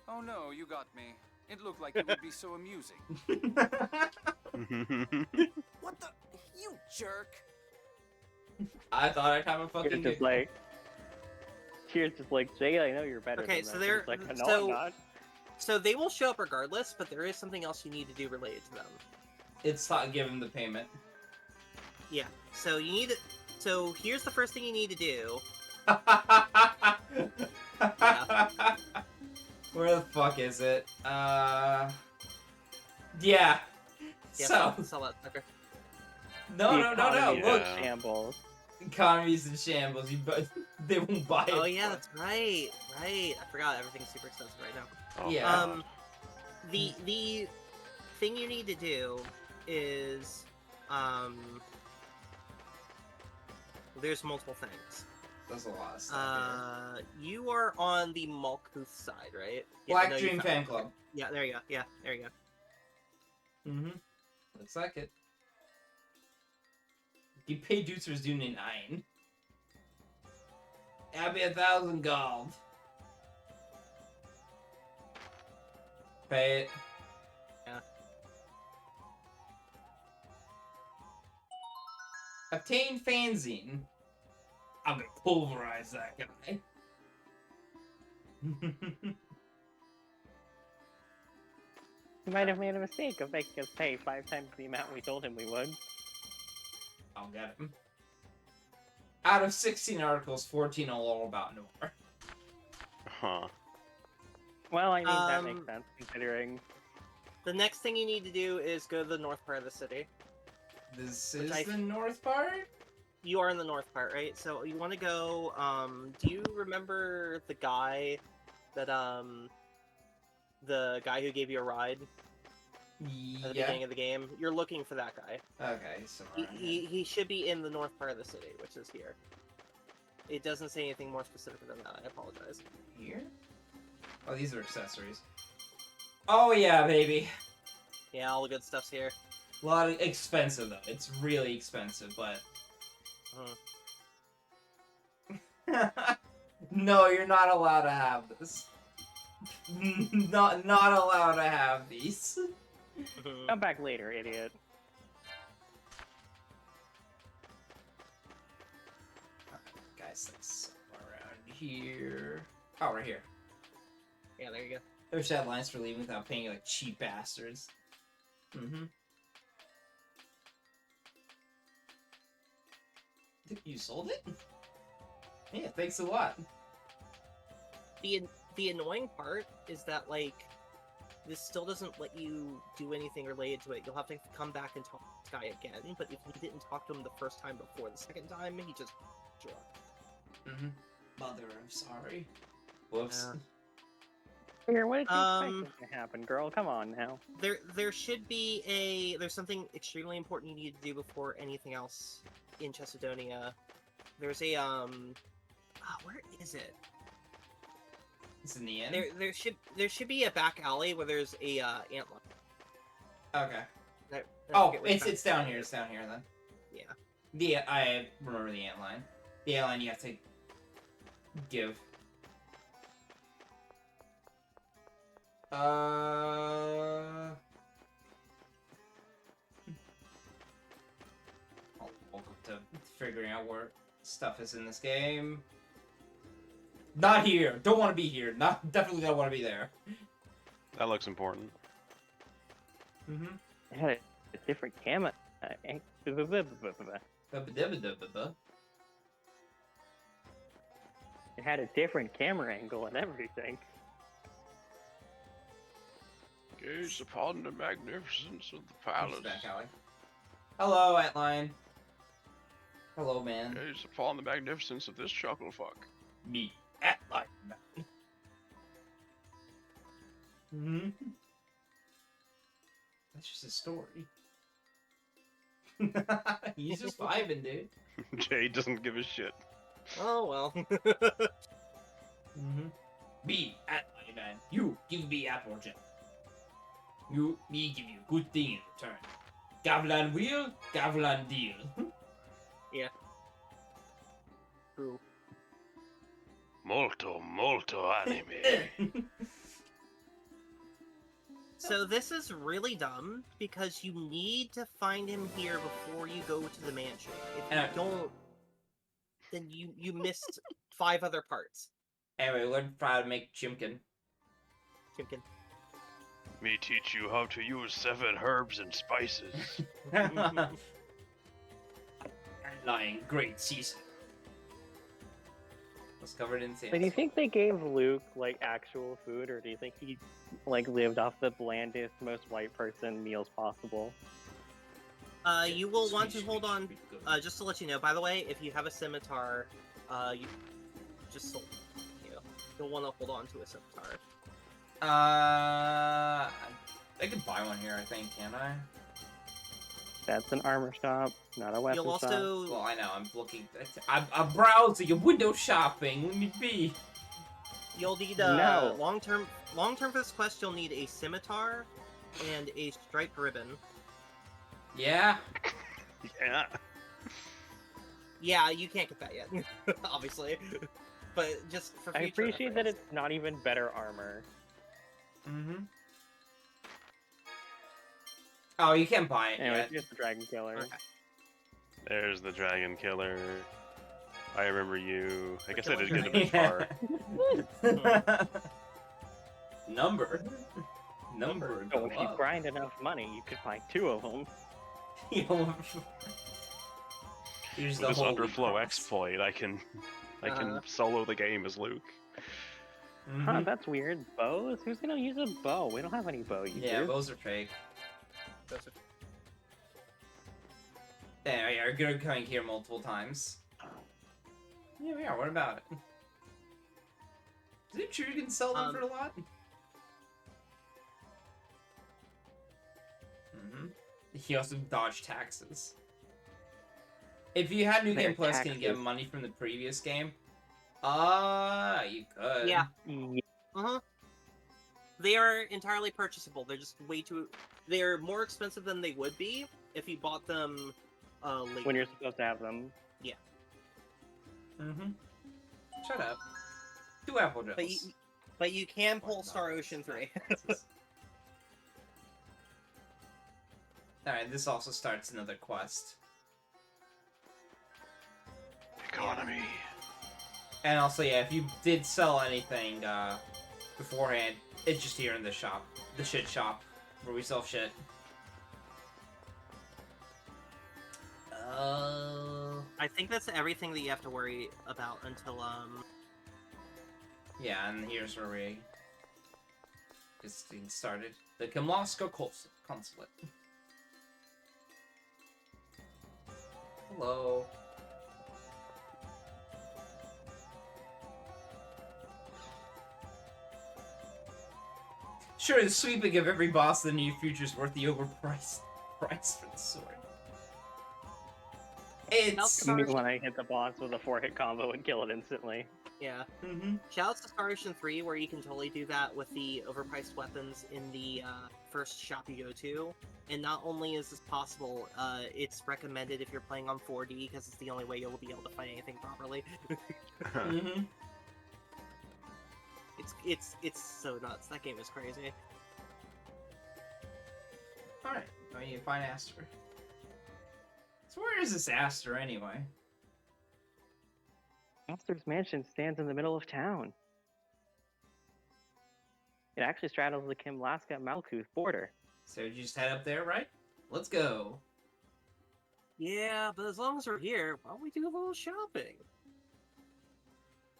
Oh no, you got me. It looked like it would be so amusing.
What the? You jerk!
I thought I'd have a fucking...
Tears just like... Tears just like, Jay, I know you're better
Okay,
than
so
this.
they're
It's like, no,
so
I'm not.
so they will show up regardless, but there is something else you need to do related to them.
It's not give him the payment.
Yeah. So you need to. So here's the first thing you need to do.
Where the fuck is it? Yeah.
Yeah,
So
sell that sucker.
no.
Economy
Look,
is shambles.
economy's in shambles. They won't buy it.
Oh yeah, that's right. Right. I forgot everything's super expensive right now.
Oh,
Yeah.
The thing you need to do is there's multiple things.
That's a lot of stuff.
You are on the Malkuth side, right?
Black
I know you
Dream
found
Fan
it.
Club.
Yeah, there you go. Yeah, there you go.
Mm-hmm. Looks like it. You pay Dutzer's due 9. That'd be 1,000 gold. Pay it.
Yeah.
Obtain fanzine. I'm gonna pulverize that guy.
He might have made a mistake of making us pay 5 times the amount we told him we would.
I'll get him. Out of 16 articles, 14 are all about Noir.
Huh.
Well, I mean, that makes sense, considering...
The next thing you need to do is go to the north part of the city.
This is the north part?
You are in the north part, right? So you want to go, do you remember the guy that, the guy who gave you a ride at the beginning of the game? You're looking for that guy.
Okay, so...
He should be in the north part of the city, which is here. It doesn't say anything more specific than that, I apologize.
Here? Oh, these are accessories. Oh yeah, baby.
Yeah, all the good stuff's here.
A lot of expensive though. It's really expensive, but no, you're not allowed to have this. not allowed to have these.
Come back later, idiot.
Guys, like somewhere around here. Oh, right here.
Yeah, there you go.
I wish I had lines for leaving without paying you like cheap bastards. You sold it? Yeah, thanks a lot.
The annoying part is that, like, this still doesn't let you do anything related to it. You'll have to come back and talk to this guy again, but if you didn't talk to him the first time before the second time, he just...
Mother, I'm sorry. Whoops.
Here, what did you expect was gonna happen, girl? Come on now.
There should be there's something extremely important you need to do before anything else in Chesedonia. There's a where is it?
It's in the end.
There should be a back alley where there's a antlion.
Okay.
I
It's down here. It's down here then.
Yeah.
I remember the antline. The antline you have to give. I'll welcome to figuring out where stuff is in this game. Not here. Don't want to be here. Definitely don't want to be there.
That looks important.
It had a different camera. It had a different camera angle and everything.
Gaze upon the magnificence of the palace.
Back alley. Hello, Antline. Hello, man.
Gaze upon the magnificence of this chuckle fuck.
Me, Antline, man. That's just a story. He's just vibing, dude.
Jay doesn't give a shit.
Oh well.
Me, Antline, man. You give me Applejack. Me give you good thing in return. Gavlan wheel, Gavlan deal.
Yeah. True.
Molto anime.
So this is really dumb because you need to find him here before you go to the mansion. If you don't, then you missed 5 other parts.
Anyway, learn how to make chimkin.
Chimkin.
Me teach you how to use 7 herbs and spices.
Lying, great season. Was covered in sand.
So do you think they gave Luke, like, actual food, or do you think he, like, lived off the blandest, most white person meals possible?
You will want to hold on, just to let you know, by the way, if you have a scimitar, you just sold it. You'll want to hold on to a scimitar.
I could buy one here, I think, can't I?
That's an armor shop, not a weapon shop.
Well, I know, I'm looking... I'm browsing, I'm window shopping, let me be.
You'll need, long-term for this quest, you'll need a scimitar and a striped ribbon.
Yeah?
Yeah.
Yeah, you can't get that yet, obviously. But just for future
I appreciate that
reference.
it's not even better armor.
Oh, you can't buy it
Anyway,
yet.
here's the Dragon Killer.
Okay.
There's the dragon killer. I remember you. I guess I did get a bit far.
Number.
So if you grind enough money, you could buy 2 of them.
Here's
With
the
this
Holy
underflow
Cross.
exploit, I can solo the game as Luke.
Huh, that's weird. Bows? Who's gonna use a bow? We don't have any bow users.
Yeah, bows are fake. There we are. Good coming here multiple times. Yeah, we are. What about it? Is it true you can sell them for a lot? He also dodged taxes. If you had New Game Plus, can you get money from the previous game? You could.
Yeah. They are entirely purchasable. They're just way too. They're more expensive than they would be if you bought them later.
When you're supposed to have them.
Yeah.
Shut up. 2 apple gels.
But you can pull Star Ocean 3.
Alright, this also starts another quest.
Economy.
And also, yeah, if you did sell anything beforehand, it's just here in the shop. The shit shop, where we sell shit.
I think that's everything that you have to worry about until,
Yeah, and here's where we get things started. The Kimloska Consulate. Hello. Sure, the sweeping of every boss in the near future is worth the overpriced price for the sword. It's
You mean when I hit the boss with a 4-hit combo and kill it instantly.
Yeah. Shoutouts to Star Ocean 3, where you can totally do that with the overpriced weapons in the first shop you go to. And not only is this possible, it's recommended if you're playing on 4D, because it's the only way you'll be able to fight anything properly. It's so nuts. That game is crazy.
Alright, I need to find Aster. So where is this Aster anyway?
Aster's mansion stands in the middle of town. It actually straddles the Kimlaska-Malkuth border.
So you just head up there, right? Let's go.
Yeah, but as long as we're here, why don't we do a little shopping?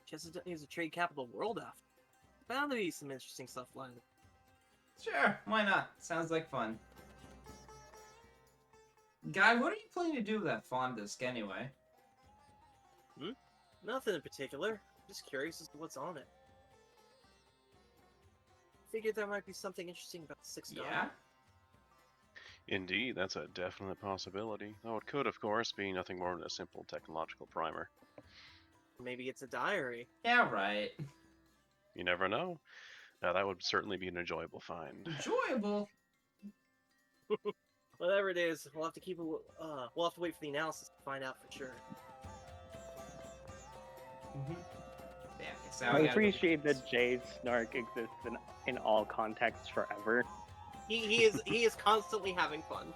Chesapeake is a trade capital world after. Bound to be some interesting stuff lined up.
Sure, why not? Sounds like fun. Guy, what are you planning to do with that fawn disc anyway?
Nothing in particular. Just curious as to what's on it. Figured there might be something interesting about the 6
Yeah?
Indeed, that's a definite possibility. Though it could, of course, be nothing more than a simple technological primer.
Maybe it's a diary.
Yeah, right.
You never know. Now, that would certainly be an enjoyable find.
Enjoyable?
Whatever it is, we'll have to keep we'll have to wait for the analysis to find out for sure.
Yeah, so
I appreciate that Jay's snark exists in all contexts forever.
He is constantly having fun.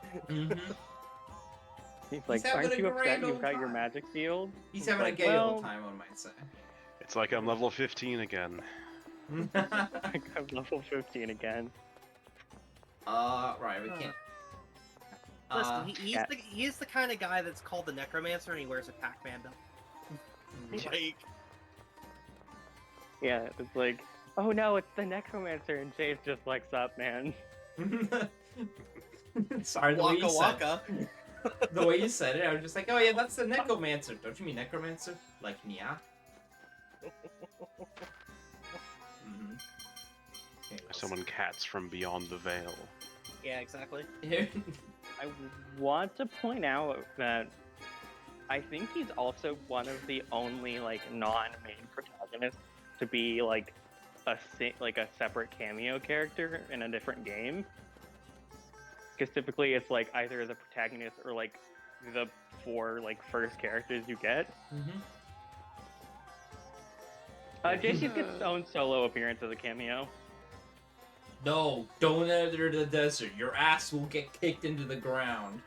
He's like,
having
aren't
a
you upset
grand
you've
old
got your
time.
magic field?
He's
It's
having
like,
a gay
well,
old time, one might say.
It's like I'm level 15 again.
I'm level 15 again.
Right, we can't.
Listen, he's the kind of guy that's called the Necromancer and he wears a Pac-Man belt. Like,
Yeah, it's like, oh no, it's the Necromancer, and Jay's just like, sup, man.
Sorry, the way you
Waka
said the way you said it, I was just like, oh yeah, that's the Necromancer. Don't you mean Necromancer? Like, yeah.
Someone cats from beyond the veil.
yeah, exactly.
I want to point out that I think he's also one of the only like non-main protagonists to be like a separate cameo character in a different game. Because typically it's like either the protagonist or like the 4 like first characters you get. Jace gets his own solo appearance as a cameo.
No, don't enter the desert. Your ass will get kicked into the ground.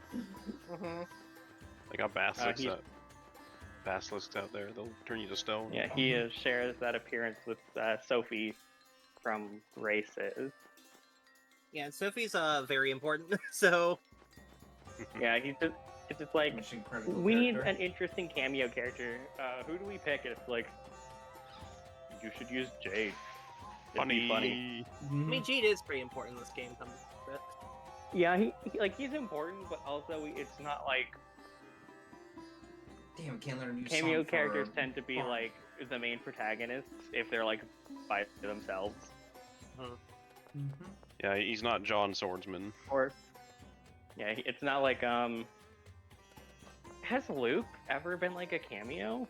They got Bass 6 up. basilisks out there. They'll turn you to stone.
Yeah, he shares that appearance with Sophie from Races.
Yeah, and Sophie's very important. So
Yeah, it's just like
Mission critical
we need
character.
an interesting cameo character. Who do we pick? It's like you should use Jade. It'd be funny.
I mean, Jade is pretty important in this game. But
Yeah, he's important, but also it's not like
Damn, can't learn a new
cameo
song for
characters tend to be
Bard.
like the main protagonists if they're like by themselves.
Yeah, he's not John Swordsman.
Or yeah, it's not like Has Luke ever been like a cameo?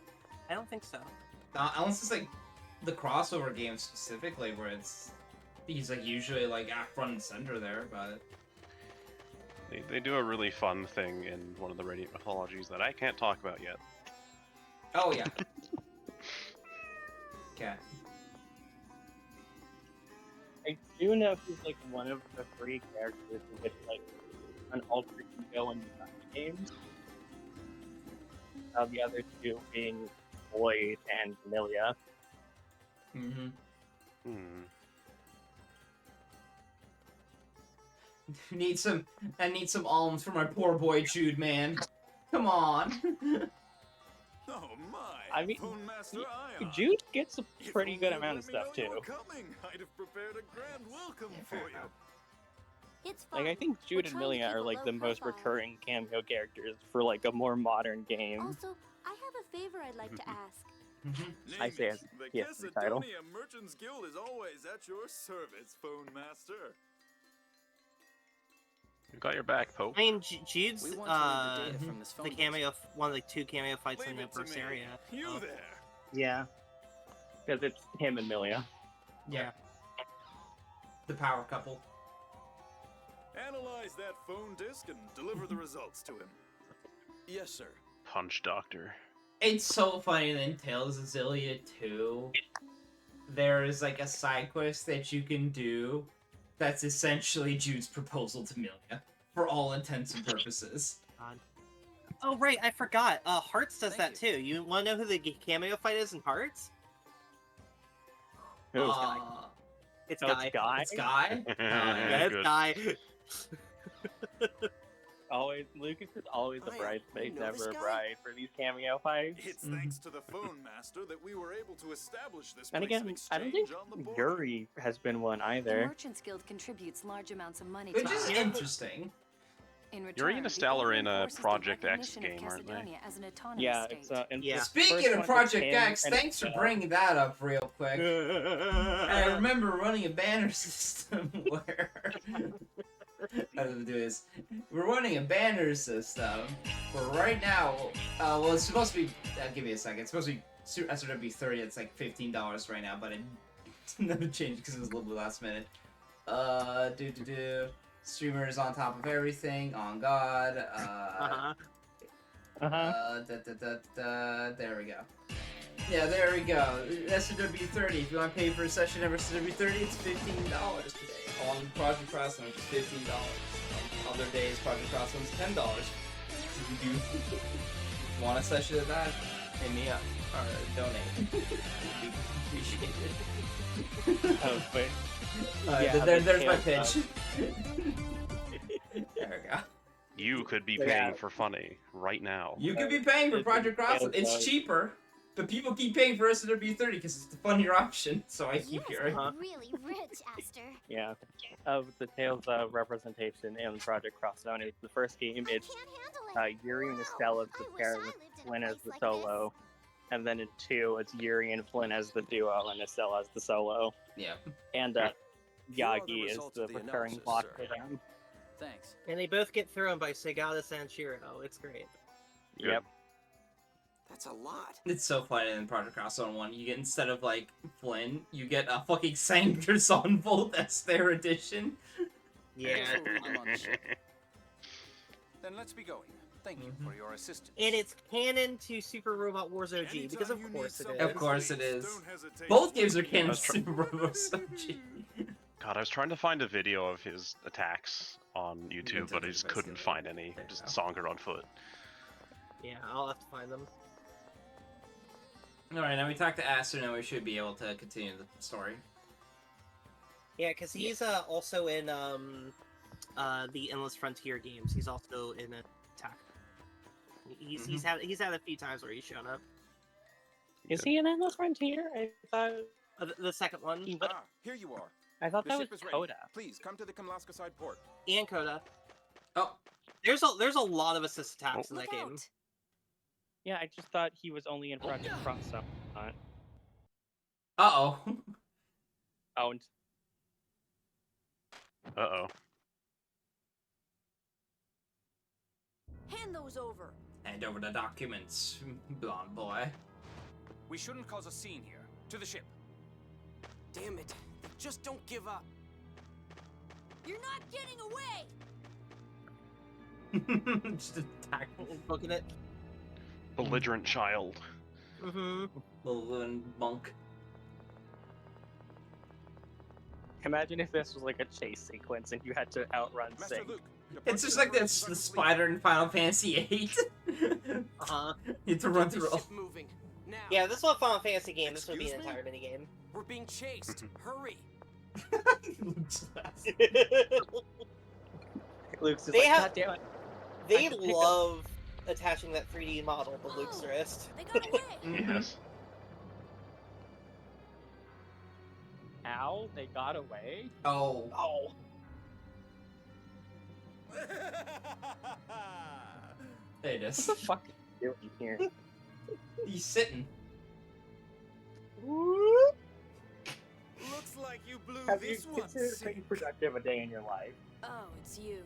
I don't think so.
Unless it's like the crossover games specifically, where he's like usually like at front and center there, but
They do a really fun thing in one of the Radiant mythologies that I can't talk about yet.
oh yeah. Okay.
I do know he's like one of the 3 characters who gets like an alter ego in the games. The other 2 being Boyd and Milia.
Mm-hmm. I need some alms for my poor boy Jude, man. Come on.
Oh my!
I mean,
Phone Master Ion.
Jude gets a
If
pretty
only
good
you'd
amount
let
of
me know
stuff
you
too.
were coming, I'd have prepared a grand welcome for you.
It's fine.
Like I think
We're
Jude and
trying to
Milia
keep
are
a
like
low
the most
profile.
recurring cameo characters for like a more modern game.
Also, I have a favor I'd like to ask.
I say as
The
yes, the title.
Cassidonia Merchants Guild is always at your service, Phone Master.
We've got your back, Pope.
I mean, Jude's
We want to read the data from this phone
the cameo, one of the 2 cameo fights in
Leave
the
it to
first
me.
area.
You
Oh.
there?
Yeah, because it's him and Milia.
Yeah. The power couple.
Analyze that phone disc and deliver the results to him.
Yes, sir.
Punch Doctor.
It's so funny that in Tales of Xillia 2, there is like a side quest that you can do that's essentially Jude's proposal to Milia, for all intents and purposes.
Oh right, I forgot. Hearts does that too. You want to know who the cameo fight is in Hearts?
Who?
It's
Oh,
Guy.
it's Guy?
It's Guy?
Yeah, it's
Good.
Guy.
Always, Lucas is always a
Ryan,
bridesmaid,
you know this
never a
guy?
bride for these cameo fights.
It's thanks to the Phone Master that we were able to establish this
And
place of
again, I don't
exchange
think
on the border.
Yuri has been one
The
either.
Merchants Guild contributes large amounts of money
Which
to
is
our
interesting.
In
Yuri
return,
and
the
Estelle are
Guild
in a
reinforces the
Project X
recognition of
game, aren't they?
Cassidonia as an autonomous
Yeah,
state.
it's in
Yeah.
the
Speaking
first
of
one,
Project
it's
X,
him and
thanks for
Estelle.
bringing that up real quick. I remember running a banner system where how do we do this? We're running a banner system where right now, well, it's supposed to be. Give me a second. It's supposed to be SRW 30. It's like $15 right now, but it never changed because it was a little bit last minute. Streamers on top of everything. On God. There we go. Yeah, there we go. SW 30. If you want to pay for a session of SW 30, it's $15 today. On Project Crossland, it's $15. On other days, Project Crossland's $10. If you do want a session of that, hit me up or donate. It'd be appreciated.
Oh, wait.
Alright, there's my pitch. There we go.
You could be
Yeah.
paying for funny right now.
You could be paying for
It's
Project Crossland.
Tales
It's
of-
cheaper, but people keep paying for SW 30 because it's the funnier option. So I
You
keep
must
hearing.
be really rich, Aster.
Yeah, of the Tales of representation in Project Crosszone. It's the first game.
I
It's
can't handle it.
Yuri and
Wow,
Estelle as the
I wish
pair
I
with
lived in a
Flynn as
place
the
like
solo. And then in 2, it's Yuri and Flynn as the duo and Estelle as the solo.
Yeah.
And
Here are the
Yagi is
results
the
of the
recurring
analysis,
block
sir.
for them.
Thanks.
And they both get thrown by Segata Sanshiro. It's great.
Good.
Yep.
That's a lot.
It's so funny in Project Crosszone 1. You get, instead of like Flynn, you get a fucking Sanderson Volt. That's their edition.
Yeah.
I'm on the ship. Then let's be going. Thank you for your assistance.
And it's canon to Super Robot Wars OG, because of
Anytime you
course
need
it is.
Of course it
please
is.
don't hesitate
Both
to
games are
let me
canon
know.
to Super Robo Sochi.
God, I was trying to find a video of his attacks on YouTube, but I just couldn't find any. Just Songer on foot.
Yeah, I'll have to find them.
Alright, now we talked to Aster, now we should be able to continue the story.
Yeah, because he's also in the Endless Frontier games. He's also in Attack. He's had a few times where he's shown up.
Is he in Endless Frontier? I thought
the second one.
Here you are.
I thought
The
that was
ship is ready.
Coda.
Please come to the Kamlaska side port.
And Coda.
Oh,
there's a lot of assist attacks in that game.
Yeah, I just thought he was only in Project Cross. So not.
Uh-oh.
Oh. And...
Uh-oh.
Hand those over.
Hand over the documents, blonde boy.
We shouldn't cause a scene here. To the ship. Damn it. Just don't give up.
You're not getting away!
Just attack.
Booking it.
Belligerent child.
Mm-hmm.
Little monk.
Imagine if this was like a chase sequence and you had to outrun Sing.
It's just like the spider in Final Fantasy VIII.
Uh-huh.
You have to run through all.
Moving. Now.
Yeah, this is a Final Fantasy game. This would be an entire minigame.
We're being chased. Hurry.
Luke's just
They
like,
have-
God damn it.
They
I can pick up-
love attaching that 3D model to Luke's wrist.
They got away!
Yes.
Ow, they got away?
Oh.
Oh.
There it is.
What the fuck are you doing here?
He's sitting.
Looks like you blew
Have you
this one.
considered pretty productive a day in your life?
Oh, it's you.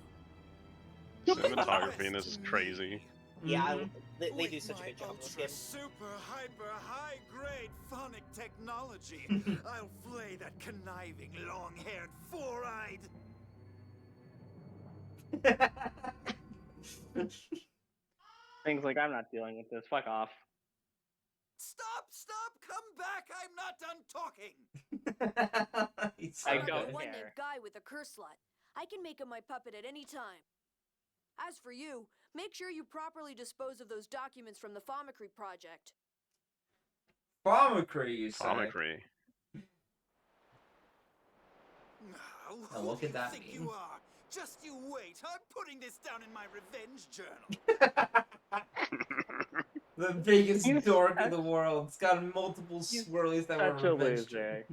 Cinematography in this is crazy.
Yeah, they
With
do such a
my
good job with this
ultra
game.
super hyper high grade phonic technology, I'll flay that conniving, long-haired, four-eyed.
Things like, I'm not dealing with this, fuck off.
Stop! Come back! I'm not done talking.
He's
I
so
don't
good.
One
care.
named Guy with a curse slot. I can make him my puppet at any time. As for you, make sure you properly dispose of those documents from the Thaumacrie project.
Thaumacrie, you say?
Thaumacrie.
Now,
Now
who
look
do
at that
you think
meme.
you are? Just you wait. I'm putting this down in my revenge journal.
The biggest dork in the world. It's got multiple swirlies that
Such
were
a
revenge.
loser.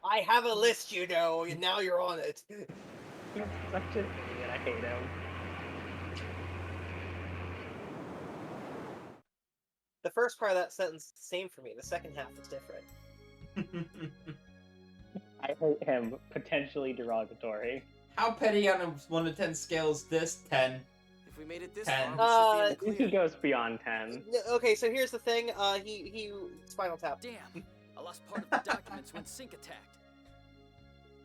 I have a list, you know, and now you're on it.
He's such an idiot, I hate him.
The first part of that sentence, same for me. The second half is different.
I hate him. Potentially derogatory.
How petty on a 1 to 10 scale is this? 10.
If we made it this
10.
far, we
I
should be in
think
the
he
clear.
goes beyond 10.
Okay, so here's the thing. He Spinal Tap.
Damn, I lost part of the documents when Sync attacked.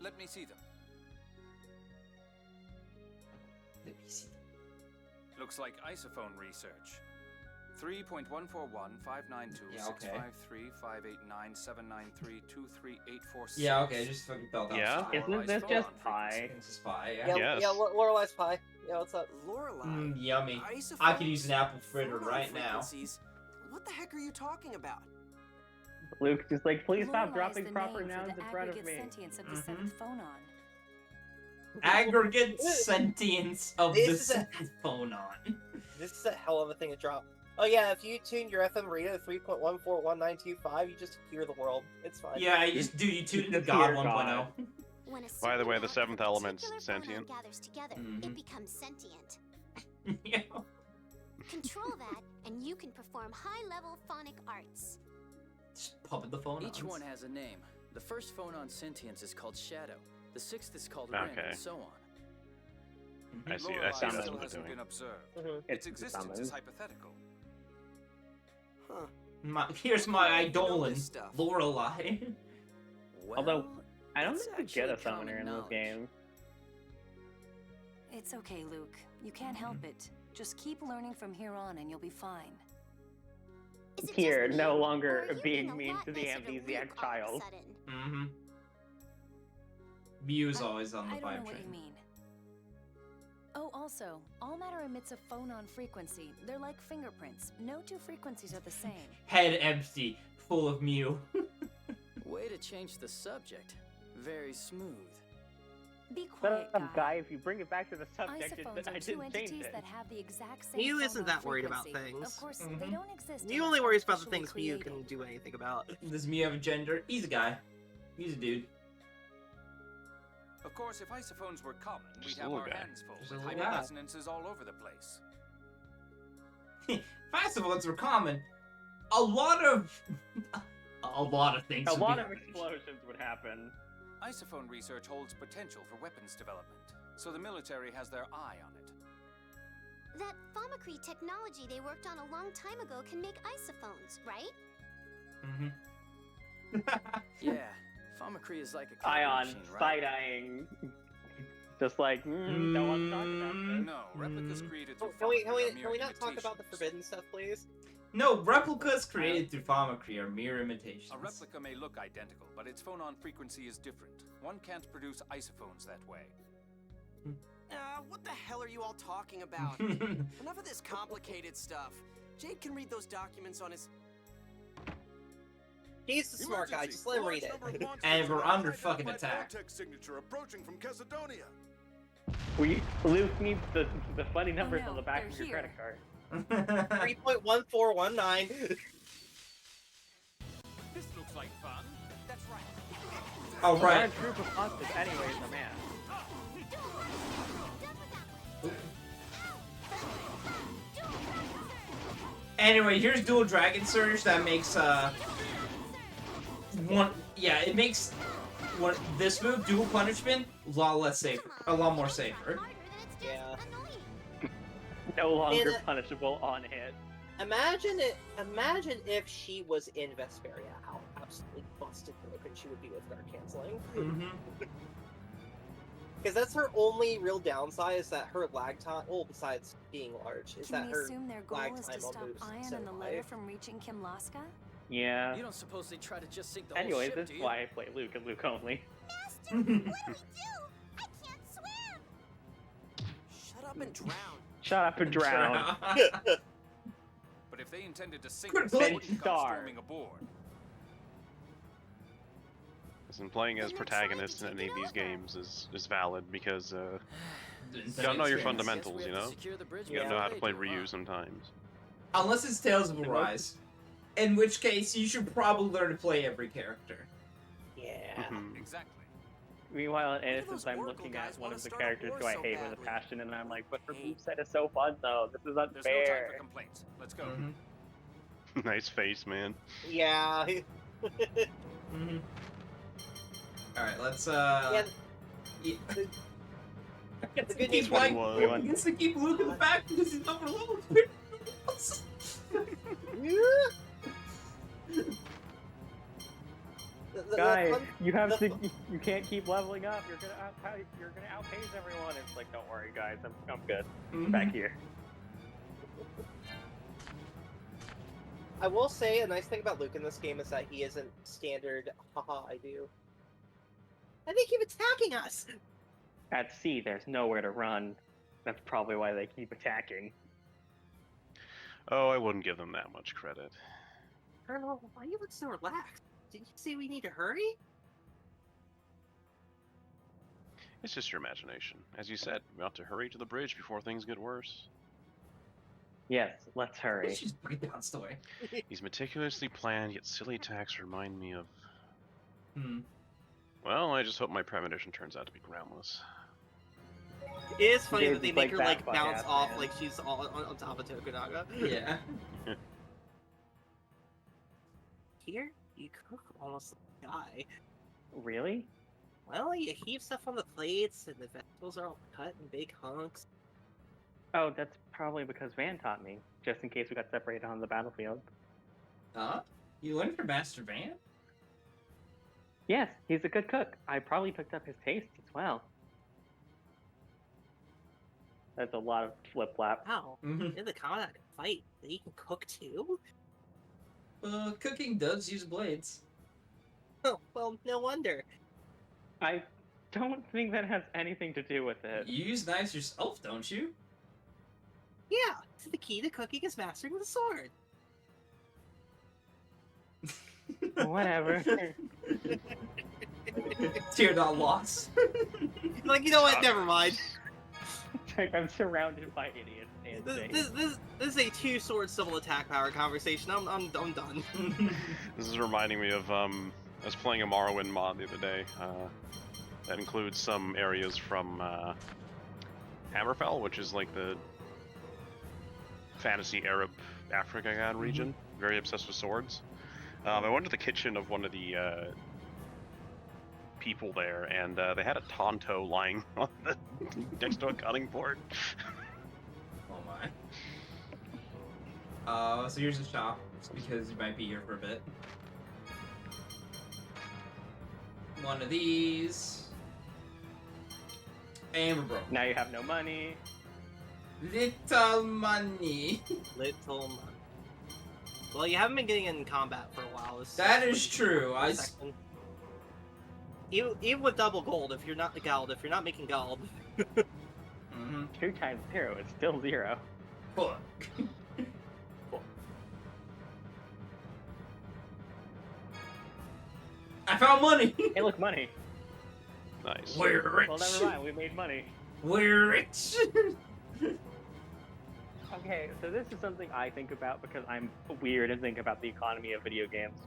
Let me see them.
Let me see.
Looks like isophone research. 3.141.592
Yeah, okay.
653-589-793-23846.
Yeah, okay, just fucking felt out.
Yeah?
Isn't this just pie?
This is pie, yeah.
Yeah,
Yes.
yeah, Lorelai's pie. Yeah, what's up?
Lorelei.
Yummy.
Isophones?
I could use an apple fritter
Photon
right now.
frequencies? What the heck are you talking about?
Luke's just like, please stop
Lorelei is
dropping
the
proper
name for
nouns
the
in front of
aggregate
me.
sentience of the
Mhm.
seventh phonon.
Aggregate sentience of the
This is a-
seventh phonon.
This is a hell of a thing to drop. Oh yeah, if you tune your FM radio to 3.141925, you just hear the world. It's fine.
Yeah, you just do you tune into
Just
God
hear
1.0.
When a
By the way, the
certain
seventh
amount of
element's
particular
sentient.
phonon gathers together,
Mhm.
it becomes sentient.
Yeah.
Control that, and you can perform high-level phonic arts.
Just puppet the phone.
Each one has a name. The first phonon sentience is called Shadow. The sixth is called Ren,
Okay.
and so on.
I see.
Lorelei
I see. That's
still
what
hasn't
they're
been
doing.
observed.
Mhm.
Its
It's
existence
summoned.
is hypothetical.
Huh.
Here's my
I know
idolin,
this stuff.
Lorelei.
Well,
Although, I don't
that's
think you get a
actually common
summoner in this
knowledge.
game.
It's okay, Luke. You can't help it. Just keep learning from here on and you'll be fine.
Is it just
Here,
me,
no
or
longer
are you
being
a
mean
lot
to the
nicer Luke
amnesiac
all of a
child.
sudden?
Mm-hmm. Mew's always on the
I don't know
vibe
what you
train.
mean. Oh, also, all matter emits a phonon frequency. They're like fingerprints. No two frequencies are the same.
Head empty. full of Mew.
Way to change the subject. Very smooth.
Be quiet,
Guy, if you bring it back to the subject,
Isophones
I
are two
didn't change
entities
it.
that have the exact same
Mew isn't
phonon
that worried about
frequency.
things.
Of course, they don't exist.
Mew
unless
only worries about the
artificially
things Mew
created.
can do anything about.
Does Mew have a gender? He's a guy. He's a dude.
Of course, if isophones were common,
Just
we'd
a
have
little
our
guy.
hands full
Just a
with
little guy.
hyperresonances all over the place.
If isophones were common, a lot of things.
A
would
lot
be
of explosions would happen.
Isophone research holds potential for weapons development, so the military has their eye on it.
That Thaumacrine technology they worked on a long time ago can make isophones, right?
Yeah, Thaumacrine is like a copy
Ion,
machine, right?
side-eyeing. Just like, don't want to talk about this.
No, replicas created through
Can we
Thaumacrine are mere
not talk about the
imitations.
forbidden stuff, please?
No, replicas created through Thaumacrine are mere imitations.
A replica may look identical, but its phonon frequency is different. One can't produce isophones that way.
What the hell are you all talking about? Enough of this complicated stuff. Jade can read those documents on his...
He's the smart guy, just let him read it.
And we're under fucking attack.
Signature approaching from Casadonia.
Luke needs the funny numbers
no,
on the back
they're
of your
here.
credit card.
3.1419.
This looks like fun.
That's right.
Oh, right.
A group of monsters anyways, my man.
Anyway, here's dual Dragon Surge that makes it makes this move, dual punishment, a lot less safer, a lot more safer.
Yeah.
No longer
And,
punishable on hit.
Imagine if she was in Vesperia, how absolutely busted broken she would be with guard canceling. Because that's her only real downside, is that her lag time, well, besides being large, is
Can
that
we
her
assume their goal
lag
is to
time on
stop
moves
Ion
so
and the
high.
letter from reaching Kimlaska?
Yeah.
You don't suppose they try to just sink the whole
Anyways,
ship,
this
do
is
you?
why I play Luke and Luke only.
What do we do? I can't swim.
Shut up and drown.
Shut up and drown.
But if they intended to sink
Good
us, they
then
wouldn't come
starve.
storming aboard.
Listen, playing as
Then they're trying to
protagonists in
take
any
it
of these
over.
games is valid because you
Guess
gotta know your
Guess we
fundamentals,
have
you
to
know?
secure the bridge
You gotta
before
know how to
they
play
do,
Ryu
huh?
sometimes.
Unless it's Tales of Arise. In which case, you should probably learn to play every character.
Yeah.
Mhm.
Exactly.
Meanwhile, in
Look at
Innocence,
those
I'm
Oracle
looking
guys
at one
wanna
of the
start a
characters
war
who I
so
hate with a
badly.
passion, and I'm like, but her
Hey.
moveset is so fun, though. This is
There's no time for
unfair.
complaints. Let's go.
Nice face, man.
Yeah.
Alright, let's
Yeah.
yeah.
The good news
Keep like,
was-
We want-
he gets to keep Luke in the back because he's over level.
Guy,
fun-
you have
the
to. You can't keep leveling up. You're gonna outpace everyone. It's like, don't worry, guys. I'm good. Back here.
I will say a nice thing about Luke in this game is that he isn't standard, haha, I do. And they keep attacking us!
At sea, there's nowhere to run. That's probably why they keep attacking.
Oh, I wouldn't give them that much credit.
Colonel, why you look so relaxed? Did you say we need to hurry?
It's just your imagination. As you said, we ought to hurry to the bridge before things get worse.
Yes, let's hurry.
She's fucking down story.
These meticulously planned yet silly attacks remind me of...
Hmm.
Well, I just hope my premonition turns out to be groundless.
It is funny
Dave
that they
is
make
like
her
that
like bounce
fuck-ass
off
man.
like she's all on top of Tokunaga.
Yeah.
Here, you cook almost like a guy.
Really?
Well, you heap stuff on the plates, and the vegetables are all cut in big hunks.
Oh, that's probably because Van taught me, just in case we got separated on the battlefield.
Huh? You learned from Master Van?
Yes, he's a good cook. I probably picked up his taste as well. That's a lot of flip-flap.
Wow,
Mhm.
in the combat fight, you can cook too?
Cooking does use blades.
Oh, well, no wonder.
I don't think that has anything to do with it.
You use knives yourself, don't you?
Yeah, the key to cooking is mastering the sword.
Whatever.
Teardot lost.
Like, you know what? Never mind.
Like, I'm surrounded by idiots and
This is a two-sword civil attack power conversation. I'm done.
This is reminding me of I was playing a Morrowind mod the other day. That includes some areas from Hammerfell, which is like the fantasy Arab Africa god region. Very obsessed with swords. I went to the kitchen of one of the people there, and they had a Tonto lying on the next to a cutting board.
Oh my. So here's the shop, just because you might be here for a bit. One of these. And we're broke.
Now you have no money.
Little money.
Little money. Well, you haven't been getting in combat for a while.
That is true.
Even with double gold, if you're not making gold.
2 times 0 is still 0.
Fuck. I found money!
Hey, look, money.
Nice.
We're rich!
Well, never mind, we made money.
We're rich!
Okay, so this is something I think about because I'm weird and think about the economy of video games.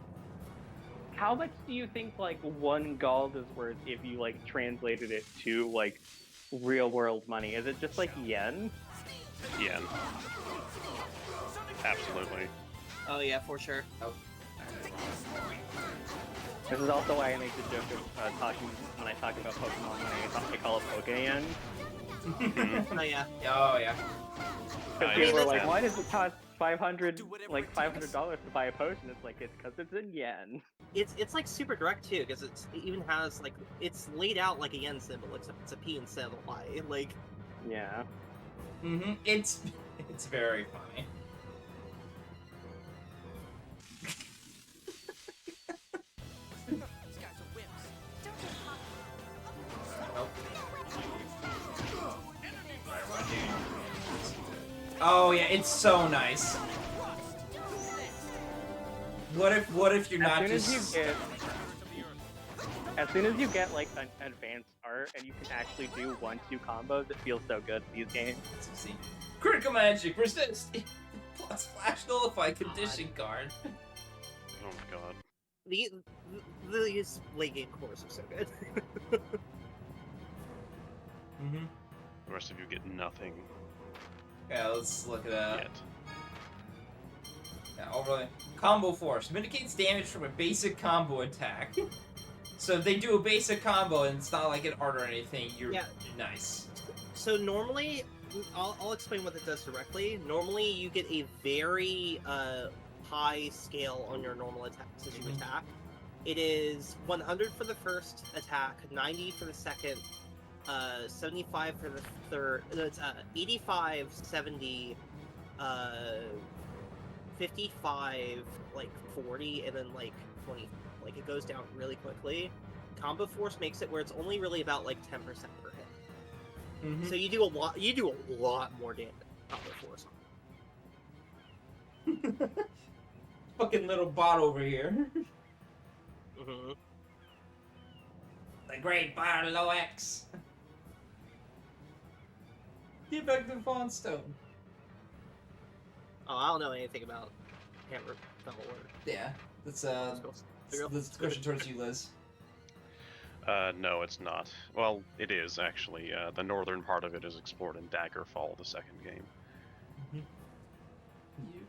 How much do you think, like, 1 gold is worth if you, like, translated it to, like, real-world money? Is it just, like, yen?
Yen. Absolutely.
Oh yeah, for sure.
Oh.
This is also why I make the joke of when I talk about Pokemon, when I call it Pokeyen.
Oh yeah.
Oh yeah.
Because people are like, why does it cost $500 to buy a potion? It's like, it's because it's in yen.
It's like super direct too, because it even has like it's laid out like a yen symbol, except it's a P instead of a Y. Like.
Yeah.
It's very funny. Oh yeah, it's so nice. What if you're not
As soon as you get like an advanced art and you can actually do 1-2 combos, it feels so good in these games.
Let's see. Critical magic, resist, plus flash nullify condition card.
Oh my god.
These late game cores are so good.
The rest of you get nothing.
Yeah, let's look at that.
Yet.
Yeah, overlay. Combo force. Mitigates damage from a basic combo attack. So if they do a basic combo and it's not like an art or anything, you're nice.
So normally, I'll explain what it does directly. Normally you get a very high scale on your normal attacks as you attack. It is 100 for the first attack, 90 for the second, 75 for the third, it's 85, 70, 55, like 40, and then like 20. Like it goes down really quickly. Combo force makes it where it's only really about like 10% per hit. So you do a lot more damage with combo force.
Fucking little bot over here. The great Barlow X. Get back to Fawnstone.
Oh, I don't know anything about Hammer Fell Order.
Yeah, that's this question towards you, Liz.
No, it's not. Well, it is actually. The northern part of it is explored in Daggerfall, the second game.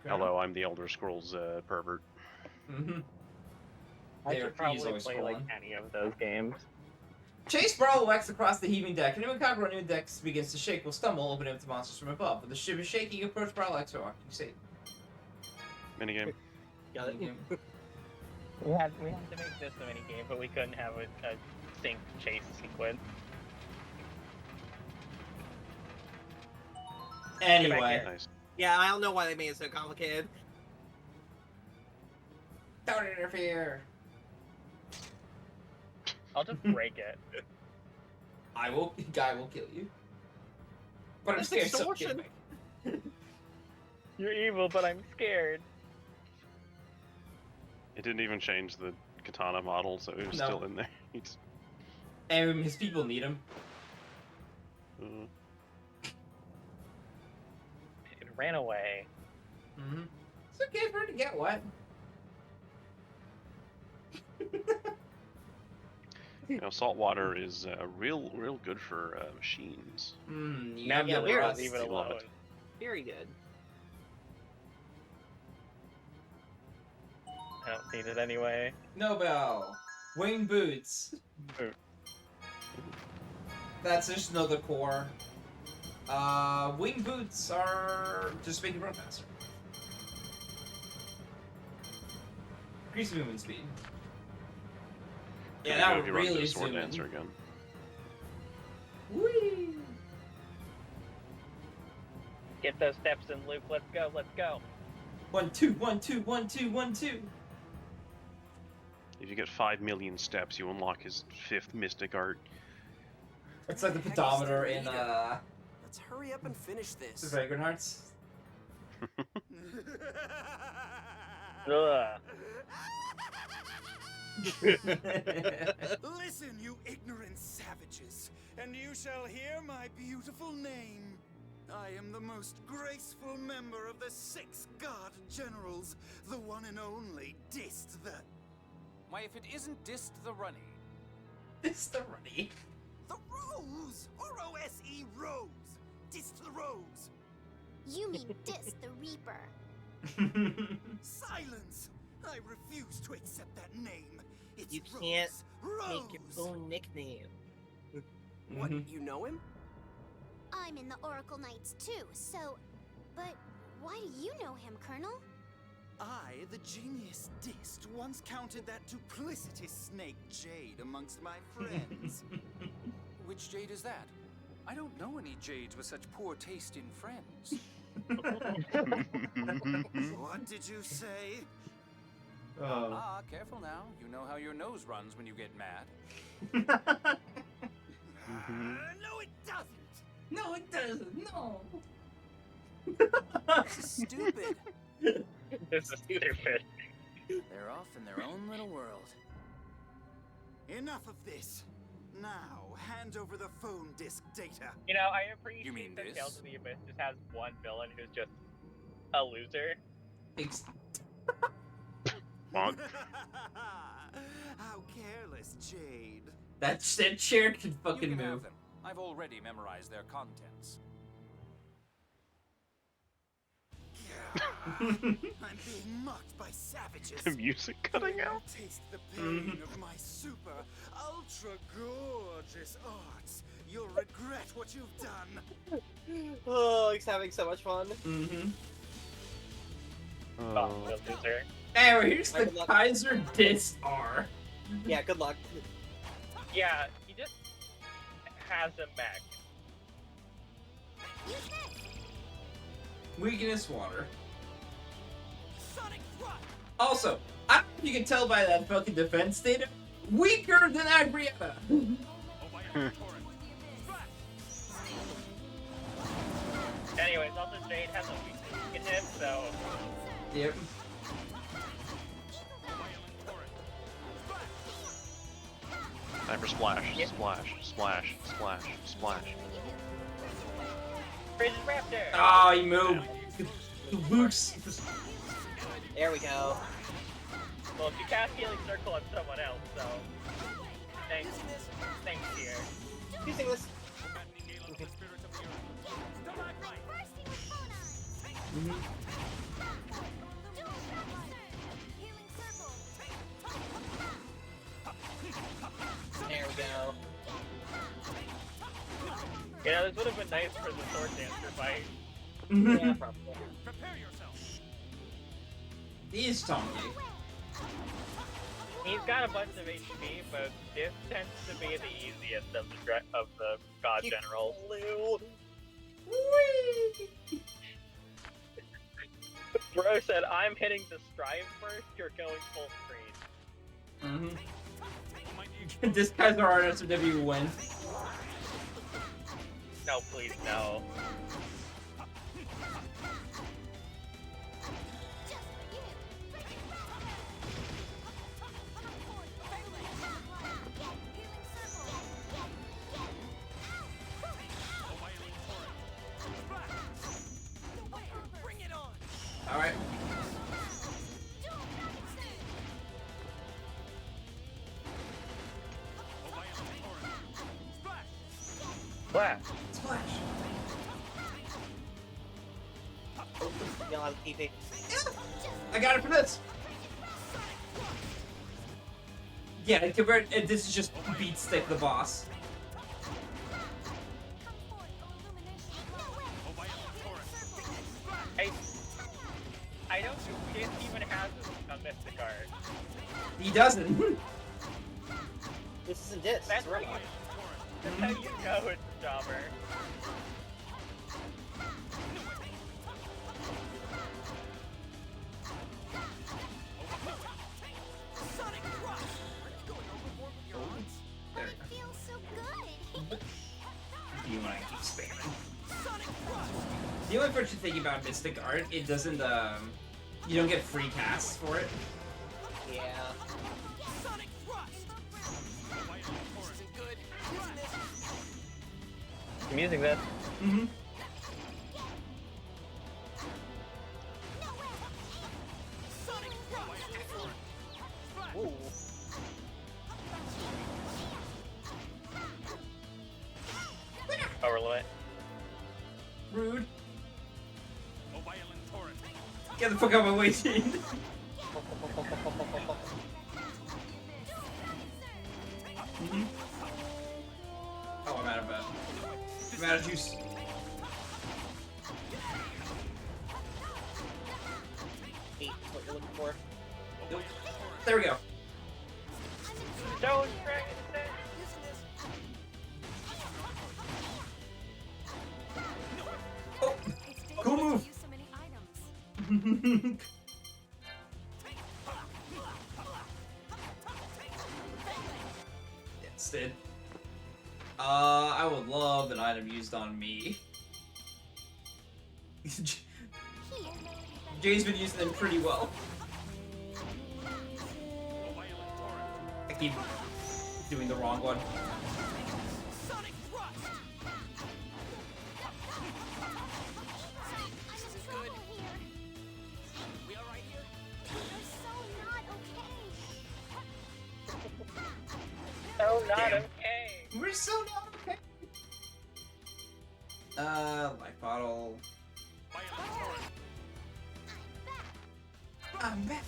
Hello, I'm the Elder Scrolls pervert.
I should probably play like any of those games.
Chase Barlow X across the heaving deck. Anyone conquer a new deck begins to shake will stumble, opening up to monsters from above. When the ship is shaking, you approach Barlow X or walk. You say
Minigame.
Got it.
We had to make this a minigame, but we couldn't have a sync chase sequence.
Anyway.
Nice.
Yeah, I don't know why they made it so complicated.
Don't interfere.
I'll just break it.
Guy will kill you. But I'm scared, so kill me.
You're evil, but I'm scared.
It didn't even change the katana model, so it was
No.
still in there. It's,
And his people need him.
It ran away.
Mm-hmm. It's okay for her to get wet.
you know, salt water is real good for machines.
You gotta get
Nebula,
rust.
leave it
You love
alone.
it.
Very good.
I don't need it anyway.
Nobel. Wing boots.
Boot.
That's just another core. Wing boots are just make you run faster. Increase movement speed. Yeah, that would
you run to
really
a sword
zoom in.
dancer again.
Whee!
Get those steps in, Luke. Let's go. Let's go.
1, 2, 1, 2, 1, 2, 1, 2.
If you get 5 million steps, you unlock his 5th mystic art.
It's like the
Heck is
pedometer
the
in
leader? Let's hurry up and finish this.
Vagrant Hearts.
Ugh.
Listen, you ignorant savages, and you shall hear my beautiful name. I am the most graceful member of the 6 God Generals, the one and only Dist the...
Why, if it isn't Dist the Runny.
Dist the Runny?
The Rose! R-O-S-E, Rose! Dist the Rose!
You mean Dist the Reaper.
Silence! I refuse to accept that name. It's
You
Rose.
can't
Rose.
make your own nickname.
What, you know him?
I'm in the Oracle Knights too, so... But why do you know him, Colonel?
I, the genius Dist, once counted that duplicitous snake Jade amongst my friends.
Which Jade is that? I don't know any Jades with such poor taste in friends.
What did you say?
Ah, careful now. You know how your nose runs when you get mad.
No, it doesn't!
No, it doesn't. No.
This is stupid.
This is stupid.
They're off in their own little world.
Enough of this. Now, hand over the phone disk data.
You know, I appreciate
You mean
that
this?
Tales of the Abyss just has one villain who's just a loser.
Bonk.
How careless, Jade.
That chair can
You
fucking
can have
move.
them. I've already memorized their contents.
I'm being mocked by savages.
The music cutting
When
out.
you taste the pain of my super, ultra gorgeous arts, you'll regret what you've done.
Oh, he's having so much fun.
Mm-hmm.
Oh, the loser.
Hey, well, here's the
Good luck.
Kaiser Dist R.
Yeah, good luck.
Yeah, he just has a mech.
Weakness water.
Sonic thrust.
Also, I don't know if you can tell by that fucking defense data, weaker than Agrietta.
Anyways, also Jade has a weakness in him, so
Yep.
Time for splash, splash, splash, splash, splash.
Frigid Raptor!
Oh, he moved. Luke's.
There we go.
Well, if you cast Healing Circle on someone else, so thanks here.
Using this. There we go.
You know, this would have been nice for the sword dancer fight.
Yeah, probably.
Prepare yourself.
He's Tonky.
He's got a bunch of HP, but this tends to be the easiest of the God Generals. Bro said, "I'm hitting the strive first. You're going full screen."
Mm-hmm. This guy's our RSW win.
No, please, no. Flash.
Splash.
You'll have TP.
I got it for this. Yeah, this is just beat stick the boss.
I don't think Jin even has a Mystic Art.
He doesn't.
This isn't this.
That's
It's Robot.
That's how you know it's a jobber.
Sonic Crush! Are you going overboard with your odds?
But it feels so good.
Do you want to keep spamming?
Sonic Crush!
The only part you think about Mystic Art, it doesn't, you don't get free casts for it.
Yeah.
Sonic Thrust! This isn't good, isn't it?
I'm using this.
Mm-hmm.
Sonic Thrust!
Ooh.
Overload.
Rude.
A violent torrent.
Get the fuck out of my way, Gene. Mm-hmm. Oh, I'm out of juice.
Eight, what you're looking for.
Nope. There we go.
Stone Dragon.
Oh, cool move.
Use so many items.
Instead. I would love an item used on me. Jay's been using them pretty well. I keep doing the wrong one.
Sonic Thrust! This isn't good. We alright here?
You're so not okay.
So not
Damn.
okay.
We're so not okay. Life bottle. I'm back.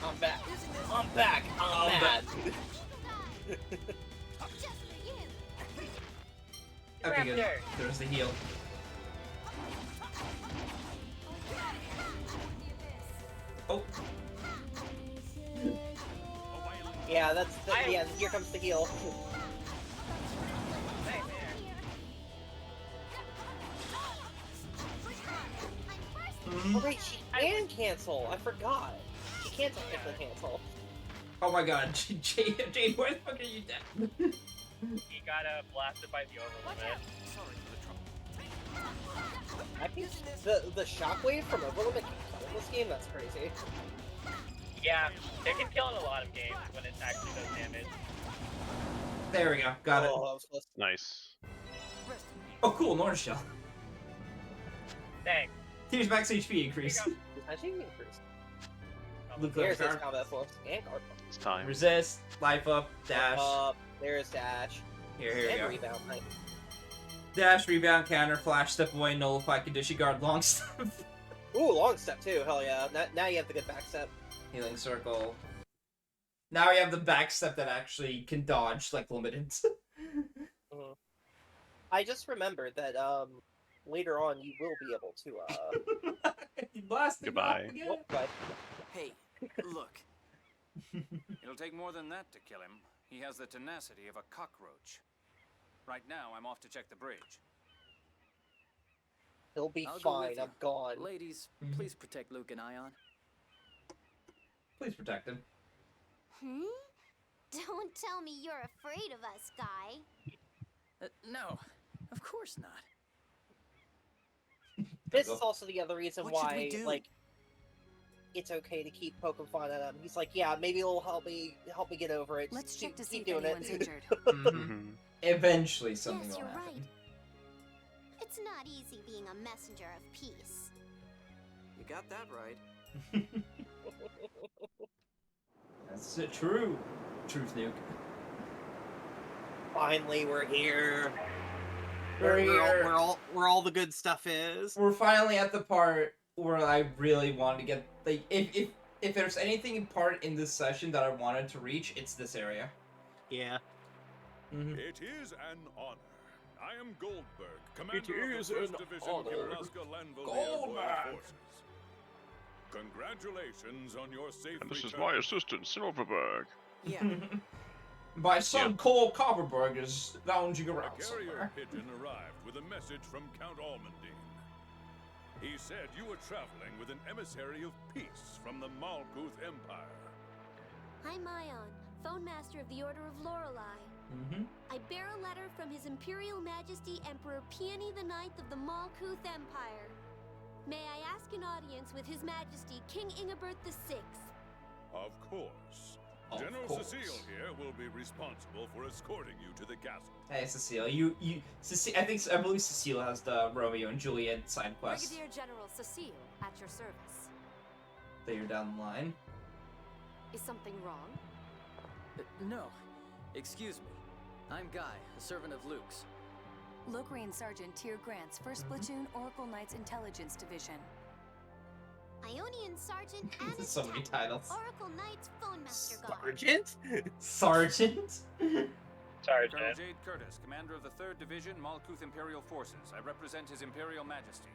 I'm back. I'm back. I'm mad.
Just for you.
Okay, good.
Raptor.
There's the heal. Oh.
Yeah, that's the, yeah, here comes the heal. Oh wait, she can cancel. I forgot. She can technically cancel.
Oh my god, Jay, where the fuck are you dead?
He got blasted by the overlimit.
Sorry for the trouble.
I think the shockwave from Overlimit can kill in this game. That's crazy.
Yeah, it can kill in a lot of games when it actually does damage.
There we go, got it.
Oh, that was close.
Nice.
Oh cool, Norn Shell.
Thanks.
Team's max HP increase.
Actually, increase.
Luke
There's his
Card.
combat force and guard.
It's time.
Resist, life up, dash.
There's dash.
Here we
And
go.
rebound. Nice.
Dash, rebound, counter, flash, step away, nullify, condition guard, long step.
Ooh, long step too. Hell yeah. Now you have the good back step.
Healing circle. Now we have the back step that actually can dodge like limited.
I just remembered that later on you will be able to
You blasted.
Goodbye.
Oh, but
Hey, look. It'll take more than that to kill him. He has the tenacity of a cockroach. Right now, I'm off to check the bridge.
he'll be
I'll go with
fine.
you.
I'm gone.
Ladies,
Mhm.
please protect Luke and Ion.
Please protect him.
Don't tell me you're afraid of us, Guy.
No, of course not.
This is also the other reason
What should we
why,
do?
like, it's okay to keep poking fun at him. He's like, yeah, maybe it'll help me get over it.
Let's
Just
check to see
keep
if
doing
anyone's
it.
injured.
Mhm.
Eventually something
Yes,
will
you're
happen.
right. It's not easy being a messenger of peace.
You got that right.
That's true. Truth nuke.
Finally, we're here. Where all the good stuff is.
We're finally at the part where I really want to get, like, if there's anything part in this session that I wanted to reach, it's this area.
Yeah.
It is an honor. I am Goldberg, commander
is
of the 1st
an
Division
honor.
Kimlaska Lanvalier Royal Forces. Congratulations on your safe
And this is
return.
my assistant, Silverberg.
Yeah.
My son Cole Copperberg is lounging around
A carrier
somewhere.
pigeon arrived with a message from Count Almondine. He said you were traveling with an emissary of peace from the Malkuth Empire.
I'm Ion, phone master of the Order of Lorelei. I bear a letter from His Imperial Majesty Emperor Peony IX of the Malkuth Empire. May I ask an audience with His Majesty King Ingibert VI?
Of course.
Of
General
course.
Cecile here will be responsible for escorting you to the castle.
Hey, Cecile, I believe Cecile has the Romeo and Juliet side quest.
Brigadier General Cecile, at your service.
That you're down the line.
Is something wrong?
No. Excuse me. I'm Guy, a servant of Luke's.
Lokrian Sergeant Tyr Grant's 1st Platoon Oracle Knights Intelligence Division.
Ionian Sergeant Annis
So many titles.
Oracle Knight's phone master guard.
Sergeant?
Sergeant?
Colonel Jade Curtis, commander of the 3rd Division, Malkuth Imperial Forces. I represent His Imperial Majesty.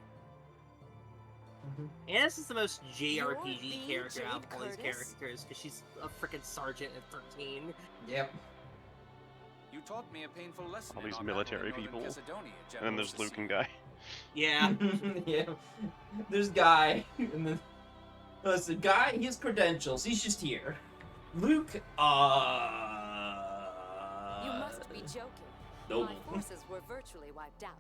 Annis is the most
You're
JRPG
the
character out of
Jade
all these
Curtis?
characters, because she's a freaking sergeant at 13.
Yep.
You taught me a painful lesson
All
in
these
our
military
battle in
people.
Northern Macedonia,
And
General
then there's
Cecile.
Luke and Guy.
Yeah.
Yeah. There's Guy, and then listen, Guy, his credentials, he's just here. Luke,
You must be joking.
Nope.
My forces were virtually wiped out.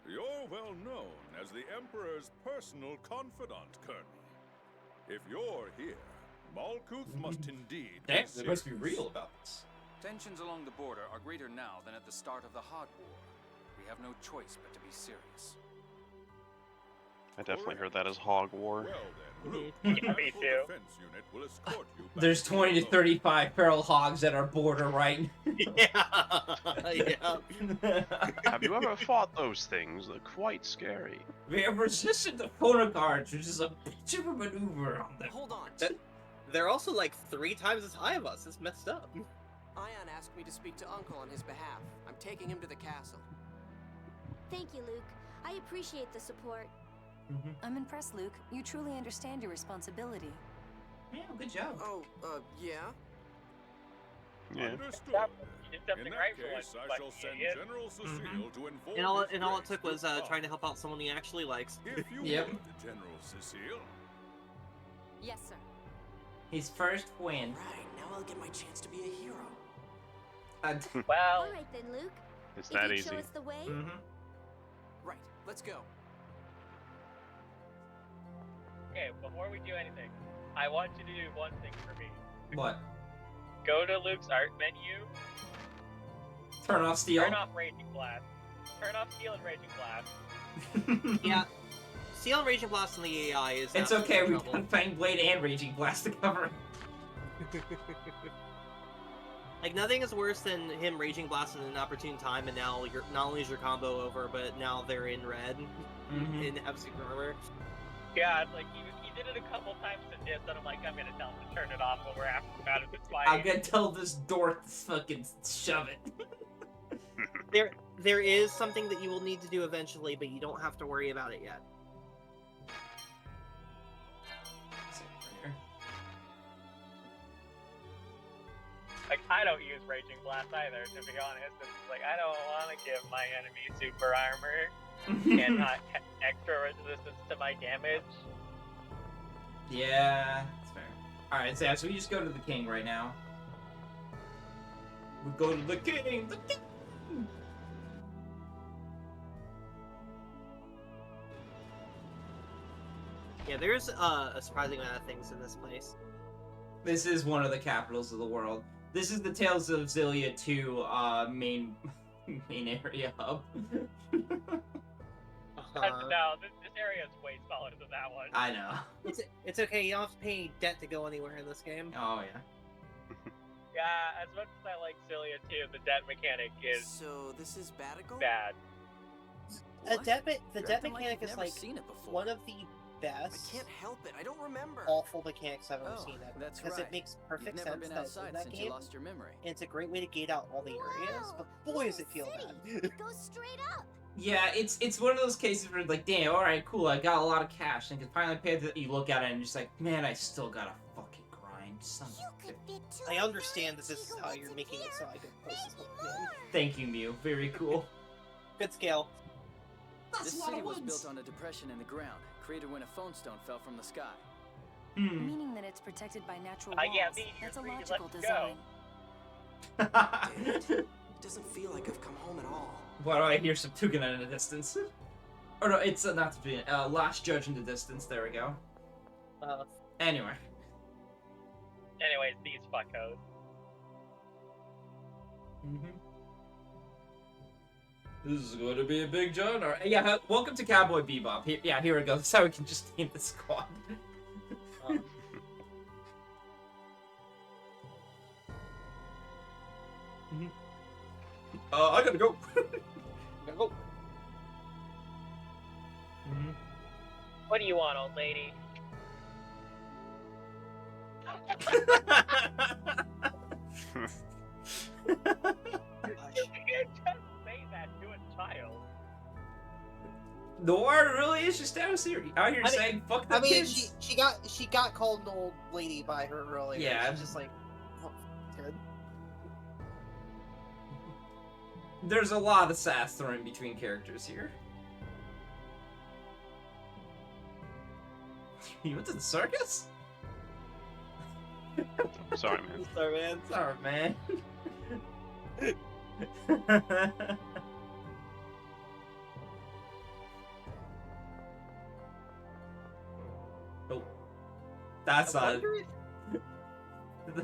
You're well known as the Emperor's personal confidant, Colonel. If you're here, Malkuth must indeed be
Damn, they must be
serious.
real about this.
Tensions along the border are greater now than at the start of the Hod War. We have no choice but to be serious.
I definitely heard that as Hog War.
Well then, Luke,
Yeah,
the
me
National
too.
Defense Unit will escort you back
There's
to
20 to
your
35 feral hogs at our border, right?
Yeah.
Have you ever fought those things? They're quite scary.
We have resisted the phonocards, which is a bitch of a maneuver on them.
Hold on.
They're also like 3 times as high of us. It's messed up.
Ion asked me to speak to Uncle on his behalf. I'm taking him to the castle.
Thank you, Luke. I appreciate the support.
I'm impressed, Luke. You truly understand your responsibility.
Yeah, good job.
Oh, yeah?
Yeah.
Understood.
You did
In
something
that
right for
case,
once,
I
you
shall
fucking
send
idiot.
General Cecile to inform
And all
His
it
Grace
took was
with cause.
trying to help out someone he actually likes.
If you
Yep.
would, General Cecile.
Yes, sir.
His first win.
Right, now I'll get my chance to be a hero.
Well,
All right then, Luke.
It's
If
that
you'd
easy.
show us the way.
Right, let's go.
okay, before we do anything, I want you to do one thing for me.
What?
Go to Luke's art menu,
Turn off steel?
turn off Raging Blast. Turn off Steel and Raging Blast.
Yeah. Steel and Raging Blast on the AI is
It's
absolutely
okay, we've
trouble.
got Fang Blade and Raging Blast to cover.
Like, nothing is worse than him Raging Blast at an opportune time, and now you're, not only is your combo over, but now they're in red and have super armor.
Yeah, it's like he did it a couple times to diss, and I'm like, I'm gonna tell him to turn it off when we're after about it. It's fine.
I'm gonna tell this dork to fucking shove it.
There is something that you will need to do eventually, but you don't have to worry about it yet.
Like, I don't use Raging Blast either, to be honest. It's like, I don't want to give my enemy super armor and not extra resistance to my damage.
Yeah, that's fair. Alright, so we just go to the king right now. We go to the king! The king!
Yeah, there's a surprising amount of things in this place.
This is one of the capitals of the world. This is the Tales of Xillia 2 main area hub.
No, this area is way smaller than that one.
I know.
It's okay, you don't have to pay any debt to go anywhere in this game.
Oh, yeah.
Yeah, as much as I like Cilia too, the debt mechanic is
So this is Batical?
bad.
The debt
Acting like
mechanic
you've
is
never
like
seen it before.
one of the best.
I can't help it. I don't remember.
Awful mechanics I've ever
Oh,
seen it
that's
because
right.
it makes perfect
You've never
sense
been
that it's in
outside
that
since
game,
you lost your memory.
and it's a great way to gate out all the areas. But boy, does it feel bad.
It goes straight up.
Yeah, it's one of those cases where like, damn, all right, cool, I got a lot of cash, and can finally pay that. You look at it and you're just like, man, I still gotta fucking grind. Son of a bitch.
I understand that this is how you're making it so I can post this whole thing.
Thank you, Mew. Very cool.
Good scale.
This city was built on a depression in the ground, created when a phone stone fell from the sky.
Meaning that it's protected by natural walls.
Yeah, me,
That's a
you're free,
logical
let's
design.
It doesn't feel like I've come home at all.
Why do I hear some Tugana in the distance? Or no, it's not Tugana. Last Judge in the distance. There we go. Anyway.
Anyways, these fuckos.
This is going to be a big John. Or, yeah, welcome to Cowboy Bebop. Here we go. That's how we can just name the squad. I gotta go.
Gotta go.
What do you want, old lady? You can't just say that to a child.
Noir really is just out here saying fuck the kids.
she got called an old lady by her earlier.
Yeah.
She's just like, oh, good.
There's a lot of sass thrown between characters here. You went to the circus?
Sorry, man.
Sorry, man.
Sorry, man. Oh, that's not.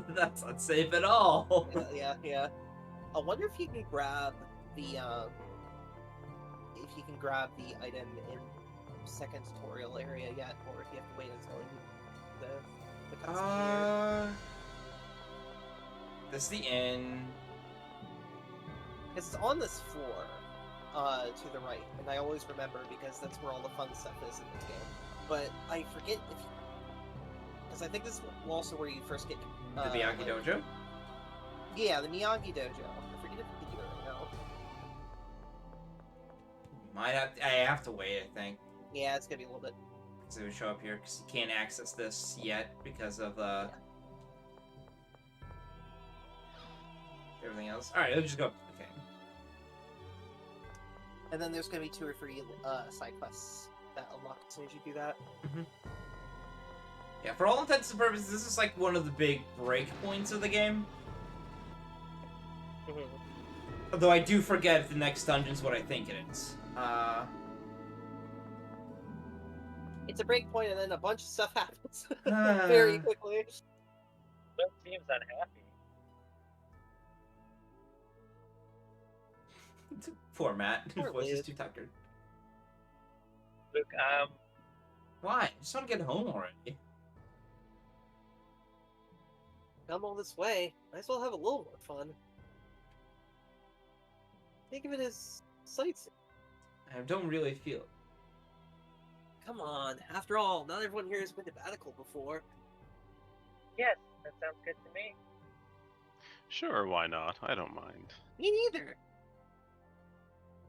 That's not safe at all.
Yeah. I wonder if you can grab the item in second tutorial area yet, or if you have to wait until the cutscene.
This is the end.
Because it's on this floor, to the right, and I always remember because that's where all the fun stuff is in this game. But I forget if, because I think this is also where you first get
The Miyagi Dojo?
Yeah, the Miyagi Dojo. I forget if you can do it right now.
I have to wait, I think.
Yeah, it's gonna be a little bit.
Because it would show up here, because you can't access this yet because of everything else. Alright, let's just go. Okay.
And then there's gonna be 2 or 3 side quests that unlock as soon as you do that.
Yeah, for all intents and purposes, this is like one of the big break points of the game. Although I do forget if the next dungeon's what I think it is.
It's a break point, and then a bunch of stuff happens very quickly.
Luke seems unhappy.
Poor Matt. His
Poor
voice is
Liz.
too tuckered.
Luke,
Why? I just want to get home already.
Come all this way, might as well have a little more fun. Think of it as sightseeing.
I don't really feel it.
Come on, after all, not everyone here has been to Batical before.
yes, that sounds good to me.
Sure, why not? I don't mind.
Me neither.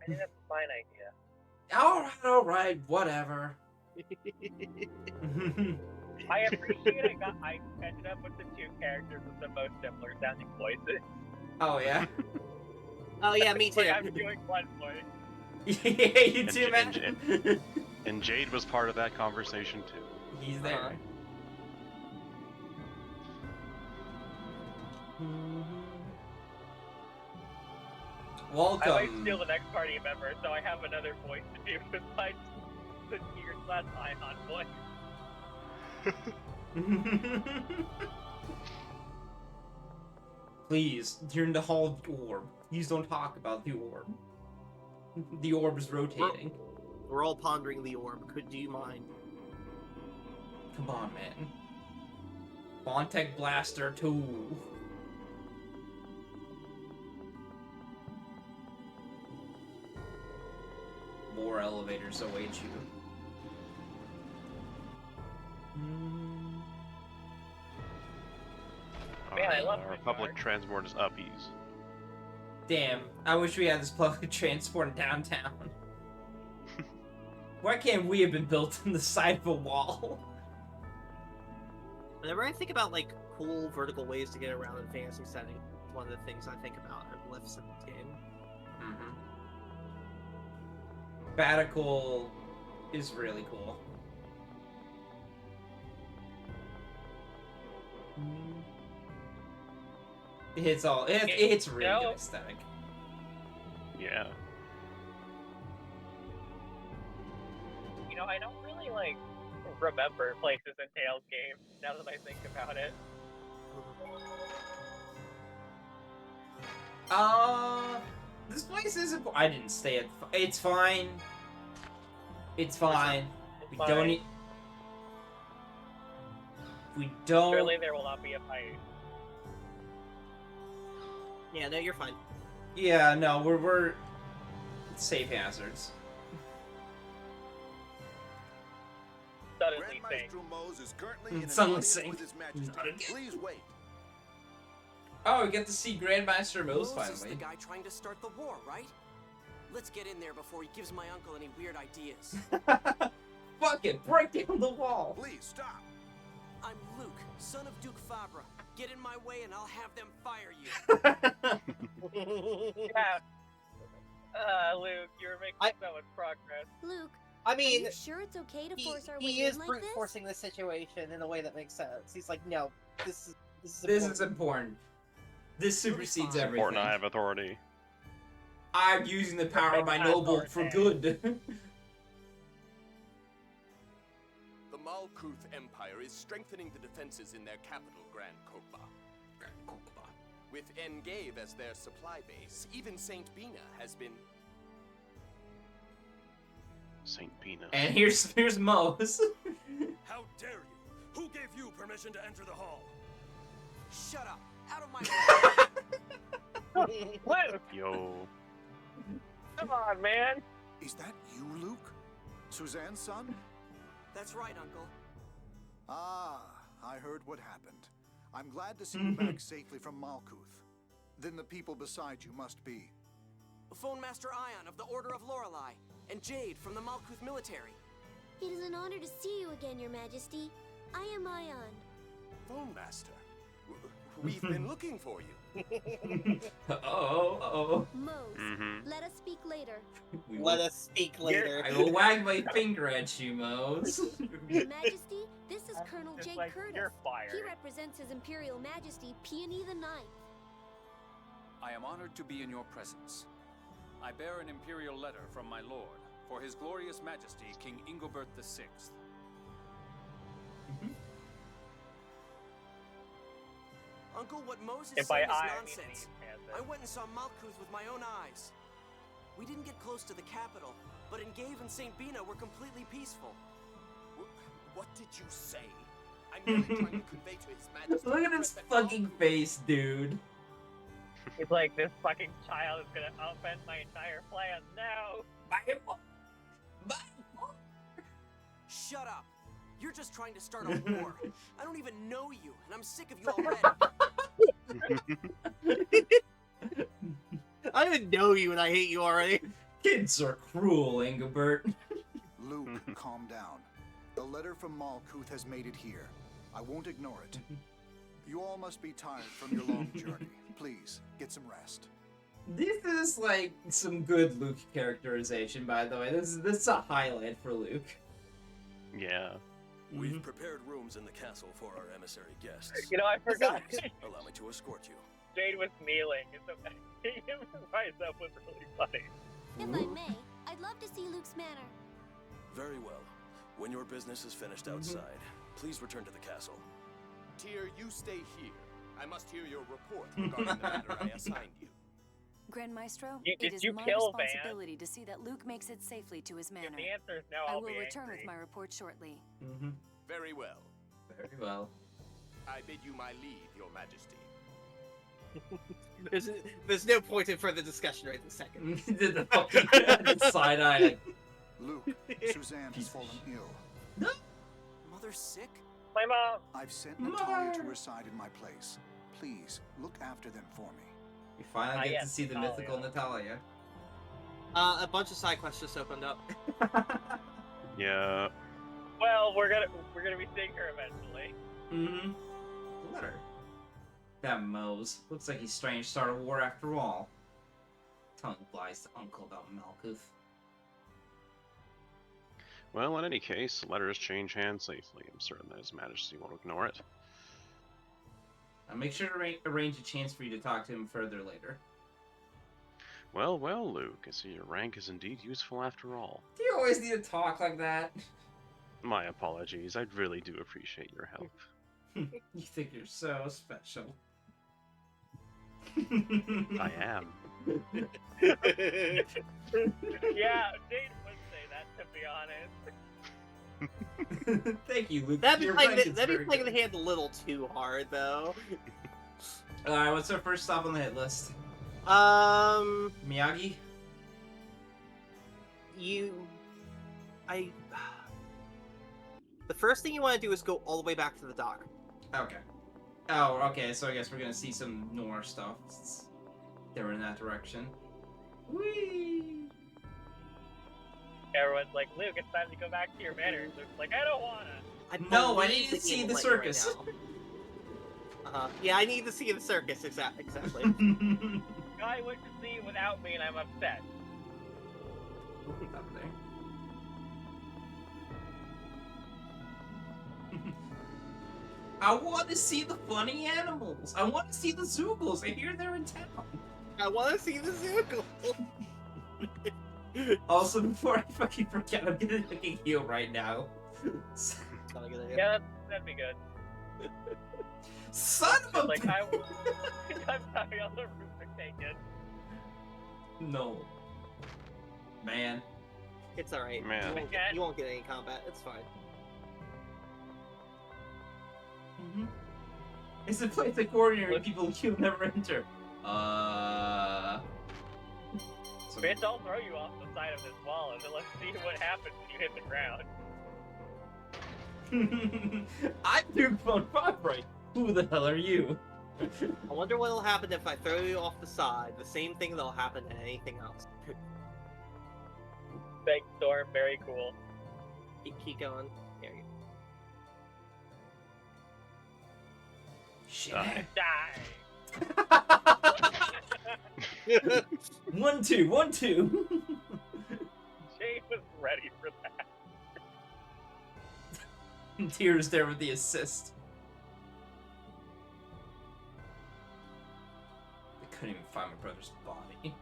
I think that's a fine idea.
Alright, whatever.
I appreciate I ended up with the 2 characters with the most similar sounding voices.
Oh, yeah?
Oh yeah, me too.
Like, I'm doing one voice.
Yeah, you too, man.
And Jade was part of that conversation too.
He's there. Welcome.
I might steal the next party member, so I have another voice to do besides the Gears/Ion voice.
Please, you're in the Hall of the Orb. Please don't talk about the orb. The orb is rotating.
We're all pondering the orb. Do you mind?
Come on, man. Bontek Blaster 2. more elevators await you.
Man, I love
Our public transport is uppies.
Damn, I wish we had this public transport in downtown. Why can't we have been built in the side of a wall?
Whenever I think about like cool vertical ways to get around in fantasy setting, one of the things I think about are lifts in this game.
Mm-hmm. Batical is really cool. It's all it's really good aesthetic.
Yeah.
You know, I don't really like remember places in Tales games now that I think about it.
This place isn't. I didn't stay at. It's fine. It's fine. We don't need. We don't.
Surely there will not be a fight.
Yeah, no, you're fine.
Yeah, no, we're safe hazards.
Suddenly saying.
Is currently in
Suddenly
an audience
saying.
with His Majesty.
Not again.
Please wait.
Oh, we get to see Grandmaster Mose
Mose is
finally.
the guy trying to start the war, right? Let's get in there before he gives my uncle any weird ideas.
Fuck it, break down the wall.
Please stop.
I'm Luke, son of Duke Fabra. Get in my way and I'll have them fire you.
Yeah. Luke, you're making so much progress.
Luke,
I mean,
are you sure it's okay to force our way
he
in
is
like
brute
this?
forcing the situation in a way that makes sense. He's like, no, this is
This
important.
is important. This supersedes
It's
everything.
important I have authority.
I'm using the power of my noble for good.
The Malkuth Empire is strengthening the defenses in their capital, Grand Kokba. With Engave as their supply base, even Saint Bina has been...
Saint Bina.
And here's Mose.
How dare you? Who gave you permission to enter the hall?
Shut up! Out of my way!
Luke!
Yo.
Come on, man!
Is that you, Luke? Suzanne's son?
That's right, Uncle.
Ah, I heard what happened. I'm glad to see you back safely from Malkuth. Then the people beside you must be.
Phone Master Ion of the Order of Lorelei, and Jade from the Malkuth military.
It is an honor to see you again, Your Majesty. I am Ion.
Phone Master, we've been looking for you.
Oh.
Mose, let us speak later.
Let us speak later.
I will wag my finger at you, Mose.
Your Majesty, this is Colonel
just
Jake
like,
Curtis.
you're fired.
He represents His Imperial Majesty Peony the Ninth.
I am honored to be in your presence. I bear an imperial letter from my lord for His Glorious Majesty King Ingobert VI.
Uncle, what Moses
And
said
by
is
I mean
nonsense.
me,
I went and saw Malkuth with my own eyes. We didn't get close to the capital, but Engave and St. Bina were completely peaceful.
What did you say? I'm merely trying to convey to His Majesty...
Look at his fucking face, dude.
It's like, this fucking child is gonna upend my entire plan. No!
Shut up! You're just trying to start a war. I don't even know you, and I'm sick of you already.
I don't even know you and I hate you already.
Kids are cruel, Ingobert.
Luke, calm down. The letter from Malkuth has made it here. I won't ignore it. You all must be tired from your long journey. Please, get some rest.
This is like some good Luke characterization, by the way. This is a highlight for Luke.
Yeah.
We've prepared rooms in the castle for our emissary guests.
You know, I forgot.
Allow me to escort you.
Jade was kneeling, and so him rise up was really funny.
If I may, I'd love to see Luke's manor.
Very well. When your business is finished outside, please return to the castle.
Tyr, you stay here. I must hear your report regarding the matter I assigned you.
Grand Maestro,
Did
it is
you
my
kill Van?
responsibility to see that Luke makes it safely to his manor.
If the answer is no,
I
I'll
will
be
return
angry.
with my report shortly.
Very well.
Very well.
I bid you my leave, Your Majesty.
There's no point in further discussion right this second.
Did the fucking side eye.
Luke, Suzanne has fallen ill.
Mother's sick?
My mom!
I've sent Natalia to her side in my place. Please, look after them for me.
We finally get
yes,
to see the mythical Natalia.
A bunch of side quests just opened up.
Yeah.
Well, we're gonna be seeing her eventually.
Mm-hmm. Letter. That Mose. Looks like he's strange to start a war after all. Telling lies to Uncle about Malkuth.
Well, in any case, the letter has changed hands safely. I'm certain that His Majesty won't ignore it.
I'll make sure to arrange a chance for you to talk to him further later.
Well, well, Luke, I see your rank is indeed useful after all.
Do you always need to talk like that?
My apologies, I really do appreciate your help.
You think you're so special.
I am.
Yeah, Jade would say that, to be honest.
Thank you, Luke.
That'd be
Your
playing
rank is
the
very good.
hand a little too hard, though.
Alright, what's our first stop on the hit list? Miyagi?
The first thing you want to do is go all the way back to the dock.
Okay. Oh, okay, so I guess we're gonna see some noir stuff. They were in that direction. Whee!
Everyone's like, Luke, it's time to go back to your manor. Luke's like, I don't wanna.
No, I need to see the circus.
Yeah, I need to see the circus, exactly.
Guy went to see without me and I'm upset.
Up there. I want to see the funny animals. I want to see the Zoogles. I hear they're in town.
I want to see the Zoogles.
Also, before I fucking forget, I'm gonna fucking heal right now.
Yeah, that'd be good.
Son of a
like, I'm sorry, all the rooms are taken.
No. Man.
It's alright.
Man.
You won't get any combat. It's fine.
It's a place like ordinary people you'll never enter.
Bitch, I'll throw you off the side of this wall and then let's see what happens when you hit the ground.
I threw phone 5 right. Who the hell are you?
I wonder what'll happen if I throw you off the side. The same thing that'll happen to anything else.
Thanks, Storm. Very cool.
Keep going. There you
Shit.
Die.
1-2, 1-2.
Jay was ready for that.
Tears there with the assist. I couldn't even find my brother's body.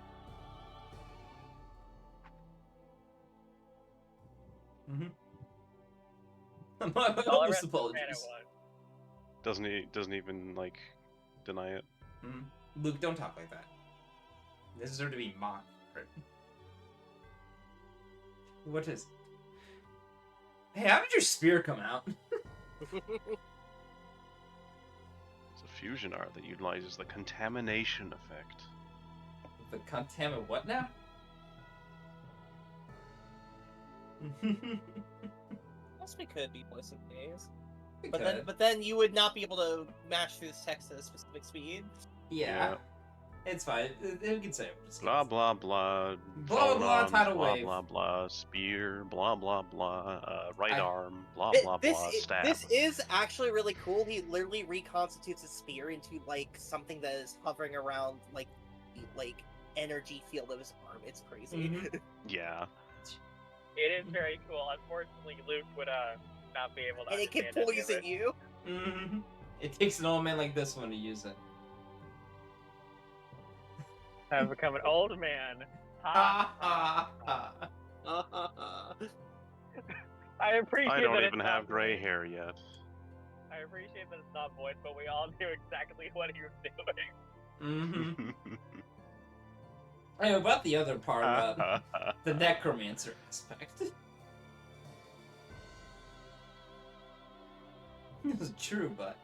My humblest apologies.
Doesn't even like deny it.
Luke, don't talk like that. This deserves to be mocked. What is? Hey, how did your spear come out?
It's a fusion art that utilizes the contamination effect.
The what now?
Yes, we could be voicing games.
We
But
could.
then you would not be able to mash through this text at a specific speed.
Yeah. It's fine. We can say it.
Blah blah blah.
Blah,
phone
blah,
arms,
tidal
blah
wave.
blah blah. Spear. Blah blah blah. Right arm. Blah
Thi-
blah
this
blah.
i-
Stab.
This is actually really cool. He literally reconstitutes a spear into like something that is hovering around like energy field of his arm. It's crazy.
Yeah.
It is very cool. Unfortunately, Luke would not be able to.
And it can
understand any of
poison you.
It takes an old man like this one to use it.
I've become an old man.
Ha ha ha.
I appreciate
I don't
that
even
it's
have
not
gray
voiced.
hair yet.
I appreciate that it's not voiced, but we all knew exactly what he was doing.
Hey, about the other part about the necromancer aspect. This is true, but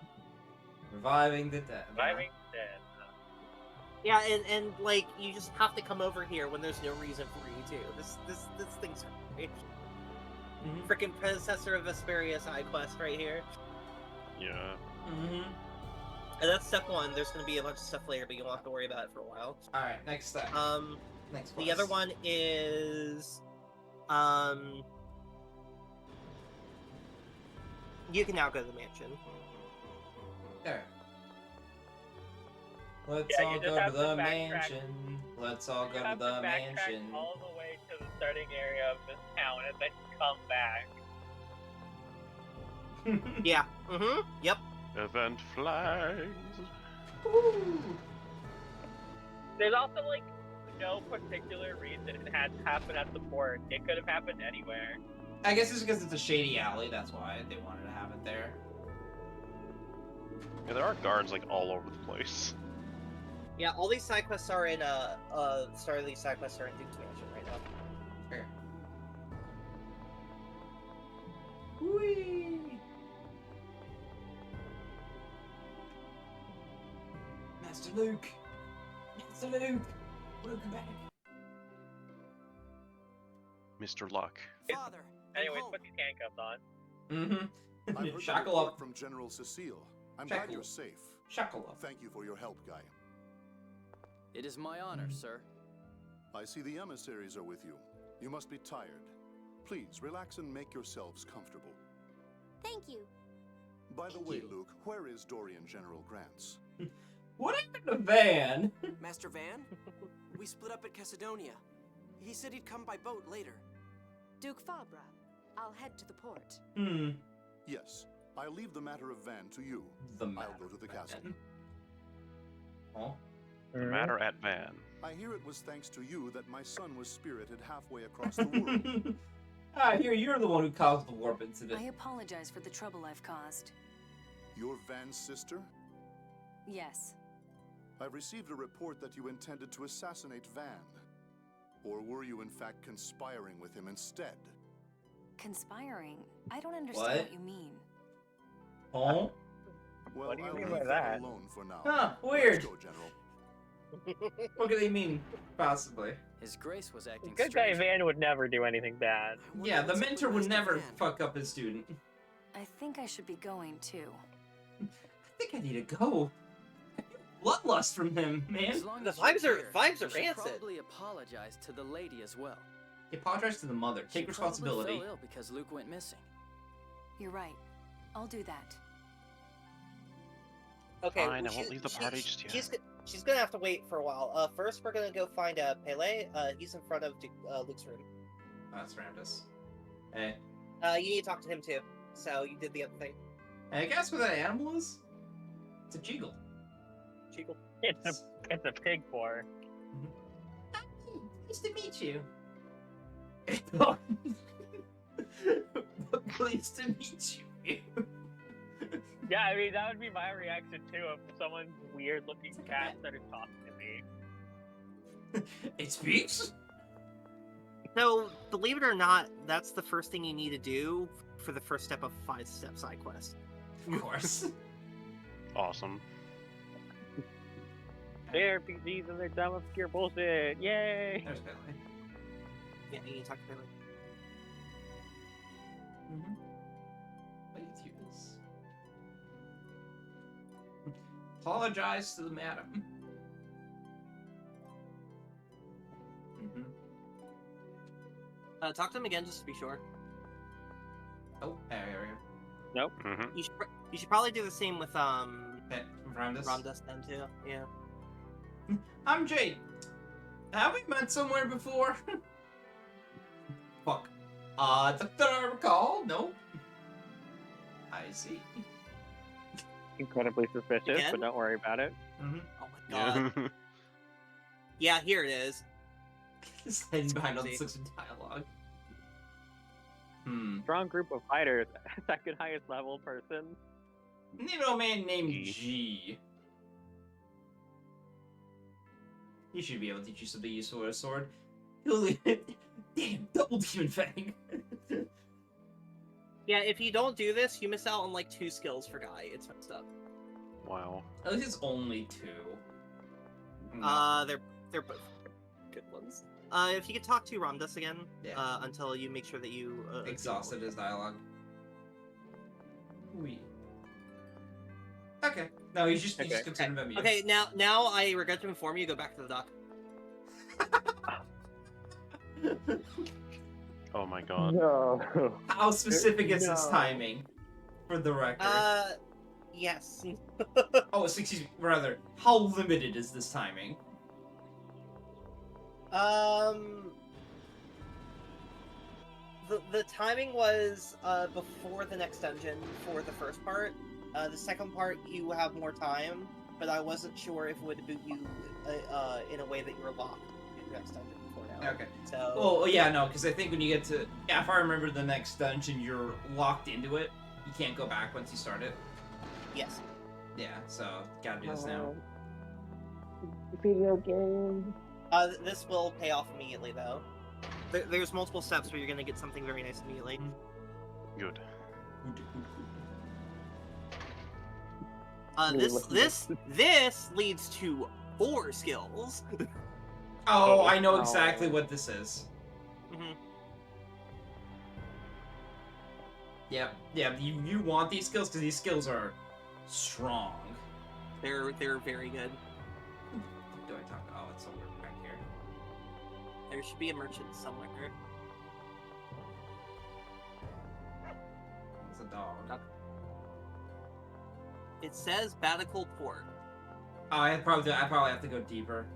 reviving the dead.
Reviving dead.
Yeah, and like you just have to come over here when there's no reason for you to. This thing's great. Freaking predecessor of Vesperia side quest right here.
Yeah.
And that's step one. There's gonna be a bunch of stuff later, but you won't have to worry about it for a while.
Alright, next step. Next
The other one is you can now go to the mansion.
There. Let's
Yeah,
all
you just
go to
have to
the
backtrack.
mansion. Let's all go to
have
the
to backtrack
mansion.
all the way to the starting area of this town and then come back.
Yeah. Yep.
Event flags.
There's also like no particular reason it had to happen at the port. It could have happened anywhere.
I guess it's because it's a shady alley, that's why they wanted to have it there.
Yeah, there are guards like all over the place.
Yeah, all these side quests are in these side quests are in Duke's Mansion right now.
Here. Whee! Master Luke! Master Luke! Welcome back.
Mr. Luck.
Father.
Anyways, put these handcuffs on.
I've heard the
Shackle
report
up.
from General Cecile. I'm
Shackle.
glad you're safe.
Shackle up.
Thank you for your help, Guy.
It is my honor, sir.
I see the emissaries are with you. You must be tired. Please, relax and make yourselves comfortable.
Thank you.
By the way, Luke, where is Dorian General Grants?
What happened to Van?
Master Van? We split up at Cassidonia. He said he'd come by boat later.
Duke Fabra, I'll head to the port.
Yes, I'll leave the matter of Van to you.
The
I'll go to the castle.
Oh?
The matter at Van.
I hear it was thanks to you that my son was spirited halfway across the world.
I hear you're the one who caused the warp incident.
I apologize for the trouble I've caused.
You're Van's sister?
Yes.
I've received a report that you intended to assassinate Van. Or were you in fact conspiring with him instead?
Conspiring? I don't understand what you mean.
Oh?
Well,
What do you
I'll
mean
leave
by
that
that?
alone for now.
Huh,
Let's
weird.
go, General.
What do they mean, possibly?
His Grace was acting
Good guy
strange.
Van would never do anything bad.
Yeah, the mentor would never fuck up his student.
I think I should be going too.
I think I need to go. Bloodlust from him, man.
As long
The
as you're
vibes are-
here,
vibes
you
are
should
rancid.
Probably apologize to the lady as well.
He apologized to the mother.
She
Take
probably
responsibility.
fell ill because Luke went missing.
You're right. I'll do that.
Okay,
Fine, I
well,
won't leave the party just yet.
She's gonna have to wait for a while. First we're gonna go find Pele. He's in front of Luke's room.
Oh, that's Ramdas. Hey.
You need to talk to him too. So you did the other thing.
Hey, guess what that animal is? It's a Cheagle.
Cheagle.
It's a pig boar.
Nice to meet you. Pleased to meet you.
Yeah, I mean that would be my reaction too if someone weird-looking cat started talking to me.
It speaks?
So, believe it or not, that's the first thing you need to do for the first step of 5-step side quest.
Of course.
Awesome.
They're RPGs and they're dumb obscure bullshit. Yay!
There's Pele.
Yeah, you need to talk to Pele.
Apologize to the madam.
Talk to him again just to be sure.
Oh, there.
Nope.
You should probably do the same with
Ramdas.
Ramdas then too. Yeah.
I'm Jade. Have we met somewhere before? Fuck. That I recall? No. I see.
Incredibly suspicious,
Again?
but don't worry about it.
Oh my god. Yeah, here it is.
Just hiding behind all the six of dialogue.
Strong group of fighters. Second highest level person.
You know a man named G. He should be able to teach you something useful with a sword. Damn, double demon fang.
Yeah, if you don't do this, you miss out on like 2 skills for Guy. It's messed up.
Wow.
At least it's only 2.
They're both good ones. If you could talk to Ramdas again, until you make sure that you
exhausted his dialogue. Oui. Okay. No, he's just concerned about me.
Okay, now I regret to inform you. Go back to the dock.
Oh my god.
No.
How specific is this timing? For the record.
Yes.
Oh, excuse me. Rather, how limited is this timing?
The timing was before the next dungeon for the first part. The second part you have more time, but I wasn't sure if it would boot you in a way that you were locked in the next dungeon before now.
Okay.
So.
Oh yeah, no, because I think when you get to if I remember the next dungeon, you're locked into it. You can't go back once you start it.
Yes.
Yeah, so gotta do this now.
Video game.
This will pay off immediately, though. There's multiple steps where you're gonna get something very nice immediately.
Good.
This leads to 4 skills.
Oh, I know exactly what this is. Yeah, you want these skills because these skills are strong.
They're very good.
Do I talk? Oh, it's somewhere back here.
There should be a merchant somewhere.
It's a dog.
It says Batical Port.
Oh, I probably have to go deeper.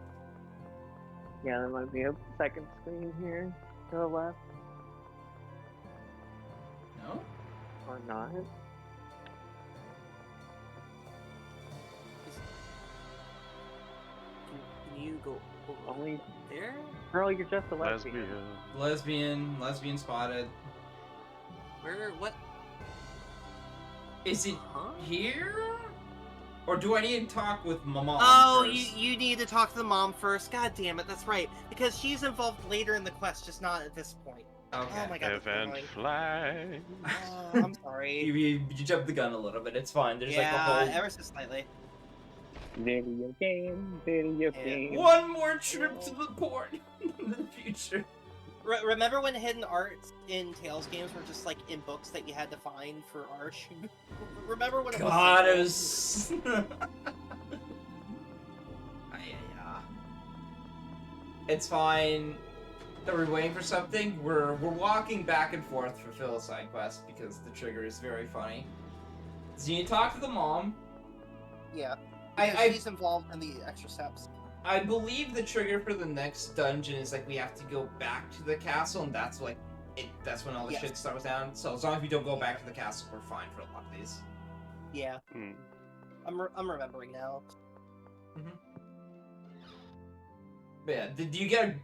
Yeah, there might be a second screen here to the left.
No?
Or not.
Can you go
only
there?
Girl, you're just a lesbian.
Lesbian spotted.
Where? What?
Is it here? Or do I need to talk with my mom
Oh,
first?
you need to talk to the mom first. God damn it, that's right. Because she's involved later in the quest, just not at this point.
Okay.
Oh my god.
Event flag.
I'm sorry.
You jumped the gun a little bit. It's fine. There's like a
Yeah,
whole
ever so slightly.
Video game.
One more trip to the port in the future.
Remember when hidden arts in Tales games were just like in books that you had to find for Arsh? Remember when it was?
God, it was. It's fine. Are we waiting for something? We're walking back and forth for Phil's side quest because the trigger is very funny. So you talk to the mom.
Yeah. She's involved in the extra steps.
I believe the trigger for the next dungeon is like we have to go back to the castle, and that's like that's when all the shit starts down. So as long as we don't go back to the castle, we're fine for a lot of these.
Yeah. I'm remembering now.
But yeah, did you get?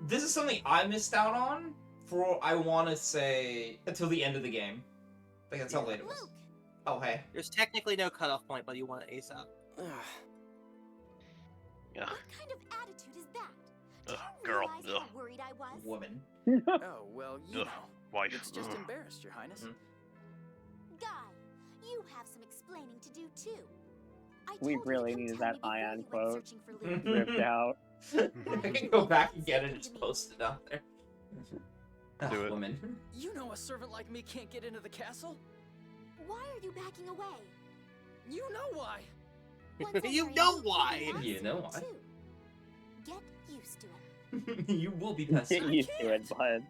This is something I missed out on for I want to say until the end of the game. Like that's how late it was. Oh hey.
There's technically no cutoff point, but you want it ASAP.
Yeah.
What kind of attitude is that?
Girl.
Realize how worried I was?
Woman.
Oh, well, you know.
Wife.
It's just embarrassed, Your Highness.
Guy, you have some explaining to do too.
We really needed that Ion quote ripped out.
I can go back and get it and just post it out there.
Do it.
Woman.
You know a servant like me can't get into the castle?
Why are you backing away?
You know why.
You know why.
You know why.
Get used to it.
You will be pissed.
Get used to it, bud.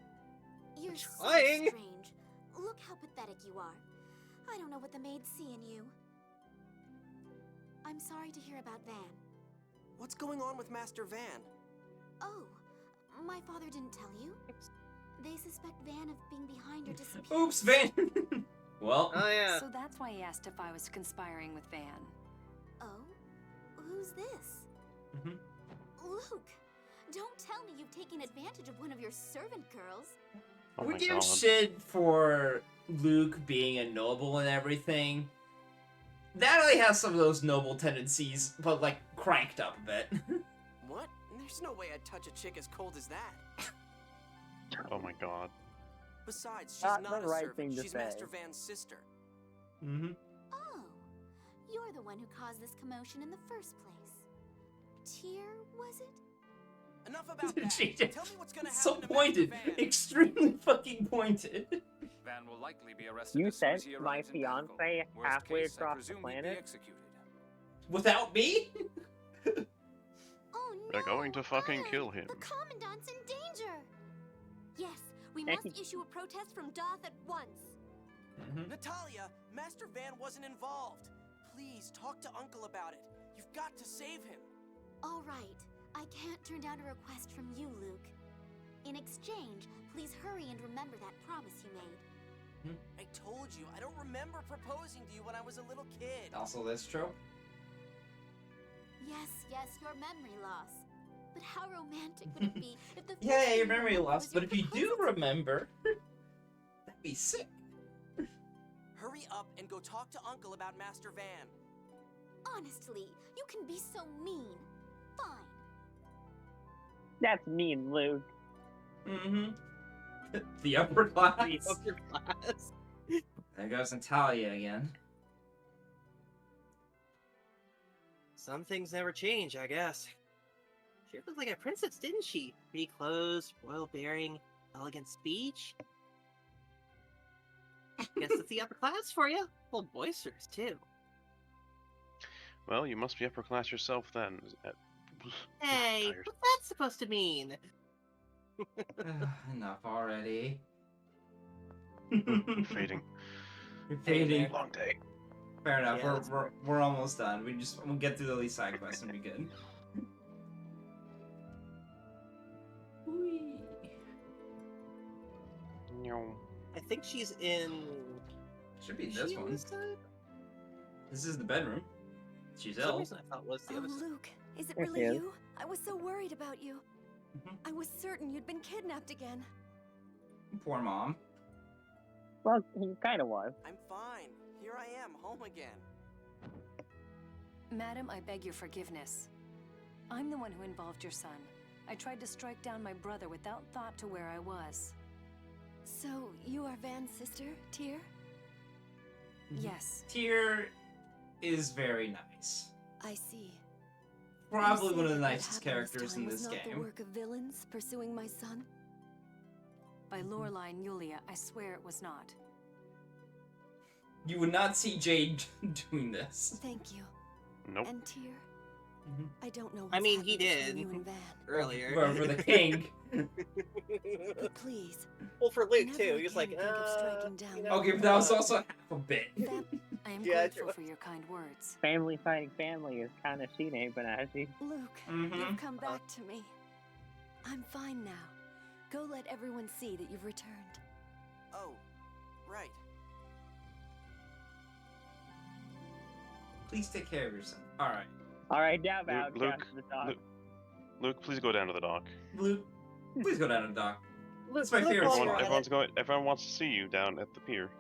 You're so
Trying.
strange. Look how pathetic you are. I don't know what the maids see in you. I'm sorry to hear about Van.
What's going on with Master Van?
Oh, my father didn't tell you? They suspect Van of being behind your disappearance.
Oops, Van. Well.
Oh yeah.
So that's why he asked if I was conspiring with Van.
Oh? Who's this? Luke, don't tell me you've taken advantage of one of your servant girls.
Oh
We
my
give
God.
shit for Luke being a noble and everything. Natalie has some of those noble tendencies, but like cranked up a bit.
What? There's no way I'd touch a chick as cold as that.
Oh my god.
Besides, she's
Not
not
the
a
right
servant.
thing to
She's
say.
Master Van's sister.
Oh, you're the one who caused this commotion in the first place. Tyr, was it?
Enough about
She
that.
just-
Tell me what's gonna
so
happen to
pointed,
Master Van.
extremely fucking pointed.
Van will likely be arrested
You
as soon as
sent
he
my
arrives in Pinnacle.
fiance
Worst
halfway
case, I
across the
presume he'd be
planet?
executed.
Without me?
Oh no!
They're going to fucking kill him.
The Commandant's in danger! Yes, we must issue a protest from Doth at once.
Natalia, Master Van wasn't involved. Please talk to Uncle about it. You've got to save him.
All right. I can't turn down a request from you, Luke. In exchange, please hurry and remember that promise you made.
I told you, I don't remember proposing to you when I was a little kid.
Also, this trope.
Yes, your memory loss. But how romantic would it be if the
Yeah, your memory loss, but if you do remember, that'd be sick.
Hurry up and go talk to Uncle about Master Van.
Honestly, you can be so mean. Fine.
That's mean, Luke.
Mm-hmm. The upper class.
The upper class.
There goes Natalia again.
Some things never change, I guess. She looked like a princess, didn't she? Pretty clothes, royal bearing, elegant speech. Guess it's the upper class for you. Well, boisterous, too.
Well, you must be upper class yourself then.
Hey,
Tired.
what's that supposed to mean?
Enough already.
I'm fading.
You're fading.
Long day.
Fair enough.
Yeah, that's
we're almost done. We'll get through the least side quests and be good.
I think she's in.
Should be
Is
this
she on
one.
this side?
This is the bedroom. She's
For some
ill.
reason I thought it was the
Oh,
other side.
Luke, is it
There
really
she is.
you? I was so worried about you. I was certain you'd been kidnapped again.
Poor mom.
Well, he kind of was.
I'm fine. Here I am, home again.
Madam, I beg your forgiveness. I'm the one who involved your son. I tried to strike down my brother without thought to where I was.
So, you are Van's sister, Tyr?
Yes.
Tyr is very nice.
I see.
Probably
You say
one of the
that what
nicest
happened
characters
time
in
was
this
not the
game.
work of villains pursuing my son?
By Lorelei and Yulia, I swear it was not.
You would not see Jade doing this.
Thank you.
Nope.
And Tyr, I don't know.
I
what's
mean, he
happened between
did
you and Van.
earlier.
For the king.
But please.
Well, for Luke
never
too, he was like,
again think of striking down
you know,
Okay, but that was also half a bit.
I am
Yeah,
grateful
true.
for your kind words.
Family fighting family is kind of seen, eh, Benashi?
Luke,
Mhm.
you've come back to me. I'm fine now. Go let everyone see that you've returned.
Oh, right.
Please take care of yourself. Alright.
All right, now bow
Luke,
down to the dog.
Luke, please go down to the dock.
Luke, please go down to the dock. That's my
Luke,
favorite
while
spot.
you're
Everyone wants to see you down at the pier.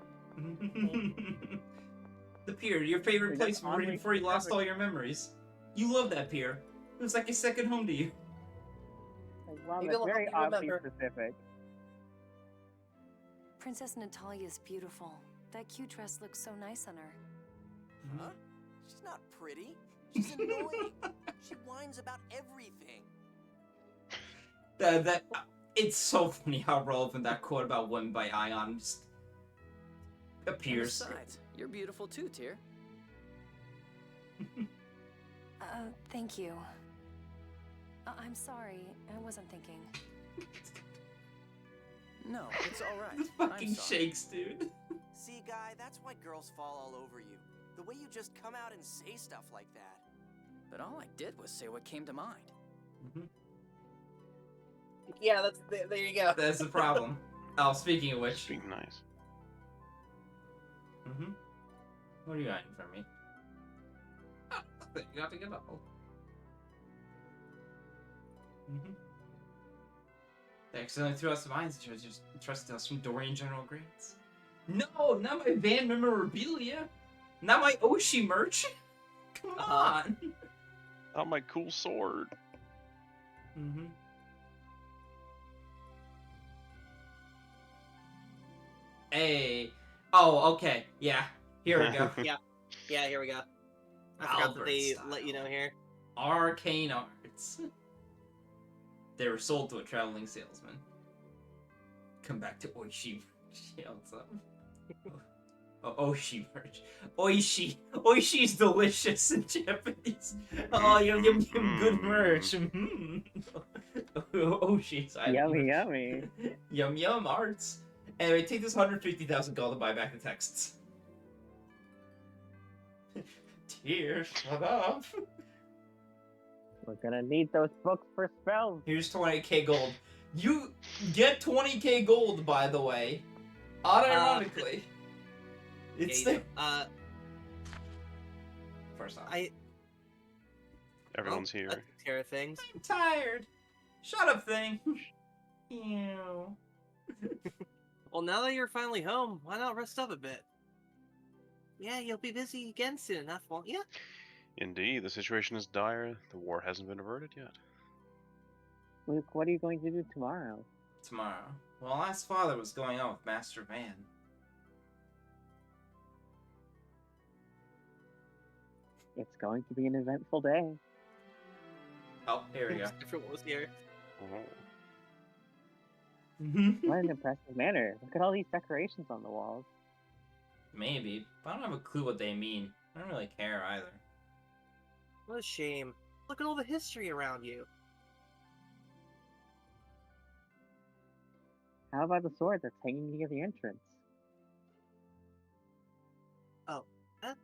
The pier, your favorite
Is that
place
oddly
before you lost
specific?
all your memories. You love that pier. It was like a second home to you.
Well,
Maybe
that's
it'll
very
help you
oddly
remember.
specific.
Princess Natalia is beautiful. That cute dress looks so nice on her.
Huh? She's not pretty. She's annoying. She whines about everything.
It's so funny how relevant that quote about women by Ion just appears.
Besides, you're beautiful too, Tyr.
Thank you. I'm sorry. I wasn't thinking.
No, it's all right.
This
I'm
fucking
sorry.
shakes, dude.
See, guy, that's why girls fall all over you. The way you just come out and say stuff like that.
But all I did was say what came to mind.
Yeah, there you go.
That's the problem. Oh, speaking of which.
Being nice.
What are you hiding from me? Oh, nothing. You have to get up. They accidentally threw us the mines and just trusted us from Dorian General Grants. No, not my Van memorabilia. Not my Oshi merch. Come on.
Not my cool sword.
Hey. Oh, okay. Yeah. Here we go.
Yeah, here we go. I forgot that they let you know here.
Arcane art. arts. They were sold to a traveling salesman. Come back to Oishi. Yeah, what's up? Oh, Oishi merch. Oishi. Oishi's delicious in Japanese. Oh, yum yum yum, good merch. Oishi's.
Yummy, yummy.
Yum yum arts. Anyway, take this 150,000 gold to buy back the texts. Tears, shut up.
We're gonna need those books for spells.
Here's 20k gold. You get 20k gold, by the way. Unironically. It's
yeah,
the... First off.
Everyone's here.
Let's hear things.
I'm tired. Shut up, thing. Ew.
Well, now that you're finally home, why not rest up a bit? Yeah, you'll be busy again soon enough, won't you?
Indeed, the situation is dire. The war hasn't been averted yet.
Luke, what are you going to do tomorrow?
Tomorrow. Well, last father was going out with Master Van.
It's going to be an eventful day.
Oh, here we go.
Everyone was here.
What an impressive manner. Look at all these decorations on the walls.
Maybe, but I don't have a clue what they mean. I don't really care either.
What a shame. Look at all the history around you.
How about the sword that's hanging near the entrance?
Oh, that...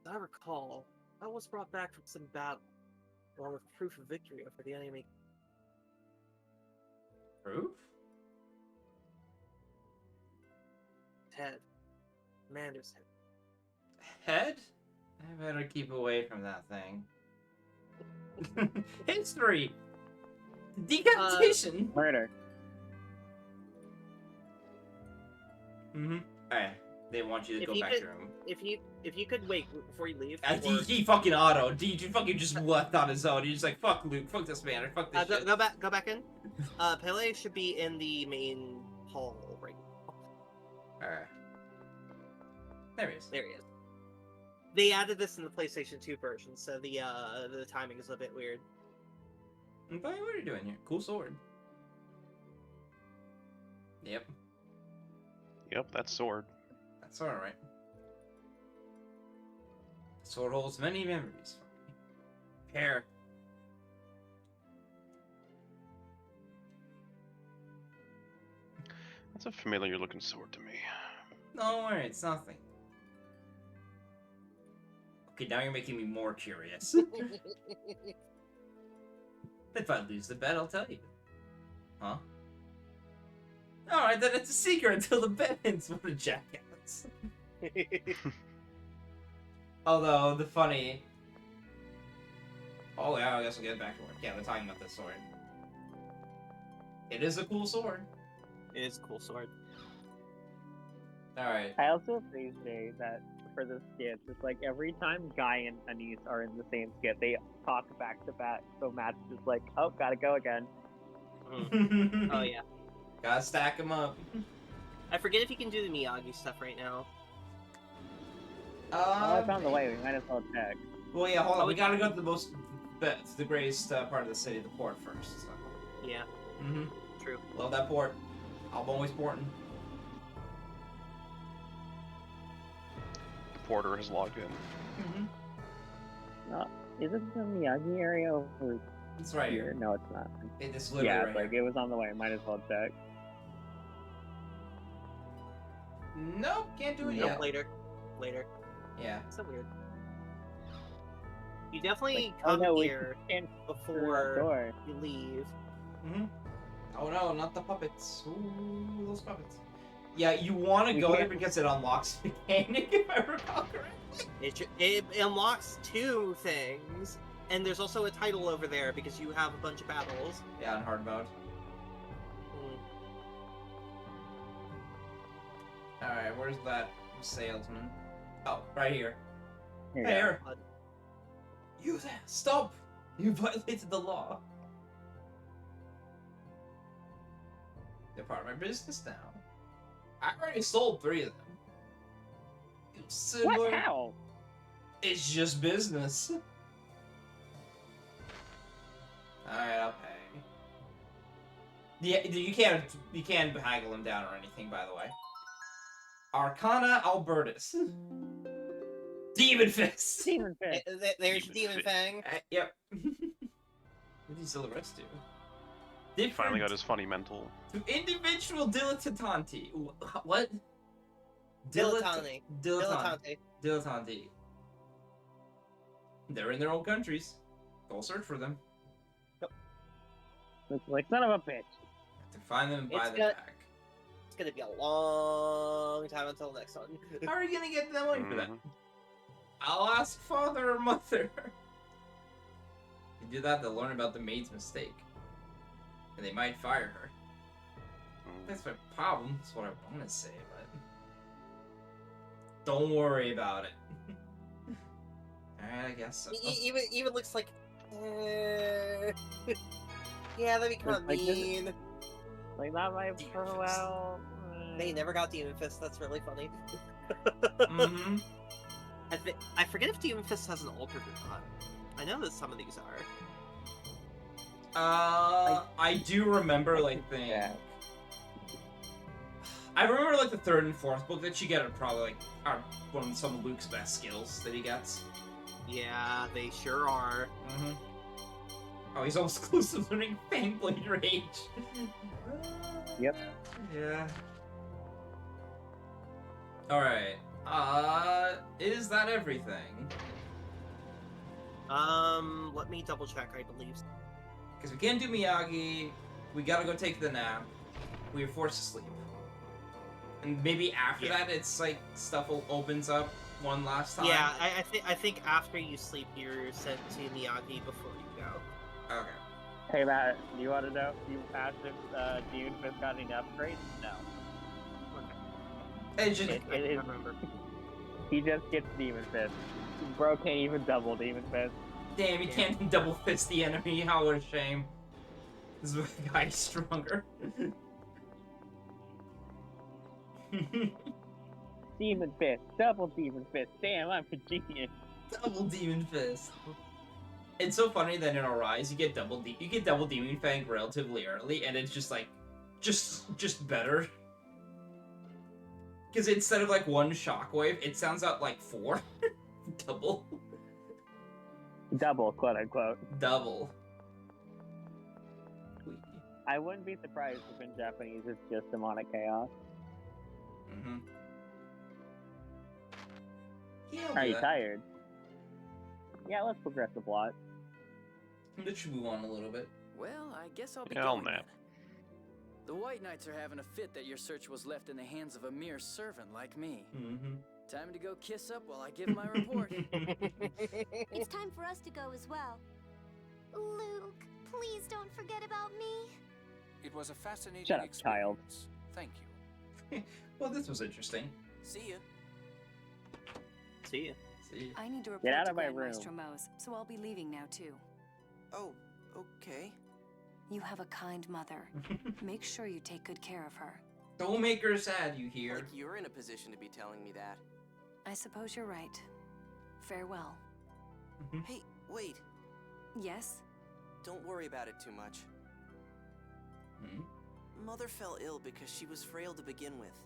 As I recall, that was brought back from some battle, along with proof of victory over the enemy.
Proof?
Head. Commander's head.
Head? I better keep away from that thing. History! Decapitation!
Murder.
Alright, they want you to go back to your room.
If you could wait before you leave.
He fucking auto. He fucking just left on his own. He's just like, fuck Luke, fuck this man, fuck this shit.
Go back in. Pele should be in the main hall right now.
Alright. There he is.
There he is. They added this in the PlayStation 2 version, so the timing is a bit weird.
What are you doing here? Cool sword. Yep.
Yep, that's sword.
That's alright. Sword holds many memories for me. Hair.
That's a familiar looking sword to me.
Don't worry, it's nothing. Okay, now you're making me more curious. If I lose the bet, I'll tell you. Huh? Alright, then it's a secret until the bet ends. What a jackass. Although, the funny... Oh yeah, I guess we'll get back to work. Yeah, they're talking about this sword. It is a cool sword.
It is a cool sword.
Alright.
I also appreciate that for the skits, it's like every time Guy and Anise are in the same skit, they talk back to back, so Matt's just like, oh, gotta go again.
Oh yeah.
Gotta stack them up.
I forget if you can do the Miyagi stuff right now.
Well, it's on the way, we might as well check.
Well, yeah, hold on. We gotta go to the greatest part of the city, the port first. So.
Yeah. True.
Love that port. I'm always porting.
The porter has logged in.
Is it the Miyagi area over
It's right here.
No, it's not.
It's literally
yeah,
right
it's like
here.
it was on the way. Might as well check.
Nope, can't do it
Nope,
yet.
later.
Yeah.
So weird. You definitely
oh,
come
no,
here before you leave.
Oh no, not the puppets. Ooh, those puppets. Yeah, you want to go there because it unlocks mechanic, if I recall correctly.
It unlocks 2 things, and there's also a title over there because you have a bunch of battles.
Yeah, on hard mode. Alright, where's that salesman? Oh, right here. Here. You there! Stop! You violated the law. They're part of my business now. I already sold 3 of them.
What? How?
It's just business. Alright, I'll pay. Yeah, you can't haggle him down or anything, by the way. Arcana Albertus. Demon Fist!
Demon Fist.
There's Demon Fang.
Yep. What did the rest do?
He finally got his funny mental.
To individual dilettanti. What?
Dilettante.
Dilettante. They're in their own countries. Go search for them.
Looks like son of a bitch.
Have to find them and buy them back.
It's gonna be a long time until the next one.
How are you gonna get the money for that? I'll ask father or mother. You do that, they'll learn about the maid's mistake. And they might fire her. That's my problem, that's what I want to say, but... Don't worry about it. Alright, I guess so.
Even looks like... yeah, that'd be kind of mean.
Like, that might go well...
They never got Demon Fist, that's really funny.
Mm-hmm.
I forget if Demon Fist has an alternate or not. I know that some of these are.
I do remember, like, I remember, like, the 3rd and 4th book that you get are probably, like, are one of some of Luke's best skills that he gets.
Yeah, they sure are.
Mm-hmm. Oh, he's all exclusive learning Fangblade Rage.
Yep.
Yeah. Alright. Is that everything?
Let me double check, I believe.
Because we can't do Miyagi, we gotta go take the nap, we are forced to sleep. And maybe after that, it's like, stuff opens up one last time?
Yeah, I think after you sleep, you're sent to Miyagi before you go.
Okay.
Hey Matt, do you want to know if you asked if Demon Fist got any upgrades? No.
Hey, just...
I remember.
He just gets Demon Fist. Bro can't even double Demon Fist.
Damn, he can't double fist the enemy, how a shame. This guy's stronger.
Demon Fist, double Demon Fist. Damn, I'm a genius.
Double Demon Fist. It's so funny that in Arise you get double Demon Fang relatively early, and it's just like, just better. Because instead of like 1 shockwave, it sounds out like 4. Double.
Double, quote unquote.
Double.
I wouldn't be surprised if in Japanese it's just demonic chaos.
Mm-hmm.
Are you tired? Yeah, let's progress the plot.
Let's move on a little bit.
Well, I guess I'll be
Yeah, I'll
going
nap.
then. The White Knights are having a fit that your search was left in the hands of a mere servant like me.
Mm-hmm.
Time to go kiss up while I give my report.
It's time for us to go as well. Luke, please don't forget about me.
It was a fascinating
Shut up, child.
experience. Thank you.
Well, this was interesting.
See ya.
See ya.
See.
I need to report
Get out
to
of my
Grand
room.
Maestro Mose, so I'll be leaving now too.
Oh, okay.
You have a kind mother. Make sure you take good care of her.
Don't make her sad, you hear?
Like you're in a position to be telling me that.
I suppose you're right. Farewell.
Hey, wait.
Yes?
Don't worry about it too much. Mother fell ill because she was frail to begin with.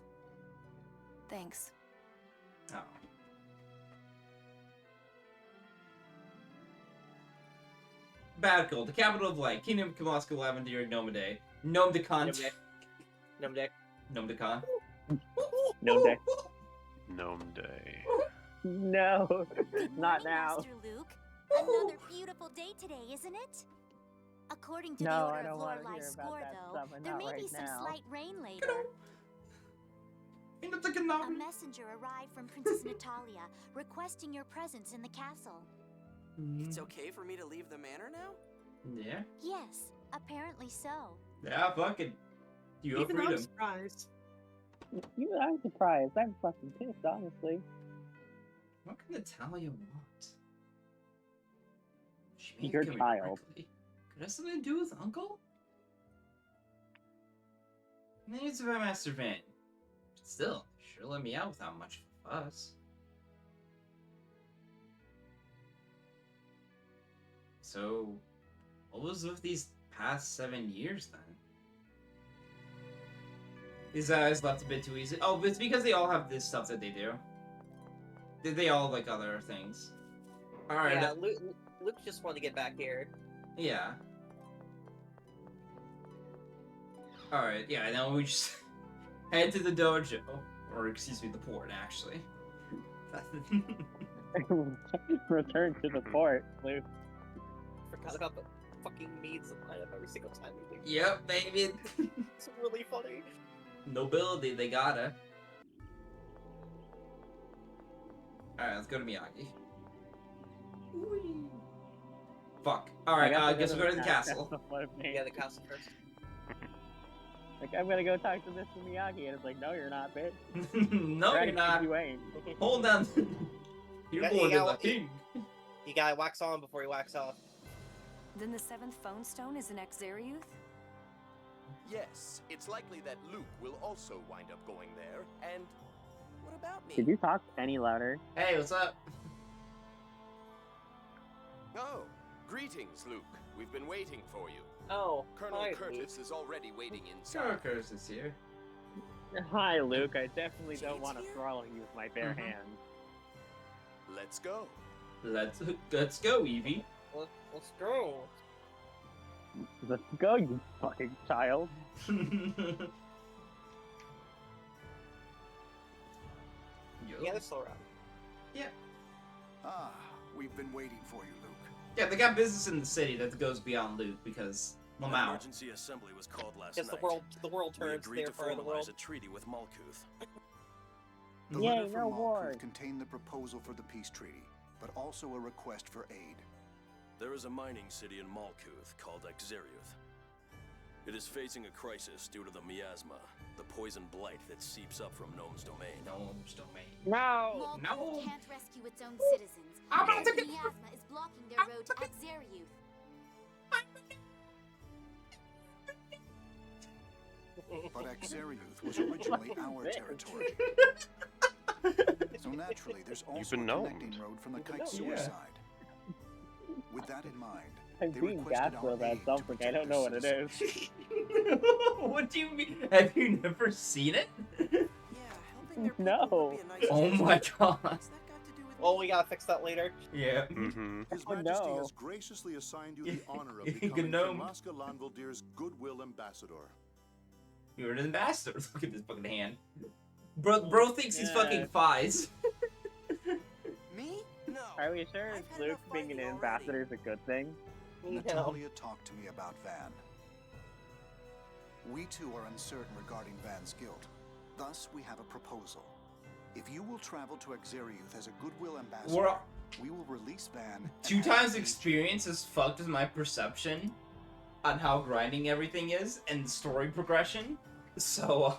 Thanks.
Oh. Badgold, the capital of Light, Kingdom of Kamaska Lavender, Nomade. Gnome de Con.
Gnome Deck.
Gnome de Con.
Gnome Deck.
Gnome Day.
No, not now.
Master Luke, another beautiful day today, isn't it? According to
No,
the
I
Order
don't
of
wanna
Lorelei
hear about
score,
that
though,
stuff, and
there
not
may be
right
some
now.
slight rain later. A messenger arrived from Princess Natalia, requesting your presence in the castle.
It's okay for me to leave the manor now?
Yeah.
Yes, apparently so.
Yeah, fucking. You have
Even I'm
freedom.
surprised.
I'm surprised. I'm fucking pissed, honestly.
What can Natalia want? She may
Your
have come
child.
directly. Could it have something to do with Uncle? Maybe it's about Master Van. But still, sure let me out without much of a fuss. So, What was with these past 7 years then? These guys left a bit too easy. Oh, but it's because they all have this stuff that they do. They all like other things. Alright.
Yeah, Luke just wanted to get back here.
Yeah. Alright, yeah, now we just head to the dojo. Or, excuse me, the port, actually.
Return to the port, Luke.
Forgot about the fucking mead supply up every single time we leave.
Yep, baby.
It's really funny.
Nobility, they gotta. Alright, let's go to Miyagi. Fuck. Alright, guess we'll go to the castle.
Yeah, the castle first.
Like, I'm gonna go talk to Mr. Miyagi, and it's like, no, you're not, bitch.
No, you're not.
You ain't.
Hold on. You're going to the king.
You gotta wax on before you wax off.
Then the 7th phone stone is an Exariuth?
Yes, it's likely that Luke will also wind up going there, and what about me?
Did you talk any louder?
Hey, what's up?
Oh, greetings, Luke. We've been waiting for you.
Oh,
Colonel
hi,
Curtis is already waiting inside.
Colonel Curtis is here.
Hi, Luke. I definitely don't want to throttle you with my bare hands.
Let's go.
Let's go, Evie.
Let's go.
Let's go, you fucking child.
Yeah, they're still around.
Yeah.
Ah, we've been waiting for you, Luke.
Yeah, they got business in the city that goes beyond Luke because
An
Lamau.
emergency assembly was called last
Yes,
night.
the world
We
turns,
agreed to
therefore the
formalize
world.
a treaty with Malkuth.
The
Yay,
letter
no
from
war.
Malkuth contained the proposal for the peace treaty, but also a request for aid.
There is a mining city in Malkuth called Exariuth. It is facing a crisis due to the miasma, the poison blight that seeps up from Gnome's domain.
Gnome's domain.
No!
Malkuth can't rescue its own citizens.
I'm about to
The miasma is blocking their road to Exariuth.
But Exariuth was originally our territory. So naturally, there's also a
been
connecting
gnomed.
road from the Kite Sewer
Yeah.
side. With that in mind,
I've
they
seen
requested
Gaswell
our aid
at
to
something. I
protect
don't
their
know what it is.
citizens.
What do you mean? Have you never seen it?
No.
Oh my god.
Well, we gotta fix that later.
Yeah.
Mm-hmm.
His
Oh,
Majesty
no.
has graciously assigned you the honor of
You
becoming
gnome.
Kinlaska Lanvaldir's goodwill ambassador.
You're an ambassador. Look at this fucking hand. Bro thinks he's fucking Fies.
Me? No.
Are we sure
I've had
Luke
enough
being an
fighting
ambassador is a good thing?
Natalia talked to me about Van. We too are uncertain regarding Van's guilt. Thus, we have a proposal. If you will travel to Exariuth as a goodwill ambassador, we will release Van.
2 times experience has fucked with my perception on how grinding everything is and story progression. So,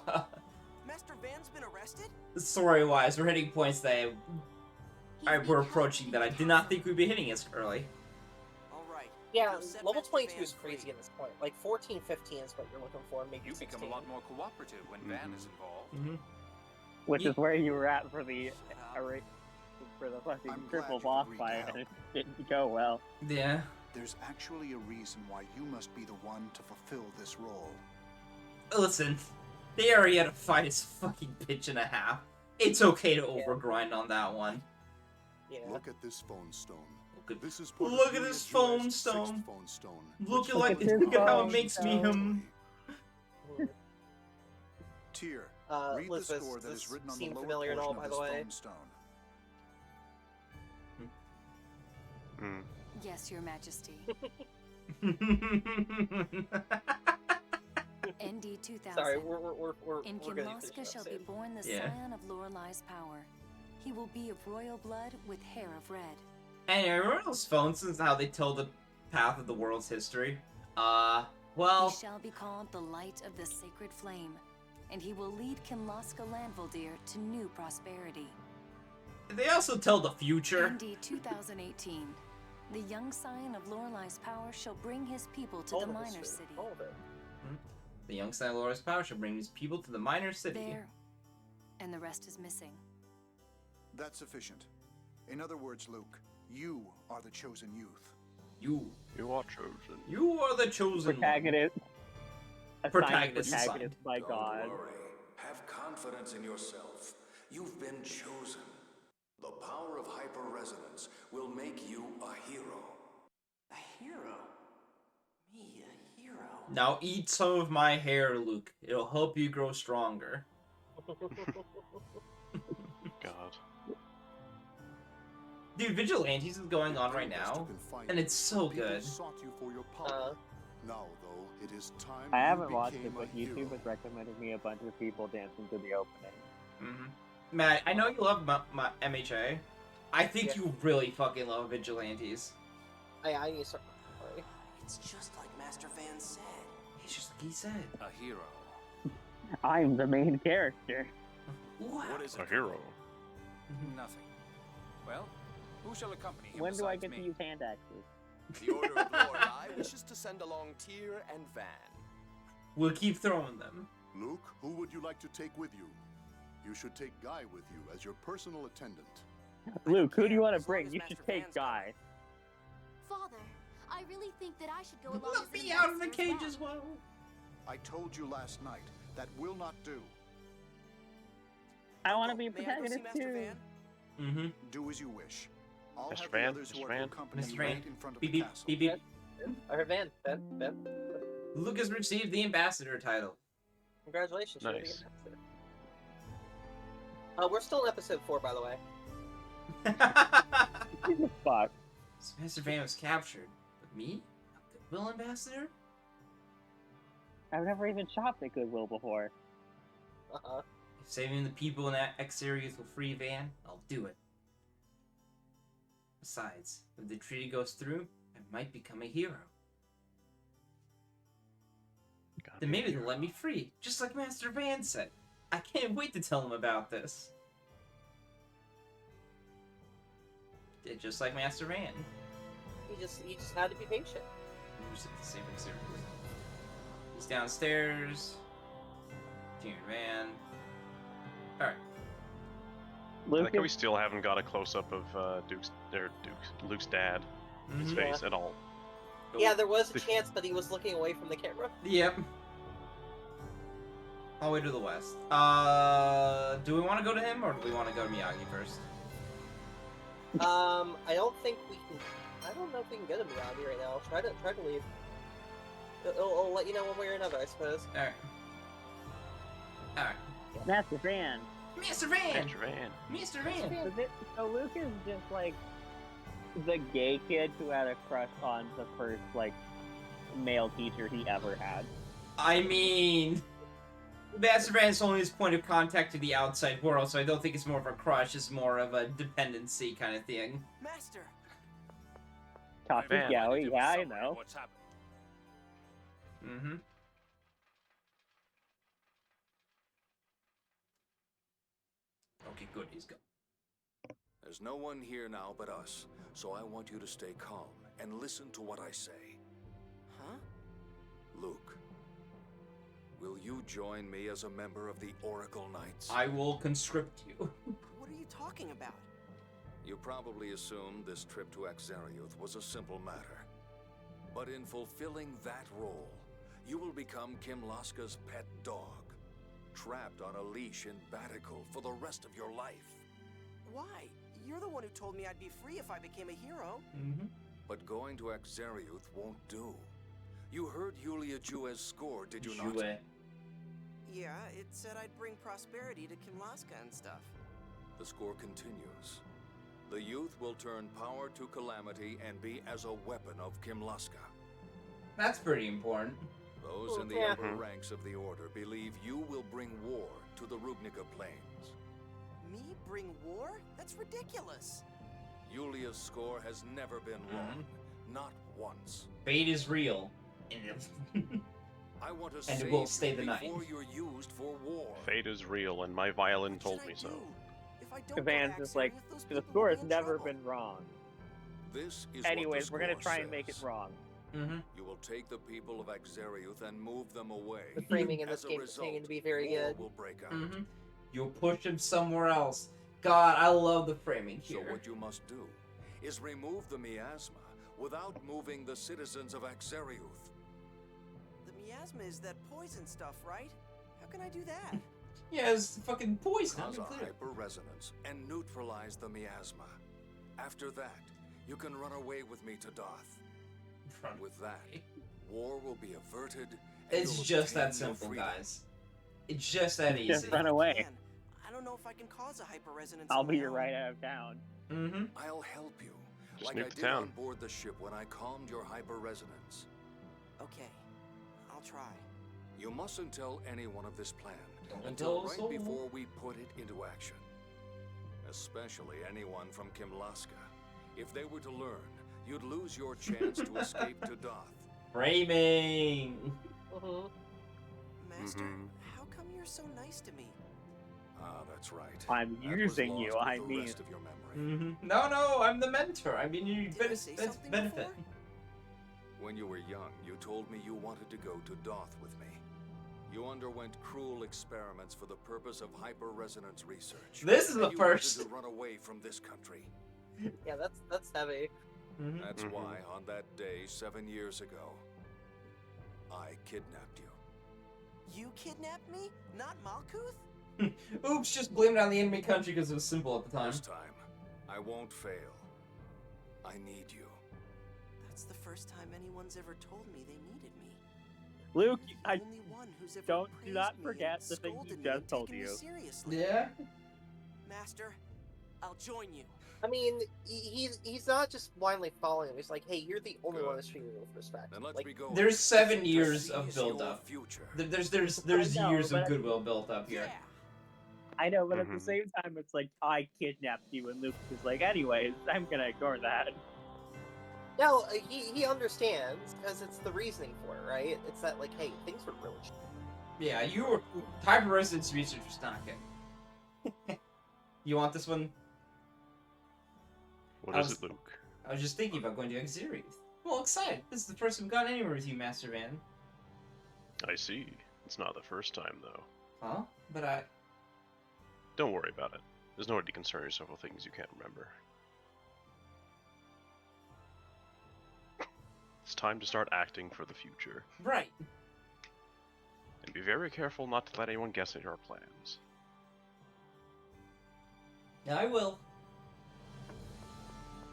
Master Van's been arrested?
story-wise, we're hitting points that we're approaching that I did not think we'd be hitting as early.
All right.
Yeah,
We'll set
level
Master
22
Van's
is crazy at this point. Like 14, 15 is what you're looking for. Maybe
You
16.
become a lot more cooperative when Van is involved.
Which is where you were at for the fucking
I'm glad
triple
you
boss
agreed
fight,
to
and it didn't go well.
Yeah.
There's actually a reason why you must be the one to fulfill this role.
Listen, they already had to fight his fucking bitch and a half. It's okay to overgrind on that one.
Yeah.
Look at this phone stone.
Look
This is
Look at this phone stone. Look at how it makes me him.
Tyr, read
Elizabeth,
the score that
this
is written on the
seemed
lower
familiar and all,
portion
by
of
the
this
way.
phone stone.
Yes, Your Majesty. ND 2000.
Sorry, we're
In
we're gonna
Kinlaska
finish
shall
that
be
soon.
born the
Yeah.
scion of Lorelai's power. He will be of royal blood with hair of red.
And remember those phones and how they tell the path of the world's history? Well,
He shall be called the light of the sacred flame, and he will lead Kinlaska Landvaldir to new prosperity.
they also tell the future.
ND 2018. The young scion of Lorelai's power shall bring his people to
All
the
of
minor
history,
city.
all of it.
The young Scion Lord's power shall bring his people to the minor city.
There. And the rest is missing.
That's sufficient. In other words, Luke, you are the chosen youth.
You
are chosen.
You are the chosen
Protagonist.
one. Protagonist
Protagonist
assigned.
by
Don't
God.
worry. Have confidence in yourself. You've been chosen. The power of hyper-resonance will make you a hero.
A hero? Me, a hero?
Now eat some of my hair, Luke. It'll help you grow stronger.
God.
Dude, Vigilantes is going on right now, and it's so good.
Now, though, it is time
I
you
haven't watched
became
it, but
a
YouTube
hero.
has recommended me a bunch of people dancing to the opening.
Mm-hmm. Matt, I know you love my MHA. I think you really fucking love Vigilantes.
I need to start.
It's just like Master Van said.
It's just like he said.
A hero.
I'm the main character.
What is
A hero.
Nothing. Well, who shall accompany him
When do I
besides
get
me?
to use hand axes?
The Order of Lorelei wishes to send along Tyr and Van.
We'll keep throwing them.
Luke, who would you like to take with you? You should take Guy with you as your personal attendant.
Luke, who do you want to bring? You should take Guy.
Father, I really think that I should go along
Let
as
me
an
out of the
ambassador
cage as well.
I told you last night, that will not do.
I want to be a
May I go see
protagonist
Master
too.
Van?
Mm-hmm.
Do as you wish. I'll
Mr.
have
Van?
the others who
Mr.
are
Van?
to accompany
Mr.
you
Van.
right in front of
Beep
the
beep
castle.
beep beep.
I heard Van.
Luke has received the ambassador title.
Congratulations. you're the
Nice.
ambassador. We're still in episode 4, by the way.
Fuck.
Master Van was captured. But me? A Goodwill ambassador?
I've never even shopped at Goodwill before.
Uh-huh.
If saving the people in that X-Series will free Van, I'll do it. Besides, if the treaty goes through, I might become a hero. Then maybe they'll let me free, just like Master Van said. I can't wait to tell him about this. Did just like Master Van.
You just had to be patient.
Who's at the same X-Series? He's downstairs. Junior Van. Alright.
I like how we still haven't got a close-up of Luke's dad, his
Mhm.
face at all.
Yeah, there was a chance, but he was looking away from the camera.
Yep. All the way to the west. Do we want to go to him, or do we want to go to Miyagi first?
I don't think we can. I don't know if we can get him Miyagi right now. Try to leave. I'll let you know one way or another, I suppose.
Alright. Alright.
Master Van.
Master Van!
Mr. Van.
Mr. Van!
So Luke is just like the gay kid who had a crush on the first like male teacher he ever had.
I mean, Master Van is only his point of contact to the outside world, so I don't think it's more of a crush, it's more of a dependency kind of thing.
Master!
Takuyawi, yeah, I know.
What's happened?
Mm-hmm. Okay, good, he's gone.
There's no one here now but us, so I want you to stay calm and listen to what I say.
Huh?
Luke, will you join me as a member of the Oracle Knights?
I will conscript you.
What are you talking about?
You probably assumed this trip to Axariuth was a simple matter. But in fulfilling that role, you will become Kimlaska's pet dog, trapped on a leash in Batical for the rest of your life.
Why? You're the one who told me I'd be free if I became a hero.
Mm-hmm.
But going to Axariuth won't do. You heard Yulia Jue's score, did you not?
Jue.
Yeah, it said I'd bring prosperity to Kimlaska and stuff.
The score continues. The youth will turn power to calamity and be as a weapon of Kimlaska.
That's pretty important.
Those in the
Yeah.
upper ranks of the Order believe you will bring war to the Rubnica Plains.
Me bring war? That's ridiculous.
Yulia's score has never been wrong. Not once.
Fate is real.
I want to
And
save
it will stay
you
the night.
before you're used for war.
Fate is real, and my violin told me so.
If I don't
Van's just like, the score has never been wrong.
This is
Anyways,
what
we're
the
gonna
score
try and make it
says.
wrong.
Mm-hmm.
You will take the people of Axariuth and move them away.
The framing in this
As a
game is
result,
continuing to be very
war
good.
will break out.
Mm-hmm. You'll push him somewhere else. God, I love the framing
So
here.
what you must do is remove the miasma without moving the citizens of Axariuth.
The miasma is that poison stuff, right? How can I do that?
Yeah, it's fucking poison.
Cause a hyper-resonance and neutralize the miasma. After that, you can run away with me to Doth. With that, war will be averted. And
It's
you'll
just that
obtain your
simple,
freedom.
guys. It's just that easy.
Just run away.
Man, I don't know if I can cause a hyper-resonance.
I'll
on
be
my
your
own.
right out of town.
Mm-hmm.
I'll help you,
Just
like
nuke
I
the
did
town.
on board the ship when I calmed your hyper-resonance.
Okay, I'll try.
You mustn't tell anyone of this plan
Don't
until
tell
right
someone.
before we put it into action. Especially anyone from Kimlaska. If they were to learn, you'd lose your chance to escape to Doth.
Framing.
Master, how come you're so nice to me?
Ah, that's right.
I'm
That was
using you,
lost with
I
the
mean.
rest of your memory.
No, I'm the mentor. I mean, you
Did I say something
benefit.
before?
When you were young, you told me you wanted to go to Doth with me. You underwent cruel experiments for the purpose of hyper-resonance research.
This is
and
the
you
first.
wanted to run away from this country.
Yeah, that's heavy.
That's why, on that day 7 years ago, I kidnapped you.
You kidnapped me? Not Malkuth?
Oops, just blame it on the enemy country because it was simple at the time.
This time, I won't fail. I need you.
That's the first time anyone's ever told me they needed me.
Luke,
The
I
only one who's ever
do
praised
not
me
forget
and
the thing he
scolded me
just
and
told
taken me
you.
seriously.
Yeah.
Master, I'll join you.
I mean, he's not just blindly following him. He's like, hey, you're the only one that's treating me with respect.
Then let's
Like,
be going.
There's 7
To
years of
seize your
build-up.
future.
There's
I know,
years of
but-
goodwill built up here.
I know, but at the same time, it's like, I kidnapped you, and Luke is like, anyways, I'm gonna ignore that.
no, he understands because it's the reasoning for it, right? It's that like, hey, things were really.
Yeah, you were hyper resonance research was not good. You want this one?
What is it, Luke?
I was just thinking about going to Axariuth. Well, excited. This is the first time we've gone anywhere with you, Master Van.
I see. It's not the first time, though.
Huh? But I.
Don't worry about it. There's no need to concern yourself with things you can't remember. It's time to start acting for the future.
Right.
And be very careful not to let anyone guess at your plans.
Yeah, I will.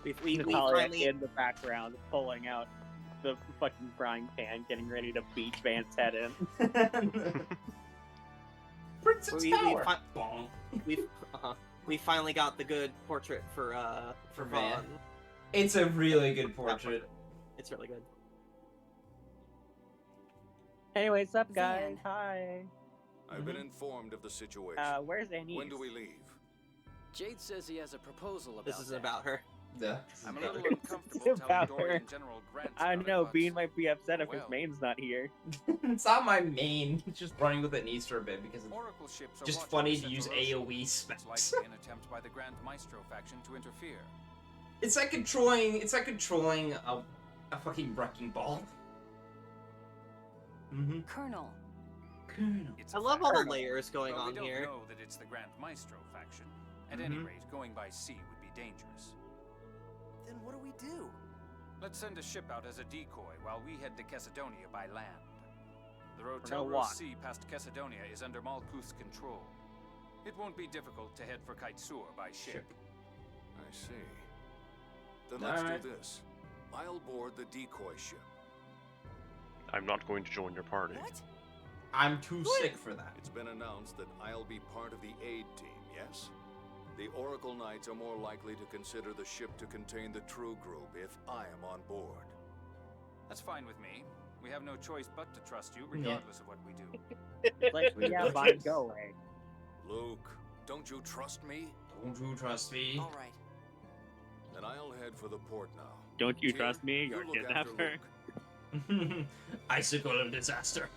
We
Natalia
finally.
in the background pulling out the fucking frying pan, getting ready to beat Van's head in.
Princess
We
Power.
We finally got the good portrait for
Van.
Vaughn.
It's a really good portrait.
It's really good.
Anyways, what's up, guys?
Van.
Hi.
I've been informed of the situation.
Where's Annie?
When do we leave?
Jade says he has a proposal about
This isn't
that.
about her.
Yeah.
I'm a little
It's
uncomfortable
about
telling
her.
Dorian General Grant
I
about
know,
it, but
Bean might be upset if his
well.
main's not here.
It's not my main. He's just running with it East for a bit because it's
Oracle ships are
just
watching
funny
the
to use
Central Ocean.
AoE
It's
specs.
likely an attempt by the Grand Maestro faction to interfere.
It's like controlling a fucking wrecking ball. Mm-hmm.
Colonel.
It's
I
a
love
fact.
all the layers going
But
on
we don't
here.
know that it's the Grand Maestro faction. At any
Mhm.
rate, going by sea would be dangerous.
Then what do we do?
Let's send a ship out as a decoy while we head to Kessadonia by land. The road
gonna
Telros
walk.
Sea past Kessadonia is under Malkuth's control. It won't be difficult to head for Kaitsur by ship.
I see. Then let's
Alright.
do this. I'll board the decoy ship.
I'm not going to join your party.
What?
I'm too sick for that.
It's been announced that I'll be part of the aid team, yes? The Oracle Knights are more likely to consider the ship to contain the true group if I am on board.
That's fine with me. We have no choice but to trust you, regardless of what we do.
It's like, yeah, fine, go away.
Luke, don't you trust me?
Don't you trust me?
All right.
Then I'll head for the port now.
Don't you
Tyr,
trust me?
you
You're
look
a
after
kidnapper.
Luke.
Icicle of disaster.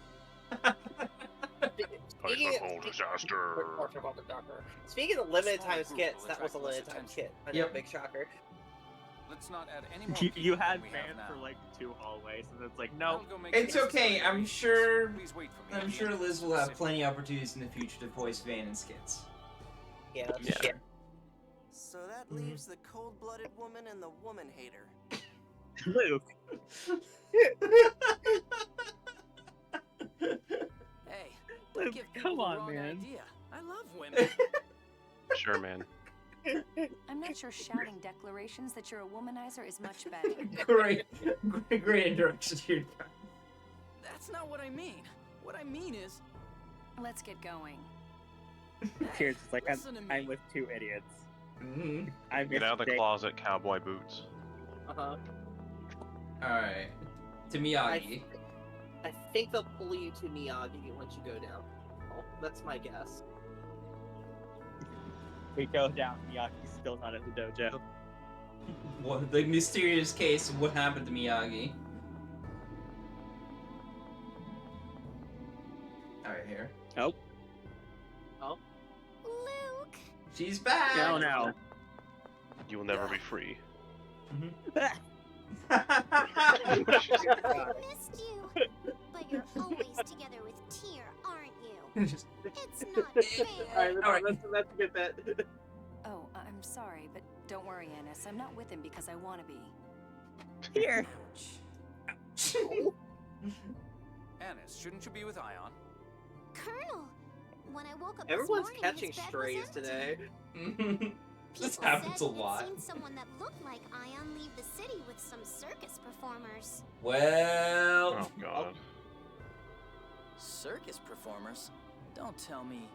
Speaking of limited
Smaller
time
group
skits,
will
that was a
attract less
limited time
attention.
skit. I know,
Yep.
big shocker.
Let's not add any more
You
people
had
than we
Van
have now.
for like 2 hallways, and it's like,
I'll
no.
go make
It's
the
okay.
necessary
I'm sure.
Please wait for me at
I'm
the
sure
entrance
Liz
to
will
the
have
city.
plenty of opportunities in the future to voice Van in skits.
Yeah, that's
Yeah.
true.
So that leaves the cold-blooded woman and the woman hater.
Luke.
Hey,
Luke,
don't give people
come
the
on,
wrong
man.
idea. I love women.
Sure, man.
I'm not sure shouting declarations that you're a womanizer is much better.
Great introduction here.
That's not what I mean. What I mean is,
Let's get going.
Here's like
listen to me.
I'm with two idiots. I
Get out of the closet, cowboy boots.
Uh-huh.
Alright. To Miyagi.
I think they'll pull you to Miyagi once you go down. Oh, that's my guess.
We go down. Miyagi's still not at the dojo.
What, the mysterious case of what happened to Miyagi. Alright, here.
Nope.
Oh.
Luke!
She's back!
No, no.
You will never be free.
I missed you. But you're always together with Tyr, aren't you? It's not fair.
Alright, that's a good bet.
Oh, I'm sorry, but don't worry, Annis. I'm not with him because I want to be.
Here.
Annis, shouldn't you be with Ion?
Colonel, when I woke up
Everyone's
this morning,
catching
his bed
strays
was empty.
today.
This
People
happens
said
a lot.
They'd seen someone that looked like Ion leave the city with some circus performers.
Well...
Oh, God.
circus performers? Don't tell me.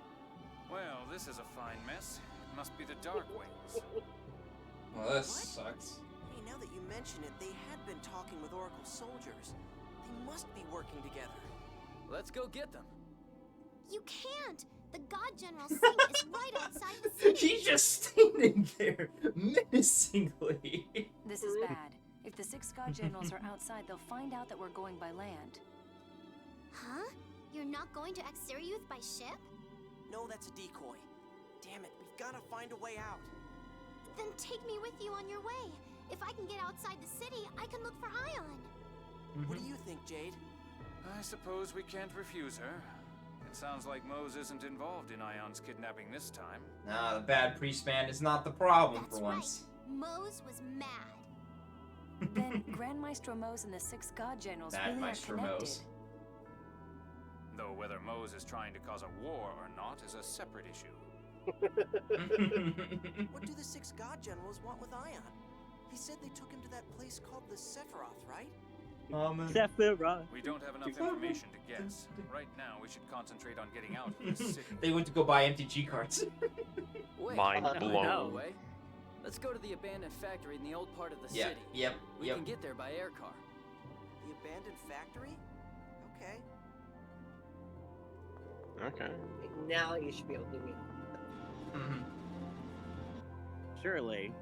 Well, this is a fine mess. It must be the Dark Wings.
Well, this sucks.
Hey, now that you mention it, they had been talking with Oracle soldiers. They must be working together.
Let's go get them.
You can't! The God General Singh is right outside the city!
He's just standing there, menacingly.
This is bad. If the 6 god generals are outside, they'll find out that we're going by land.
Huh? You're not going to Axariuth by ship?
No, that's a decoy. Damn it, we've got to find a way out.
Then take me with you on your way. If I can get outside the city, I can look for Ion.
What do you think, Jade?
I suppose we can't refuse her. It sounds like Mose isn't involved in Ion's kidnapping this time.
Nah, the bad priest man is not the problem
That's
for once.
Right. Mose was mad.
Then Grand Maestro Mose and the 6 god generals
Bad
really are
Maestro
connected.
Mose.
Though whether Mose is trying to cause a war or not is a separate issue.
What do the 6 god generals want with Ion? He said they took him to that place called the Sephiroth, right?
Sephiroth.
We don't have enough information to guess. Right now, we should concentrate on getting out of this city.
They went to go buy MTG cards.
Wait,
Mind
no,
blown.
no way. Let's go to the abandoned factory in the old part of the
Yep,
city.
yep,
We
yep.
can get there by air car.
The abandoned factory? Okay.
Okay.
Now you should be able to do me.
Surely.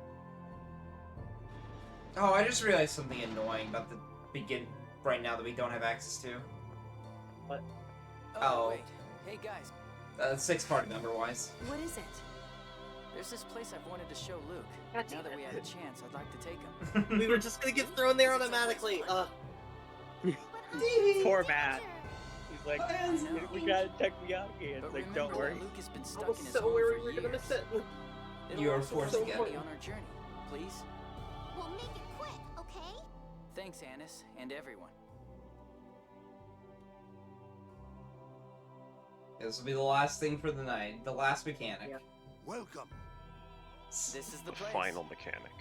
Oh, I just realized something annoying about the begin right now that we don't have access to.
What?
Oh.
Wait. Hey guys,
6 party member wise.
What is it?
there's this place I've wanted to show Luke.
God
Now
damn
that
it.
we had a chance, I'd like to take him.
We were just gonna get thrown there automatically.
Poor Matt. He's like,
I know.
we gotta check Miyagi. It's
But
like,
remember
don't
that
worry.
Luke has been
I
stuck
was
in his
so
home
worried
for
we were gonna
years.
miss it.
It'll
You are
also
forced
help
to
us
get
be
it.
on our journey, please.
We'll make it quick, okay?
Thanks, Annis, and everyone.
This will be the last thing for the night. The last mechanic.
Welcome.
This is
The
the place.
final mechanic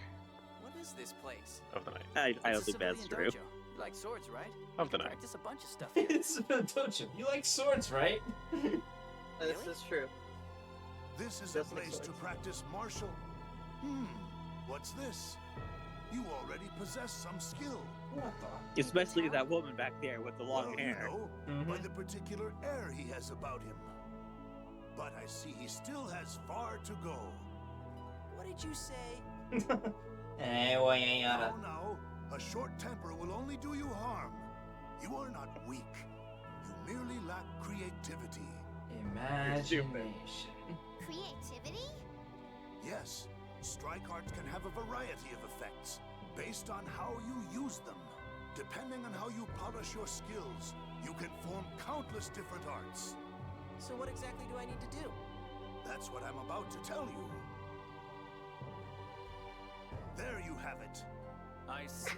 What is this place?
of the night.
I
It's
don't
a
think that's
civilian
true.
dojo. You like swords, right?
Of the
You
night.
practice a bunch of stuff here.
It's a dojo. You like swords, right?
This is true.
This is a
Just like
place to
swords.
practice martial. What's this? You already possess some skill.
What the?
Especially that woman back there with the long
Well,
hair.
You know, by the particular air he has about him. But I see he still has far to go.
What did you say?
Hey, well, you ain't gotta.
Now, a short temper will only do you harm. You are not weak. You merely lack creativity.
Imagination.
Creativity?
Yes, strike arts can have a variety of effects, based on how you use them. Depending on how you polish your skills, you can form countless different arts.
So what exactly do I need to do?
That's what I'm about to tell you. There you have it.
I see.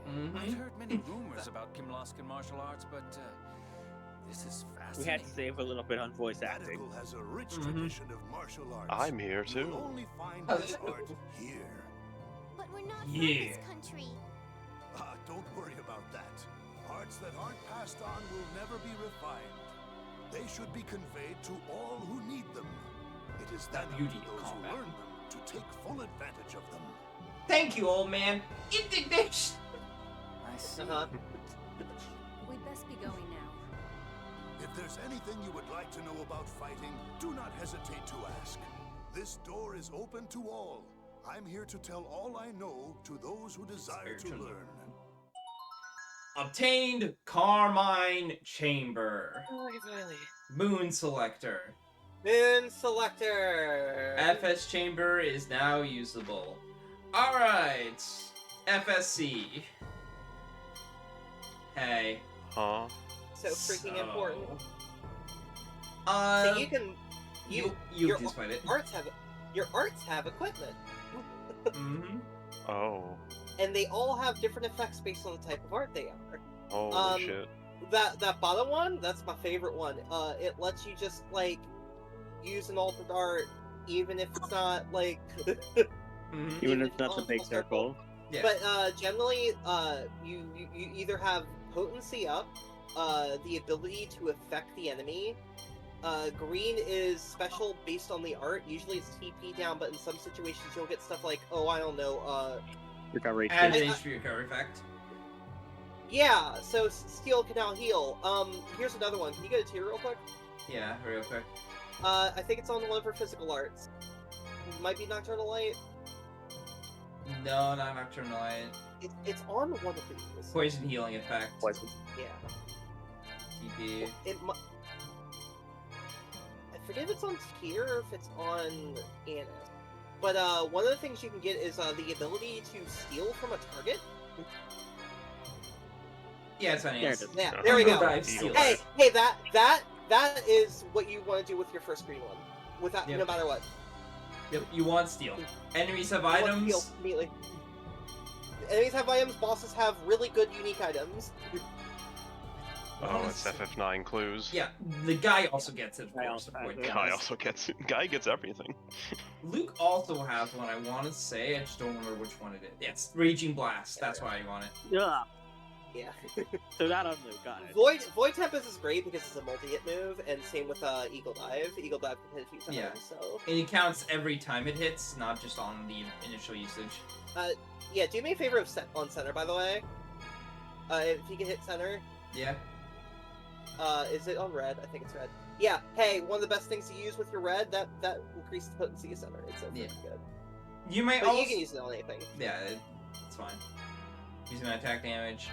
Mhm.
I've heard many rumors about Kimlaskan martial arts, but this is
We
fascinating.
had to save a little bit on voice acting.
Medical has a rich tradition of martial arts.
I'm here
You will
too.
only find this art here.
But we're not from
Yeah.
this country.
Don't worry about that. Arts that aren't passed on will never be refined. They should be conveyed to all who need them. It is then up to
beauty of
those who
combat.
learn them to take full advantage of them.
Thank you, old man. Indignation.
I see.
We'd best be going now.
If there's anything you would like to know about fighting, do not hesitate to ask. This door is open to all. I'm here to tell all I know to those who desire to learn.
Obtained Carmine Chamber. Moon Selector.
Moon Selector.
FS Chamber is now usable. Alright. FSC. Hey.
Huh?
So freaking important.
So
you can
you
your
despite it.
Your arts have equipment.
Mm-hmm.
Oh.
And they all have different effects based on the type of art they are.
Holy shit.
That bottom one, that's my favorite one. It lets you just like use an altered art, even if it's not like.
Even if it's not the big circle.
Yeah.
But generally, you either have potency up, the ability to affect the enemy. Green is special based on the art. Usually it's TP down, but in some situations you'll get stuff like, oh, I don't know,
recovery.
Add an HP recovery effect.
Yeah, so Steel can now heal. Here's another one. Can you get a tier real quick?
Yeah, real quick.
I think it's on the one for physical arts. Might be Nocturnal Light.
No, not Nocturnal Light.
It's on one of these.
Poison healing effect.
Poison.
Yeah.
TP.
I forget if it's on tier or if it's on Annis. But one of the things you can get is the ability to steal from a target.
Yeah, it's on Annis.
Yeah, there we go.
Dive, steal.
Hey, that is what you want to do with your first green one. Without no matter what.
Yep, you want steal. Enemies have
You want
items.
steal immediately. Enemies have items, bosses have really good unique items.
Oh, it's FF9 clues.
Yeah, the guy also gets it. Of course,
Guy also gets it. Guy gets everything.
Luke also has one. I want to say. I just don't remember which one it is. Yes, Raging Blast. That's why I want it.
Yeah.
Yeah.
So that on Luke, got it.
Void Tempest is great because it's a multi-hit move, and same with Eagle Dive. Eagle Dive can hit a few times,
Yeah.
so...
And it counts every time it hits, not just on the initial usage.
Yeah, do me a favor on center, by the way. If you can hit center.
Yeah.
Is it on red? I think it's red. Yeah, hey, one of the best things to use with your red, that increases the potency of center. It's so
Yeah.
good.
You might
But
also...
you can use it on anything.
Yeah, it's fine. Using my attack damage.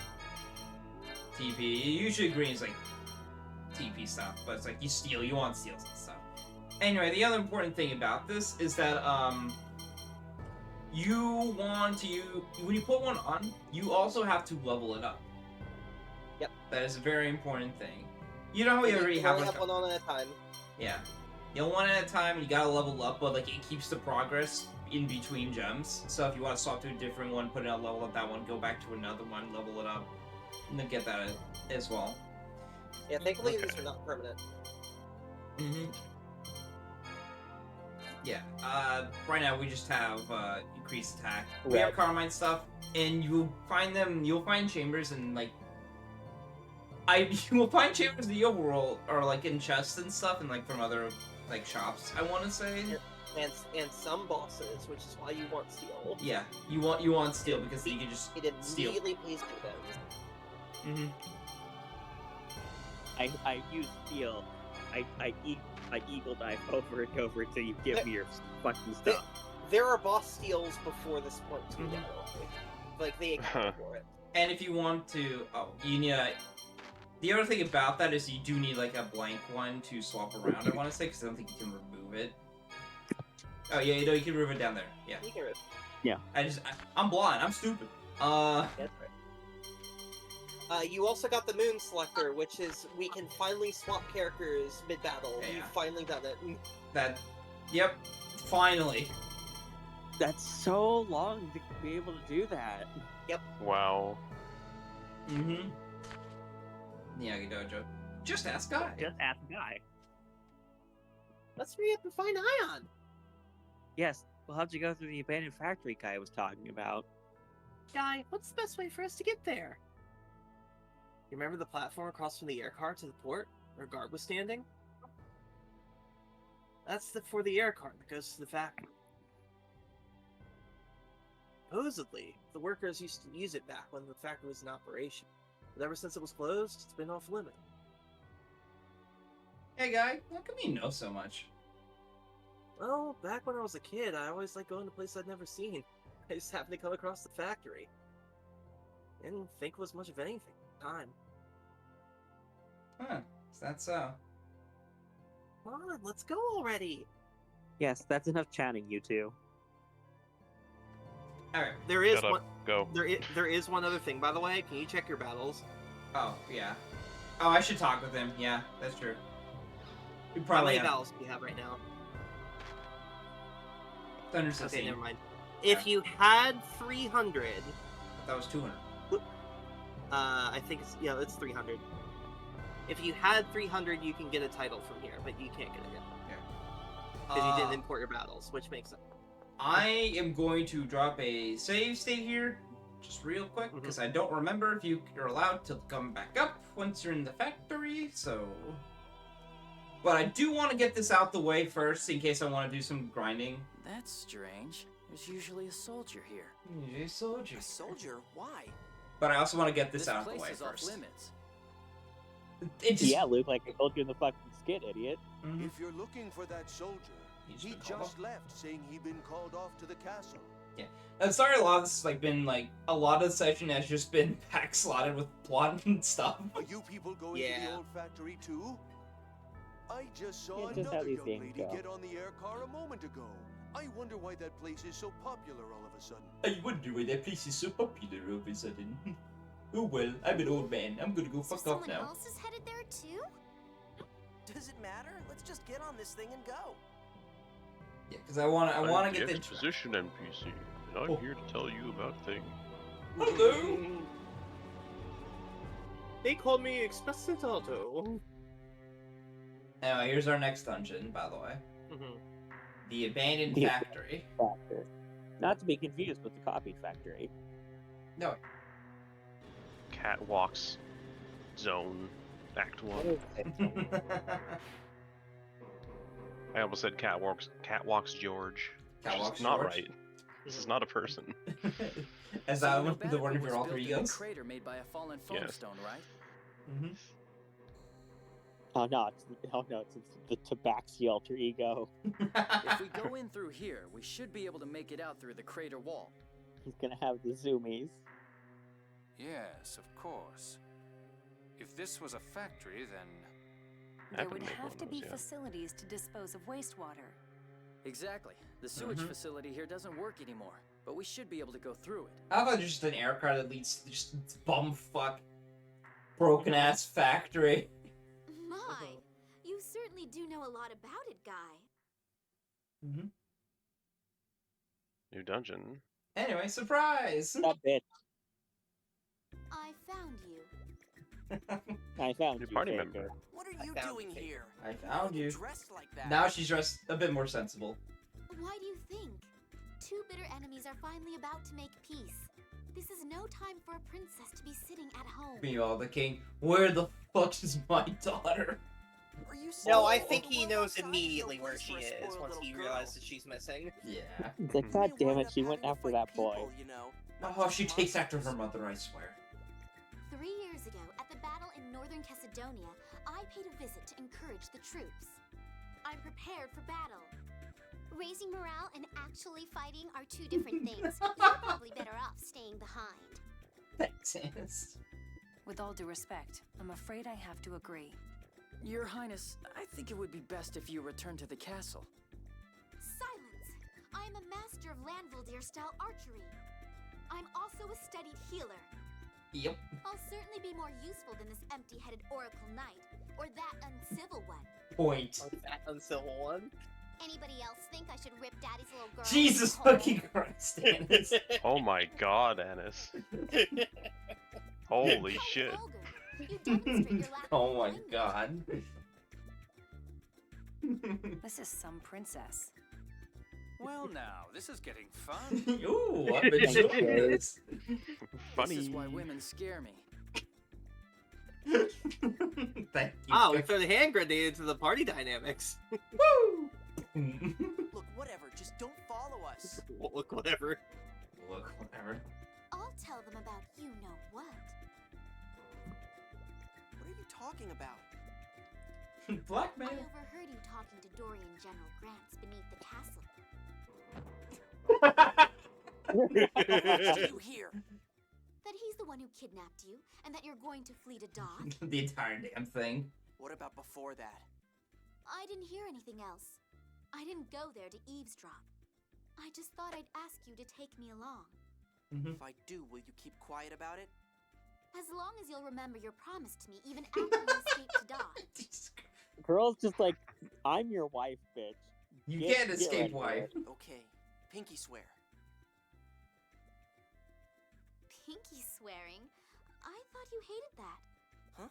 TP. Usually green's like TP stuff, but it's like you steal, you want steals and stuff. Anyway, the other important thing about this is that you want to when you put one on, you also have to level it up.
Yep.
That is a very important thing. You know how we already
You
have
only
like
have one on at a time.
yeah. You know, one at a time, you gotta level up, but like it keeps the progress in between gems. So if you want to swap to a different one, put it on level up that one, go back to another one, level it up, and then get that as well.
Yeah, thankfully these are not permanent.
Mm-hmm. Yeah. Right now we just have increased attack. We have Carmine stuff, and you'll find chambers and like you will find chambers in the overworld or like in chests and stuff, and like from other like shops. I want to say.
And some bosses, which is why you want steel.
Yeah, you want steel because you can just
It
steal.
immediately pays dividends.
I use steel. I eagle dive over and over until you give me your fucking stuff.
There are boss steals before this point too. By the way. Like they account for it.
And if you want to, you need a. The other thing about that is you do need like a blank one to swap around. I want to say because I don't think you can remove it. Oh yeah, you can remove it down there. Yeah.
You can remove.
Yeah.
I'm blind. I'm stupid.
That's right. You also got the Moon Selector, which is we can finally swap characters mid-battle.
Yeah.
You've finally done it.
Yep. Finally.
That's so long to be able to do that.
Yep.
Wow.
Mm-hmm. Miyagi Dojo. Just ask Guy.
Just ask Guy.
Let's hurry up and find Ion.
Yes, we'll have to go through the abandoned factory Guy was talking about.
Guy, what's the best way for us to get there? You remember the platform across from the air car to the port, where Garb was standing? That's for the air car that goes to the factory. Supposedly, the workers used to use it back when the factory was in operation. But ever since it was closed, it's been off limit.
Hey, Guy, how come you know so much?
Well, back when I was a kid, I always liked going to places I'd never seen. I just happened to come across the factory. Didn't think it was much of anything at the time.
Huh, is that so?
Come on, let's go already!
Yes, that's enough chatting, you two.
Alright, there is
Gotta
one.
go.
There is one other thing, by the way. Can you check your battles?
Oh, yeah. Oh, I should talk with him. Yeah, that's true. We
How
probably
many
have...
battles do you have right now?
Thunder
Okay, never mind. If you had 300...
That was 200.
I think it's... Yeah, it's 300. If you had 300, you can get a title from here, but you can't get it yet. Because you didn't import your battles, which makes sense.
I am going to drop a save state here, just real quick, because I don't remember if you're allowed to come back up once you're in the factory, so... But I do want to get this out the way first, in case I want to do some grinding.
That's strange. There's usually a soldier here.
A soldier.
A soldier? Why?
But I also want to get this
This
out of the
place
way
is
first.
off limits.
It just...
Yeah, Luke, like I told you in the fucking skit, idiot.
If you're looking for that soldier, he just left saying he'd been called off to the castle.
Yeah. I'm sorry a lot of this has like a lot of the session has just been backslotted with plot and stuff.
Are you people going to the old factory too? I just saw
Yeah, just how
another
these
young
things
lady
go.
get on the air car a moment ago. I wonder why that place is so popular all of a sudden.
I wonder why that place is so popular all of a sudden. Oh well, I'm an old man. I'm gonna go fuck off
Someone
now.
else is headed there too?
Does it matter? Let's just get on this thing and go.
Yeah, because I want to get
the
the...
exposition NPC, and I'm here to tell you about things.
Hello!
They called me Expositato.
Anyway, here's our next dungeon, by the way. The Abandoned
The
Factory.
Factory. Not to be confused with the copied factory.
No.
Catwalks Zone Act 1. I almost said Catwalks George.
Catwalks
Which is not
George?
right. This is not a person.
As
So
that
you know
the one of
Battlefield
your
was
alter
built in a
egos?
crater made by a fallen foam
Yes.
stone, right?
Mm-hmm.
Oh no, it's the Tabaxi alter ego.
If we go in through here, we should be able to make it out through the crater wall.
He's gonna have the zoomies.
Yes, of course. If this was a factory, then...
There would have to be facilities to dispose of wastewater.
Exactly. The sewage
Mhm.
facility here doesn't work anymore, but we should be able to go through it.
How about just an air car that leads to just bumfuck broken ass factory?
My, you certainly do know a lot about it, Guy.
Mm-hmm.
New dungeon.
Anyway, surprise!
That bitch.
I found you.
I found
Your
you,
party
Faker.
member.
What are you doing here?
I found you.
Dressed like that.
Now she's dressed a bit more sensible.
Why do you think? Two bitter enemies are finally about to make peace. This is no time for a princess to be sitting at home.
Meanwhile, the king, where the fuck is my daughter?
Are you
No, I think he knows immediately where she is once he realizes she's missing.
Yeah.
He's like, God damn it, she went after that boy.
Oh, she takes after her mother, I swear.
3 years ago, at the battle in northern Macedonia, I paid a visit to encourage the troops. I'm prepared for battle. Raising morale and actually fighting are two different things. You're probably better off staying behind.
Thanks, Annis.
With all due respect, I'm afraid I have to agree.
Your Highness, I think it would be best if you return to the castle.
Silence! I am a master of Landvaldir-style archery. I'm also a studied healer.
Yep.
I'll certainly be more useful than this empty-headed Oracle Knight, or that uncivil one.
Point.
Or that uncivil one.
Anybody else think I should rip Daddy's little girl?
Jesus fucking Christ, Annis.
Oh my god, Annis. Holy shit.
You demonstrate your lack
Oh my god.
This is some princess.
Well, now, this is getting fun.
Ooh, I'm enjoying this.
Funny.
This is why women scare me.
Thank you.
Oh, we throw the hand grenade into the party dynamics.
Woo!
Look, whatever. Just don't follow us.
Look, whatever.
Look, whatever.
I'll tell them about you know what.
What are you talking about?
Blackmail.
I overheard you talking to Dorian General Grants beneath the castle.
What did you hear?
That he's the one who kidnapped you, and that you're going to flee to Dodge.
The entire damn thing.
What about before that?
I didn't hear anything else. I didn't go there to eavesdrop. I just thought I'd ask you to take me along.
If I do, will you keep quiet about it?
As long as you'll remember your promise to me, even after you escape to Dodge.
Girl's just like, I'm your wife, bitch.
You
Get-
can't
get
escape,
ready for
wife.
it.
Okay, pinky swear.
Pinky swearing? I thought you hated that.
Huh?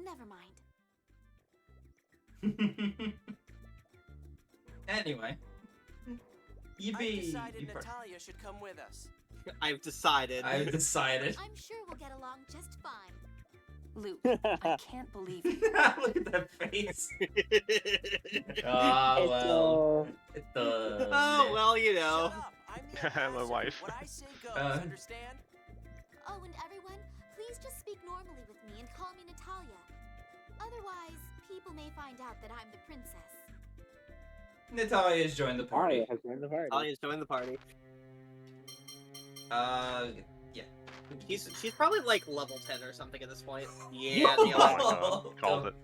Never mind.
Anyway.
I've decided Natalia should come with us.
I've decided.
I've decided.
I'm sure we'll get along just fine.
Luke, I can't believe you.
Look at that face. Ah, well.
Oh, well, you know.
My wife.
What I say goes,
Uh.
understand?
Oh, and everyone, please just speak normally with me and call me Natalia. Otherwise, people may find out that I'm the princess.
Natalia has joined the party.
Arya has joined the party.
Talia's joined the party.
Yeah.
She's probably like level 10 or something at this point. Yeah,
Oh
the
my
other
God.
Called it.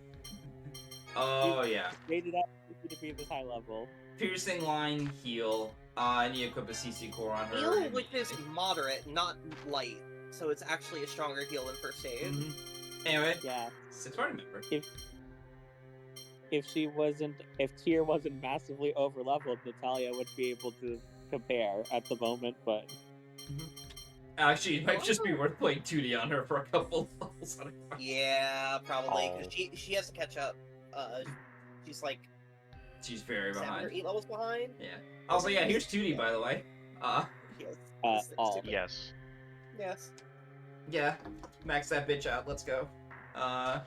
Oh, yeah.
Rated up to be this high level.
Piercing line, heal. And you equip a CC core on her.
heal, which is moderate, not light. So it's actually a stronger heal than first aid.
Anyway,
Yeah.
6 party member.
If Tyr wasn't massively over leveled, Natalia would be able to compare at the moment, but
Actually, it might just be worth playing 2D on her for a couple levels.
Yeah, probably,
Oh.
because she has to catch up. She's like
She's very
7 or
behind.
8 levels behind.
Yeah. Also, yeah, here's 2D, by the way.
Yes.
Yes.
Yes.
Yeah. Max that bitch out. Let's go. I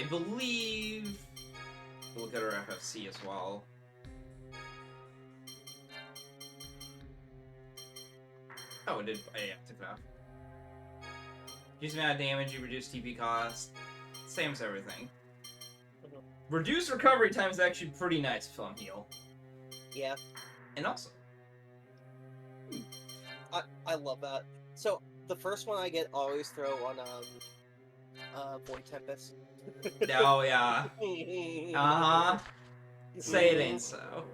believe. Look at her FFC as well. Oh, it did. Yeah, took it off. Use amount of damage, you reduce TP cost. Same as everything. Reduced recovery time is actually pretty nice from heal.
Yeah.
And also.
I love that. So the first one I get, I always throw on Void Tempest.
Oh yeah. Uh-huh. Say it ain't so.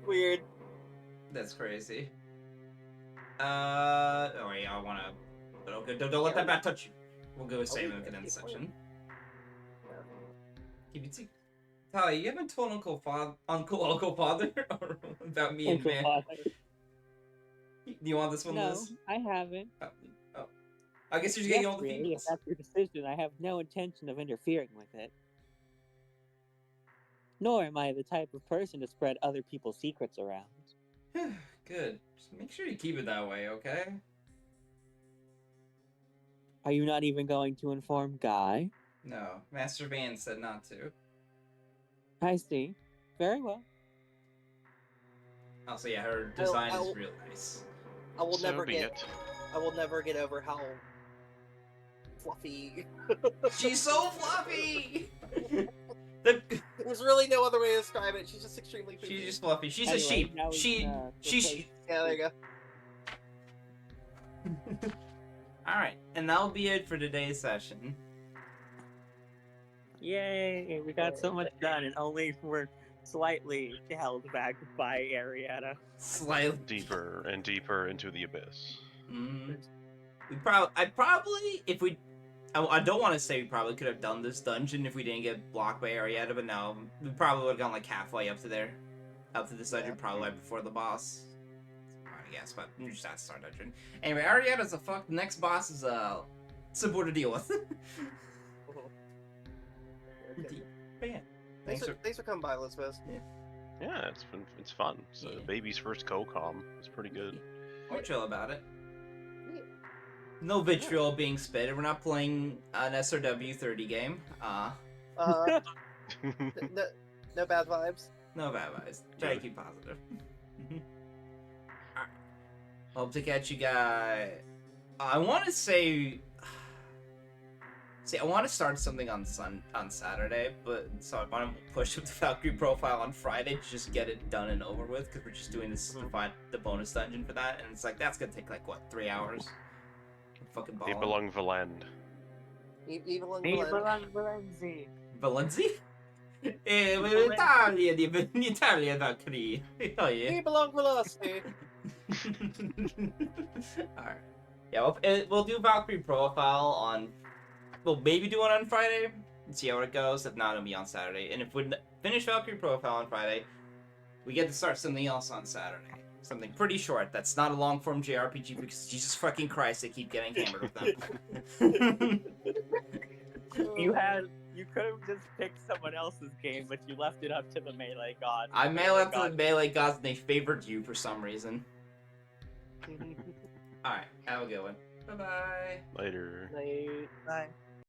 Weird.
That's crazy. Oh yeah, I wanna. But okay, don't let that bat touch you. We'll go save and we can end the section. Keep it secret. Tali, you haven't told Uncle Father about me and
Uncle
man.
Father.
Do you want this one,
No,
Liz?
I haven't.
Oh. I guess you're just getting
Yes,
all the
really, if
females.
that's your decision, I have no intention of interfering with it. Nor am I the type of person to spread other people's secrets around.
Good. Just make sure you keep it that way, okay?
Are you not even going to inform Guy?
No. Master Van said not to.
I see. Very well.
Also, yeah, her design
I'll-
is real nice.
I will
So
never
be
get.
it.
I will never get over how fluffy.
She's so fluffy.
There's really no other way to describe it. She's just extremely.
She's
creepy.
just fluffy. She's
Anyway,
a sheep.
now we
She.
can,
She.
Yeah, there you go.
Alright, and that'll be it for today's session.
Yay! We got so much done, and only were slightly held back by Arietta.
Slightly.
Deeper and deeper into the abyss.
I probably, if we I don't want to say we probably could have done this dungeon if we didn't get blocked by Arietta, but no, we probably would have gone like halfway up to there. Up to this dungeon, probably right before the boss. I guess, but you just have to start dungeon. Anyway, Arietta's the next boss is simple to deal with. But yeah.
Thanks for coming by, Elizabeth.
Yeah, it's fun. So baby's first co-com is pretty good.
We're chill about it. No vitriol being spit. We're not playing an SRW 30 game.
No bad vibes.
No bad vibes. Try to keep positive. Hope to catch you guys. I want to say. See, I want to start something on Saturday, but so I want to push up the Valkyrie profile on Friday to just get it done and over with, because we're just doing this to find the bonus dungeon for that, and it's like that's gonna take like what, 3 hours? Fucking ball.
Nibelung Valend.
Valenzi.
Valenzi? Italia Valkyrie. Oh yeah.
Nibelung Velocity.
Alright. Yeah, we'll do Valkyrie profile on. We'll maybe do one on Friday and see how it goes. If not, it'll be on Saturday. And if we finish Valkyrie profile on Friday, we get to start something else on Saturday. Something pretty short. That's not a long form JRPG because Jesus fucking Christ, they keep getting hammered with them.
You could have just picked someone else's game, but you left it up to the melee gods.
I mailed it to the melee gods and they favored you for some reason. Alright, have a good one. Bye-bye.
Later.
Bye.